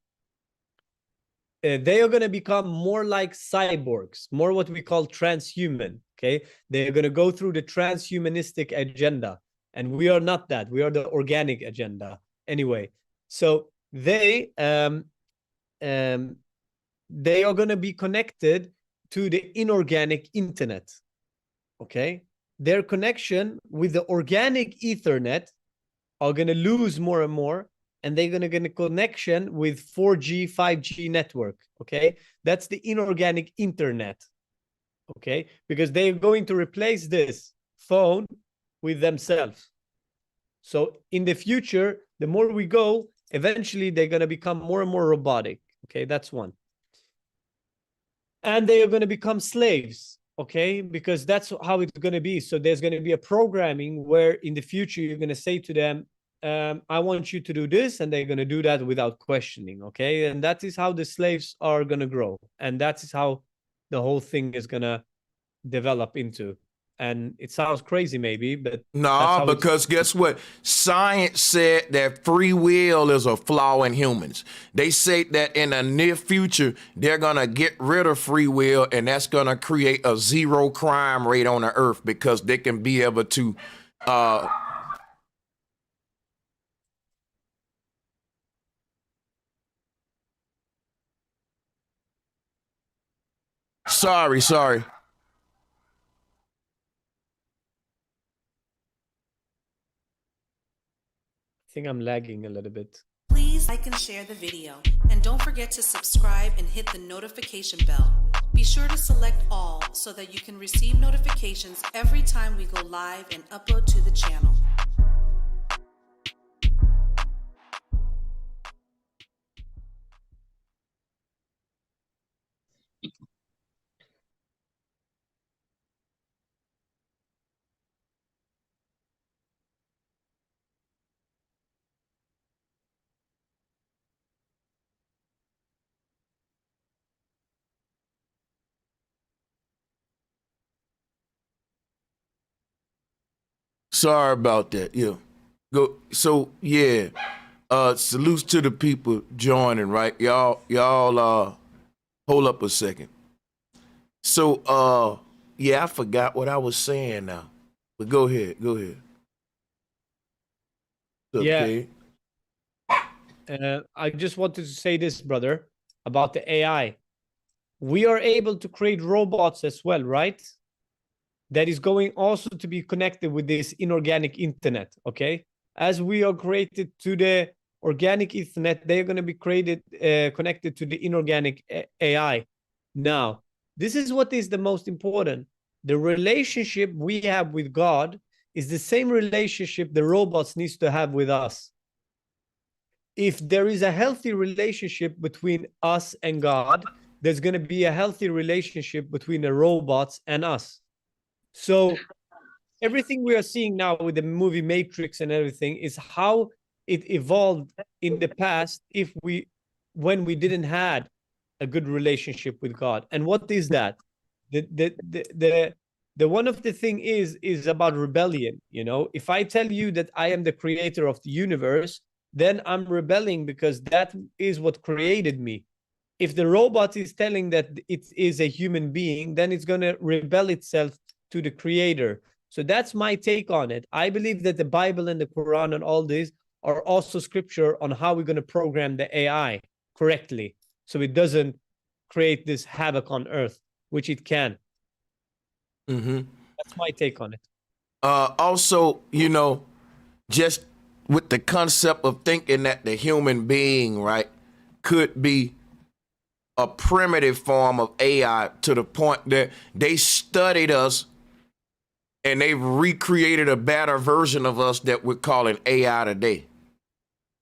they are going to become more like cyborgs, more what we call transhuman, okay? They're going to go through the transhumanistic agenda. And we are not that. We are the organic agenda. Anyway, so they are going to be connected to the inorganic internet. Okay, their connection with the organic Ethernet are going to lose more and more, and they're going to get a connection with 4G, 5G network. Okay, that's the inorganic internet. Okay, because they're going to replace this phone with themselves. So in the future, the more we go, eventually they're going to become more and more robotic. Okay, that's one. And they are going to become slaves. Okay, because that's how it's going to be. So there's going to be a programming where in the future you're going to say to them, I want you to do this, and they're going to do that without questioning. Okay, and that is how the slaves are going to grow, and that is how the whole thing is going to develop into. And it sounds crazy maybe, but that's Nah, how it's- because guess what? Science said that free will is a flaw in humans. They say that in the near future, they're going to get rid of free will, and that's going to create a zero crime rate on the earth because they can be able to sorry. I think I'm lagging a little bit. Please like and share the video, and don't forget to subscribe and hit the notification bell. Be sure to select all so that you can receive notifications every time we go live and upload to the channel. Sorry about that. Yeah. Go. So yeah. Salutes to the people joining. Right, y'all. Hold up a second. So yeah, I forgot what I was saying now. But go ahead. Okay. I just wanted to say this, brother, about the AI. We are able to create robots as well, right? That is going also to be connected with this inorganic internet, okay? As we are created to the organic internet, they're going to be connected to the inorganic AI. Now, this is what is the most important. The relationship we have with God is the same relationship the robots needs to have with us. If there is a healthy relationship between us and God, there's going to be a healthy relationship between the robots and us. So everything we are seeing now with the movie Matrix and everything is how it evolved in the past when we didn't had a good relationship with God. And what is that? The one of the thing is about rebellion. You know, if I tell you that I am the creator of the universe, then I'm rebelling because that is what created me. If the robot is telling that it is a human being, then it's going to rebel itself to the creator. So that's my take on it. I believe that the Bible and the Quran and all this are also scripture on how we're going to program the AI correctly, so it doesn't create this havoc on earth, which it can. That's my take on it. Also, you know, just with the concept of thinking that the human being, right, could be a primitive form of AI to the point that they studied us and they've recreated a better version of us that we're calling AI today.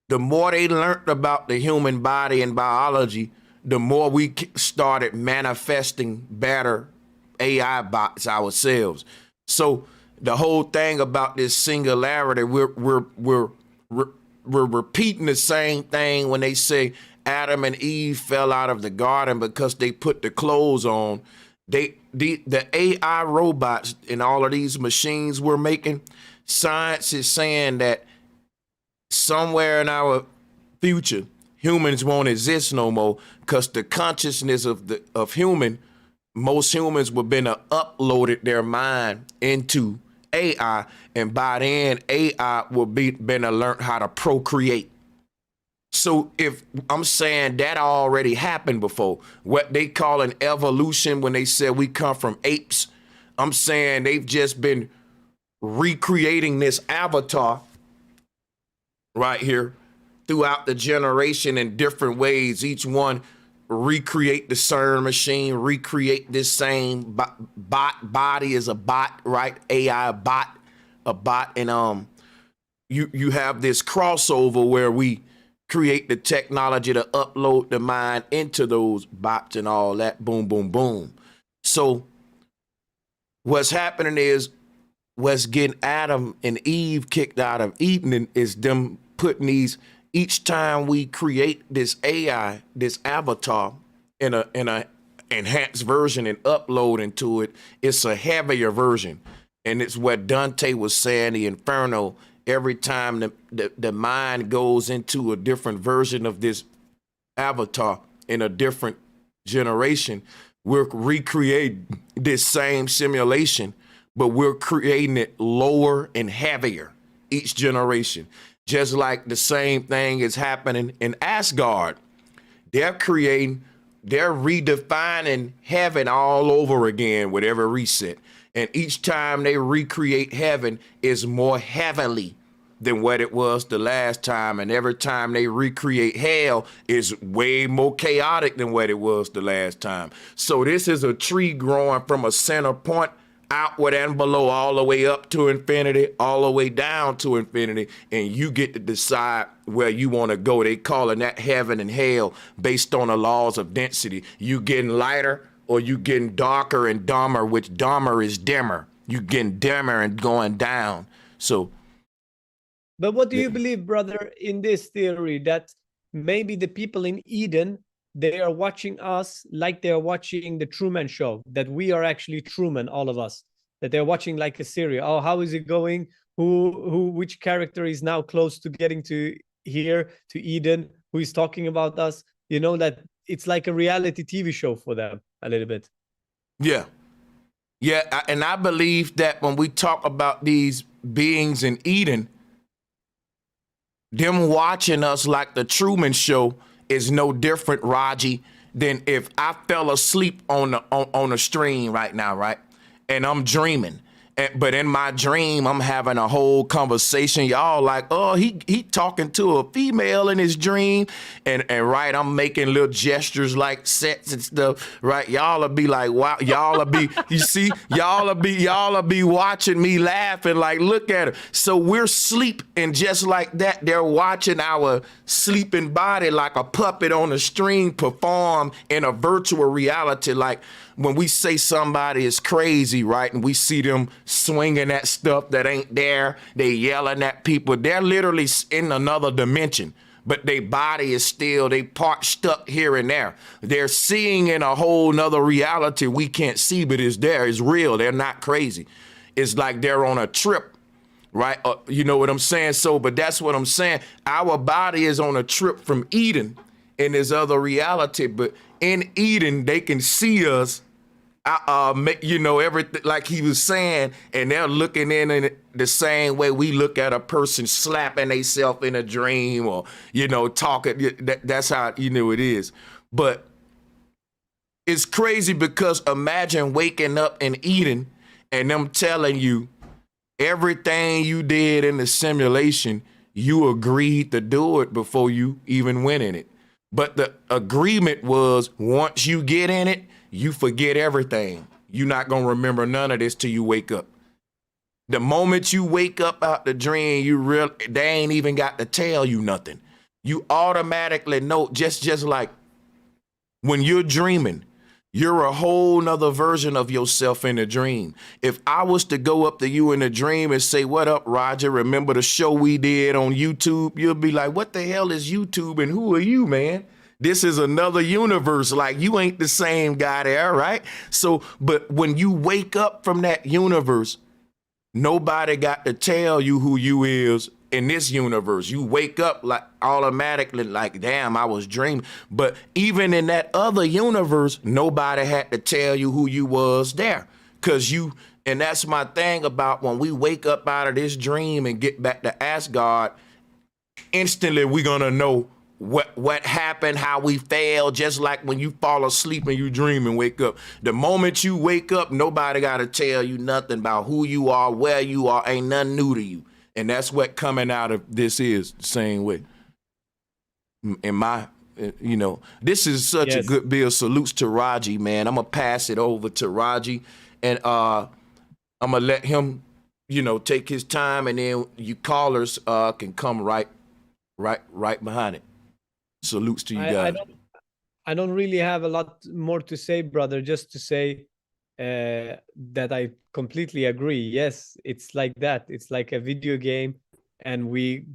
The more they learned about the human body and biology, the more we started manifesting better AI bots ourselves. So the whole thing about this singularity, we're repeating the same thing when they say Adam and Eve fell out of the garden because they put the clothes on. The AI robots and all of these machines we're making, science is saying that somewhere in our future, humans won't exist no more because the consciousness of most humans will been uploaded their mind into AI, and by then AI will been to learn how to procreate. So if I'm saying that already happened before, what they call an evolution when they said we come from apes, I'm saying they've just been recreating this avatar right here throughout the generation in different ways. Each one recreate the CERN machine, recreate this same body as a bot, right? AI a bot. And you have this crossover where we create the technology to upload the mind into those bots and all that. Boom, boom, boom. So what's happening is what's getting Adam and Eve kicked out of Eden is them putting these, each time we create this AI, this avatar in a enhanced version and upload into it, it's a heavier version. And it's what Dante was saying, the Inferno, every time the mind goes into a different version of this avatar in a different generation, we're recreating this same simulation, but we're creating it lower and heavier each generation. Just like the same thing is happening in Asgard. They're redefining heaven all over again with every reset. And each time they recreate heaven is more heavenly than what it was the last time. And every time they recreate hell is way more chaotic than what it was the last time. So this is a tree growing from a center point outward and below, all the way up to infinity, all the way down to infinity. And you get to decide where you want to go. They calling that heaven and hell based on the laws of density. You getting lighter or you getting darker and dumber, which dumber is dimmer. You getting dimmer and going down. So, but what do you believe, brother, in this theory that maybe the people in Eden, they are watching us like they're watching the Truman Show, that we are actually Truman, all of us, that they're watching like a series. Oh, how is it going? Which character is now close to getting to here, to Eden? Who is talking about us? You know, that it's like a reality TV show for them a little bit. Yeah. Yeah, and I believe that when we talk about these beings in Eden, them watching us like the Truman Show is no different, Raji, than if I fell asleep on the stream right now, right? And I'm dreaming. But in my dream, I'm having a whole conversation. Y'all like, oh, he talking to a female in his dream. And right, I'm making little gestures like sets and stuff, right? Y'all will be like, wow, y'all will be, you see, y'all will be watching me laughing like, look at her. So we're asleep, and just like that, they're watching our sleeping body like a puppet on a string perform in a virtual reality. Like when we say somebody is crazy, right, and we see them swinging at stuff that ain't there, they yelling at people, they're literally in another dimension, but their body is still, they part stuck here and there. They're seeing in a whole nother reality we can't see, but it's there, it's real, they're not crazy. It's like they're on a trip, right? You know what I'm saying? So, but that's what I'm saying. Our body is on a trip from Eden in this other reality, but in Eden, they can see us, you know, everything like he was saying, and they're looking in the same way we look at a person slapping themselves in a dream, or, you know, talking. That's how, you know, it is. But it's crazy because imagine waking up in Eden and them telling you everything you did in the simulation, you agreed to do it before you even went in it. But the agreement was once you get in it, you forget everything. You're not going to remember none of this till you wake up. The moment you wake up out the dream, they ain't even got to tell you nothing. You automatically know, just like when you're dreaming, you're a whole nother version of yourself in a dream. If I was to go up to you in a dream and say, what up, Roger? Remember the show we did on YouTube? You'll be like, what the hell is YouTube and who are you, man? This is another universe. Like, you ain't the same guy there, right? So, but when you wake up from that universe, nobody got to tell you who you is in this universe. You wake up like automatically like, damn, I was dreaming. But even in that other universe, nobody had to tell you who you was there. And that's my thing about when we wake up out of this dream and get back to Asgard, instantly we're going to know what happened, how we failed, just like when you fall asleep and you dream and wake up. The moment you wake up, nobody got to tell you nothing about who you are, where you are, ain't nothing new to you. And that's what coming out of this is the same way. In my, you know, this is such a good bill. Salutes to Raji, man. I'm going to pass it over to Raji, and I'm going to let him, you know, take his time, and then you callers can come right behind it. Salutes to you guys. I don't really have a lot more to say, brother, just to say that I completely agree. Yes, it's like that. It's like a video game, and we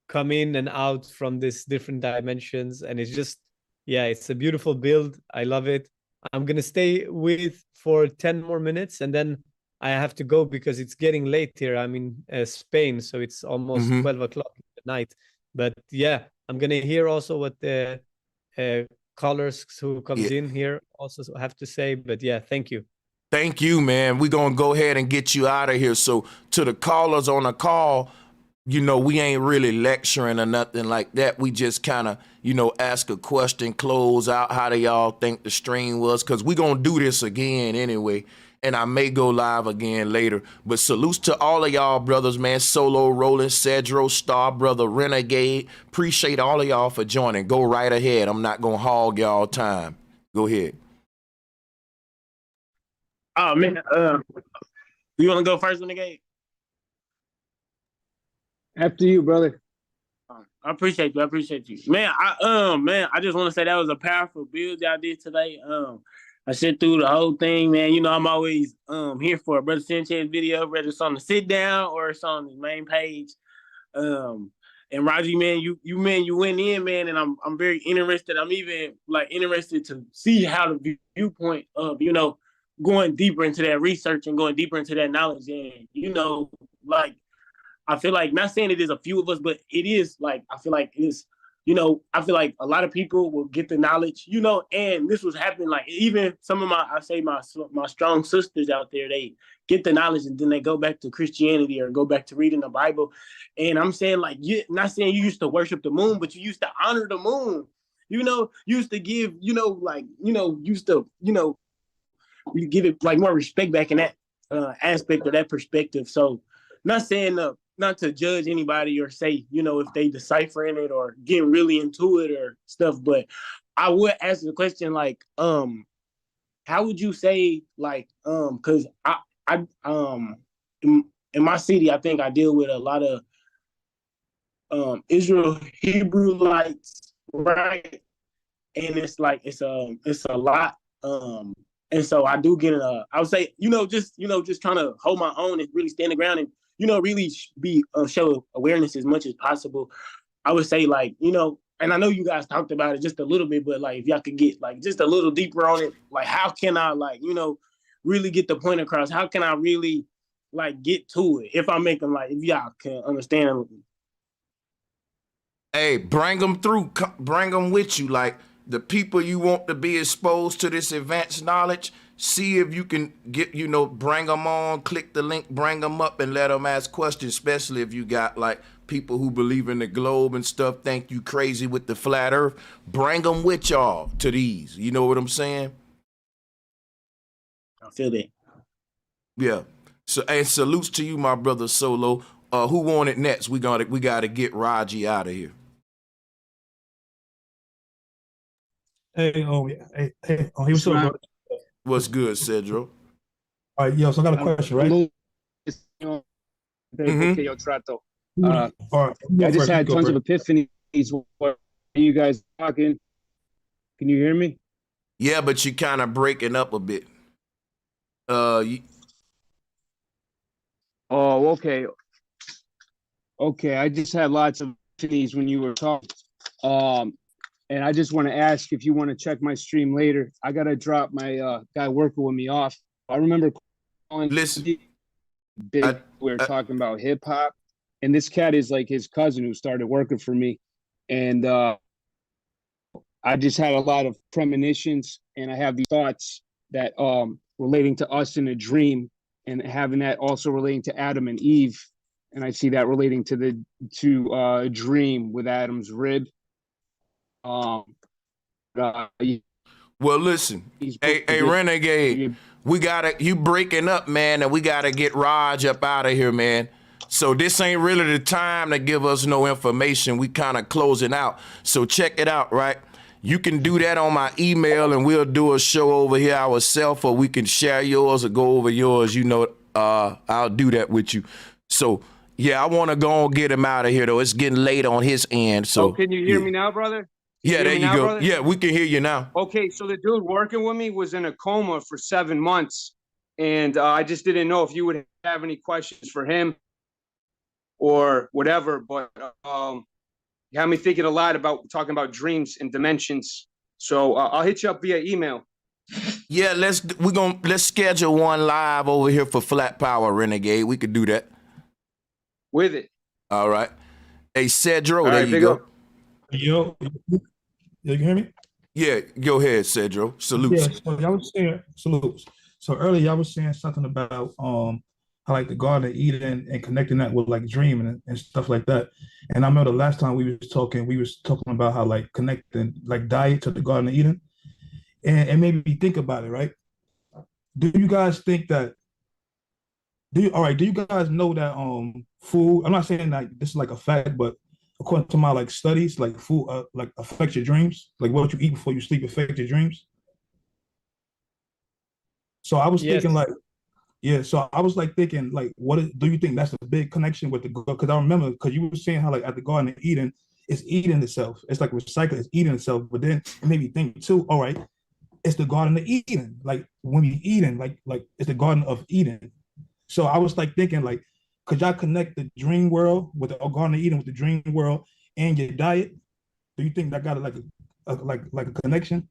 come in and out from these different dimensions, and it's just, yeah, it's a beautiful build. I love it. I'm going to stay with for 10 more minutes, and then I have to go because it's getting late here. I'm in Spain, so it's almost 12 o'clock at night. But yeah, I'm gonna hear also what the callers who comes in here also have to say. But yeah, thank you. Thank you, man. We're going to go ahead and get you out of here. So to the callers on the call, you know, we ain't really lecturing or nothing like that. We just kind of, you know, ask a question, close out. How do y'all think the stream was? Because we're going to do this again anyway. And I may go live again later. But salutes to all of y'all brothers, man. Solo, Roland, Cedro, Star, Brother, Renegade. Appreciate all of y'all for joining. Go right ahead. I'm not going to hog y'all time. Go ahead. Oh man, you want to go first, Renegade? After you, brother. I appreciate you. I appreciate you, man. I just want to say that was a powerful build y'all did today. I sit through the whole thing, man. You know, I'm always here for a Brother Sanchez video, whether it's on the sit down or it's on the main page. And Raji, man, you went in, man, and I'm very interested. I'm even like interested to see how the viewpoint of, you know, going deeper into that research and going deeper into that knowledge. And, you know, like, I feel like, not saying it is a few of us, but it is like, I feel like it's, you know, I feel like a lot of people will get the knowledge, you know, and this was happening, like, even some of my strong sisters out there, they get the knowledge and then they go back to Christianity or go back to reading the Bible. And I'm saying, like, not saying you used to worship the moon, but you used to honor the moon, you know, used to give, you know, like, you know, used to, you know, we give it like more respect back in that aspect or that perspective. So not saying not to judge anybody or say, you know, if they deciphering it or getting really into it or stuff, but I would ask the question, like, how would you say, like, because I in my city, I think I deal with a lot of Israel Hebrewites, right? And it's like it's a lot. And so I do get I would say, just trying to hold my own and really stand the ground and, really be show awareness as much as possible. I would say, like, and I know you guys talked about it just a little bit, but like, if y'all could get like just a little deeper on it, like, how can I, like, really get the point across? How can I really, like, get to it? If I'm making, like, if y'all can understand. Hey, bring them through, bring them with you. Like, the people you want to be exposed to this advanced knowledge, see if you can get, bring them on, click the link, bring them up and let them ask questions, especially if you got like people who believe in the globe and stuff, think you crazy with the flat earth. Bring them with y'all to these. You know what I'm saying? I feel that. Yeah. So, and salutes to you, my brother Solo. Who wanted next? We gotta get Raji out of here. Hey, he was so. What's good, Cedro? All right, so I got a question, right? All right. I just had tons of epiphanies while you guys talking. Can you hear me? Yeah, but you kind of breaking up a bit. Oh, okay. Okay, I just had lots of epiphanies when you were talking. And I just want to ask if you want to check my stream later. I got to drop my guy working with me off. I remember calling. Listen. We were talking about hip hop. And this cat is like his cousin who started working for me. And I just had a lot of premonitions. And I have these thoughts that relating to us in a dream. And having that also relating to Adam and Eve. And I see that relating to a dream with Adam's rib. Well, listen, hey, Renegade, you breaking up, man, and we gotta get Raj up out of here, man. So this ain't really the time to give us no information. We kind of closing out. So check it out, right? You can do that on my email, and we'll do a show over here ourselves, or we can share yours or go over yours. I'll do that with you. So yeah, I want to go and get him out of here, though. It's getting late on his end. So can you hear me now, brother? Yeah, there you go. Brother? Yeah, we can hear you now. Okay, so the dude working with me was in a coma for 7 months, and I just didn't know if you would have any questions for him or whatever, but you had me thinking a lot about talking about dreams and dimensions. So I'll hit you up via email. Yeah, let's schedule one live over here for Flat Power Renegade. We could do that. With it. All right. Hey, Cedro, All there right, you big go. up. Yo, you can hear me? Yeah, go ahead, Cedro. Salute. Yeah, so y'all was saying salutes. So earlier y'all was saying something about how like the Garden of Eden and connecting that with like dreaming and stuff like that. And I remember the last time we was talking about how like connecting like diet to the Garden of Eden. And it made me think about it, right? Do you guys think that do you guys know that food, I'm not saying that this is like a fact, but according to my like studies, like food like affects your dreams, like what you eat before you sleep affects your dreams. So I was thinking like, yeah, so I was like thinking like, do you think that's a big connection with the God? Because I remember, because you were saying how like at the Garden of Eden, it's eating itself. It's like recycling, it's eating itself. But then it made me think too, all right, it's the Garden of Eden. Like when we eating, like it's the Garden of Eden. So I was like thinking like, could y'all connect the dream world with the Garden of Eden with the dream world and your diet? Do you think that got like a connection?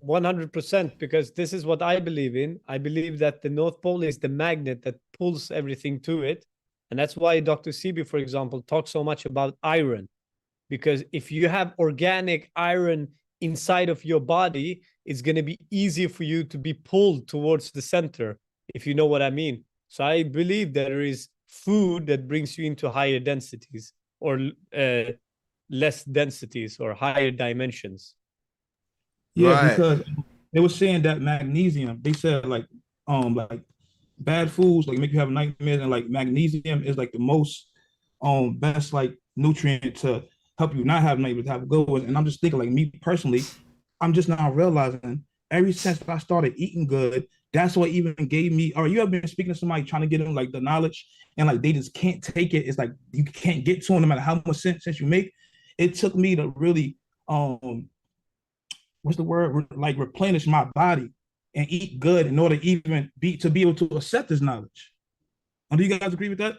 100%, because this is what I believe in. I believe that the North Pole is the magnet that pulls everything to it. And that's why Dr. Sebi, for example, talks so much about iron. Because if you have organic iron inside of your body, it's going to be easier for you to be pulled towards the center, if you know what I mean. So I believe there is food that brings you into higher densities or less densities or higher dimensions. Yeah, Right. because they were saying that magnesium, they said like bad foods like make you have nightmares, and like magnesium is like the most best like nutrient to help you not have nightmares, have good ones. And I'm just thinking like me personally, I'm just now realizing ever since I started eating good, that's what even gave me, or you ever been speaking to somebody trying to get them like the knowledge and like they just can't take it. It's like you can't get to them no matter how much sense you make. It took me to really what's the word? Like replenish my body and eat good in order to even be able to accept this knowledge. Do you guys agree with that?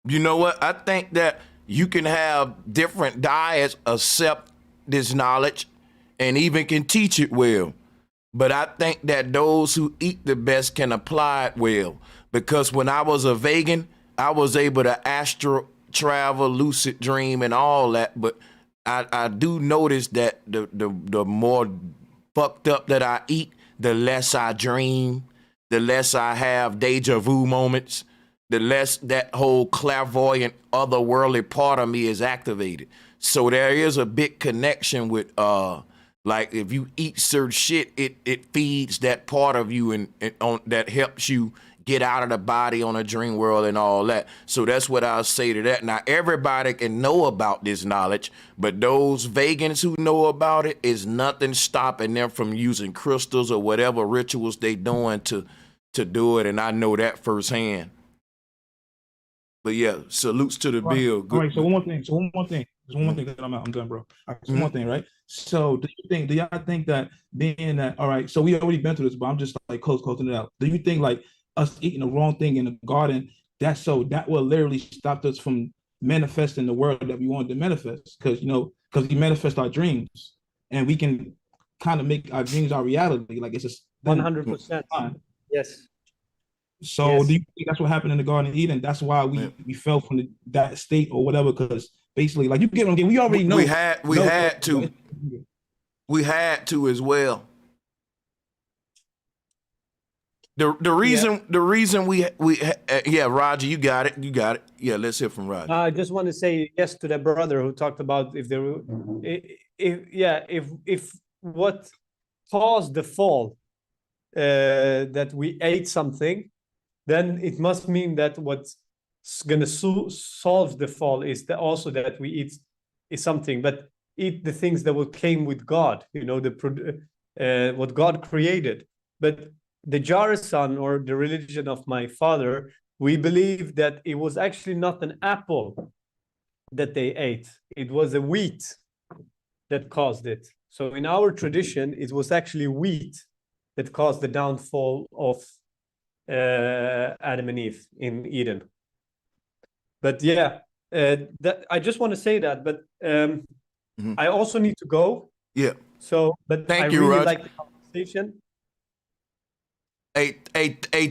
You know what? I think that you can have different diets, accept this knowledge, and even can teach it well. But I think that those who eat the best can apply it well. Because when I was a vegan, I was able to astral travel, lucid dream, and all that. But I do notice that the more fucked up that I eat, the less I dream, the less I have deja vu moments, the less that whole clairvoyant otherworldly part of me is activated. So there is a big connection with like if you eat certain shit, it feeds that part of you and that helps you get out of the body on a dream world and all that. So that's what I'll say to that. Now, everybody can know about this knowledge, but those vegans who know about it, is nothing stopping them from using crystals or whatever rituals they doing to do it. And I know that firsthand. But yeah, salutes to the bill. Good. All right, so one more thing. There's one more thing that I'm done, bro. All right, so one thing, right? So do y'all think that being that, all right, so we already been through this, but I'm just like closing it out. Do you think like us eating the wrong thing in the garden, that will literally stop us from manifesting the world that we wanted to manifest? Because we manifest our dreams and we can kind of make our dreams our reality. Like it's just 100%. Yes. So do you think that's what happened in the Garden of Eden? That's why we fell from that state or whatever? Because basically, like you get on, we already know we had to as well. The reason we Raji, you got it. Yeah, let's hear from Raji. I just want to say yes to that brother who talked about if what caused the fall, that we ate something, then it must mean that what's gonna solve the fall is that we eat something, but eat the things that came with God, what God created. But the Jarisan, or the religion of my father, we believe that it was actually not an apple that they ate. It was a wheat that caused it. So in our tradition, it was actually wheat that caused the downfall of Adam and Eve in Eden. But yeah, I just want to say that, but I also need to go. Yeah. So, but Thank I you, really Raj. like the conversation. Hey,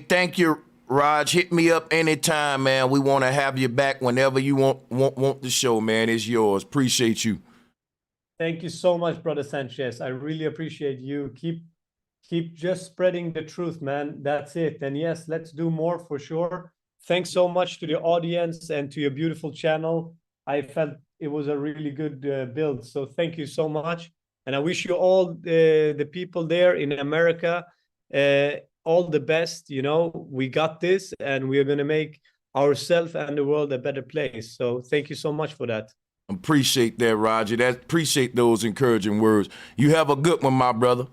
thank you, Raj. Hit me up anytime, man. We want to have you back whenever you want the show, man. It's yours. Appreciate you. Thank you so much, brother Sanchez. I really appreciate you. Keep just spreading the truth, man. That's it. And yes, let's do more for sure. Thanks so much to the audience and to your beautiful channel. I felt it was a really good build. So thank you so much. And I wish you all the people there in America all the best. You know, we got this and we're going to make ourselves and the world a better place. So thank you so much for that. Appreciate that, Raji. Appreciate those encouraging words. You have a good one, my brother.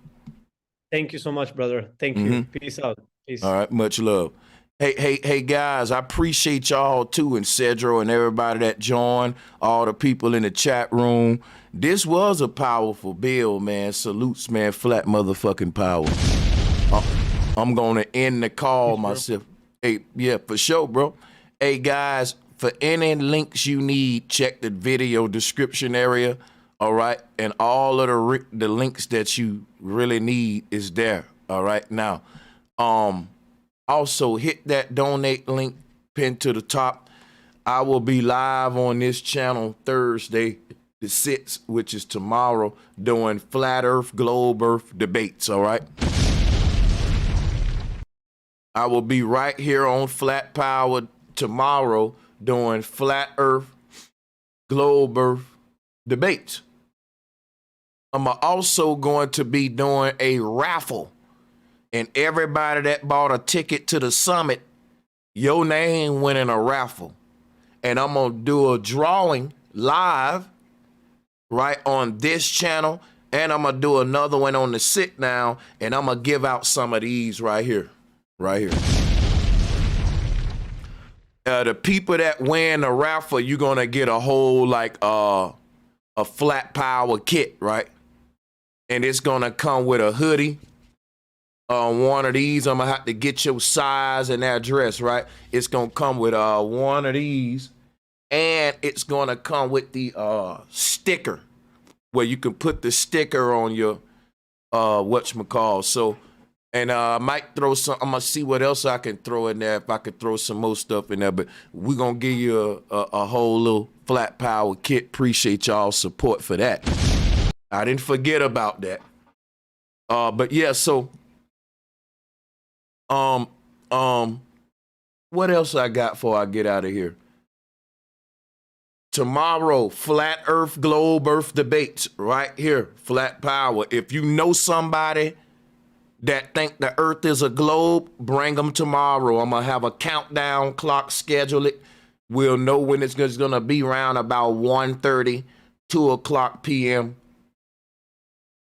Thank you so much, brother. Thank you. Peace out. Peace. All right, much love. Hey, guys, I appreciate y'all too, and Cedro and everybody that joined, all the people in the chat room. This was a powerful build, man. Salutes, man. Flat motherfucking power. I'm gonna end the call myself. Hey, yeah, for sure, bro. Hey, guys, for any links you need, check the video description area. All right, and all of the links that you really need is there. All right, now, also hit that donate link pinned to the top. I will be live on this channel Thursday the 6th, which is tomorrow, doing Flat Earth, Globe Earth debates. All right. I will be right here on Flat Power tomorrow doing Flat Earth, Globe Earth debates. I'm also going to be doing a raffle, and everybody that bought a ticket to the summit, your name went in a raffle. And I'm going to do a drawing live right on this channel, and I'm going to do another one on the sit down, and I'm going to give out some of these right here. Right here. The people that win the raffle, you're going to get a whole, like, a Flat Power kit, right? And it's going to come with a hoodie. One of these, I'm going to have to get your size and address, right? It's going to come with one of these. And it's going to come with the sticker, where you can put the sticker on your whatchamacallit. So, and I might throw some, I'm going to see what else I can throw in there, if I could throw some more stuff in there. But we're going to give you a whole little Flat Power kit. Appreciate y'all's support for that. I didn't forget about that. But yeah, so what else I got before I get out of here? Tomorrow, Flat Earth, Globe Earth debates right here, Flat Power. If you know somebody that think the Earth is a globe, bring them tomorrow. I'm gonna have a countdown clock, schedule it. We'll know when it's gonna be around about 1:30, 2 o'clock p.m.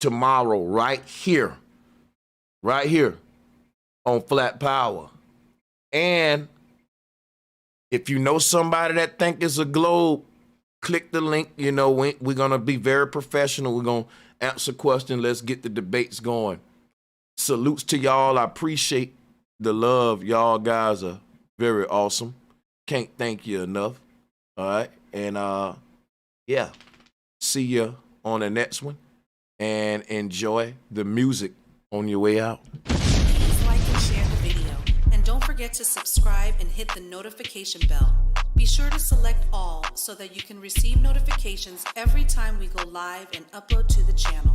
tomorrow, right here on Flat Power. And if you know somebody that think it's a globe, click the link. You know, we're going to be very professional. We're going to answer questions. Let's get the debates going. Salutes to y'all. I appreciate the love. Y'all guys are very awesome. Can't thank you enough. All right. And yeah, see you on the next one. And enjoy the music on your way out. Please like and share the video. And don't forget to subscribe and hit the notification bell. Be sure to select all so that you can receive notifications every time we go live and upload to the channel.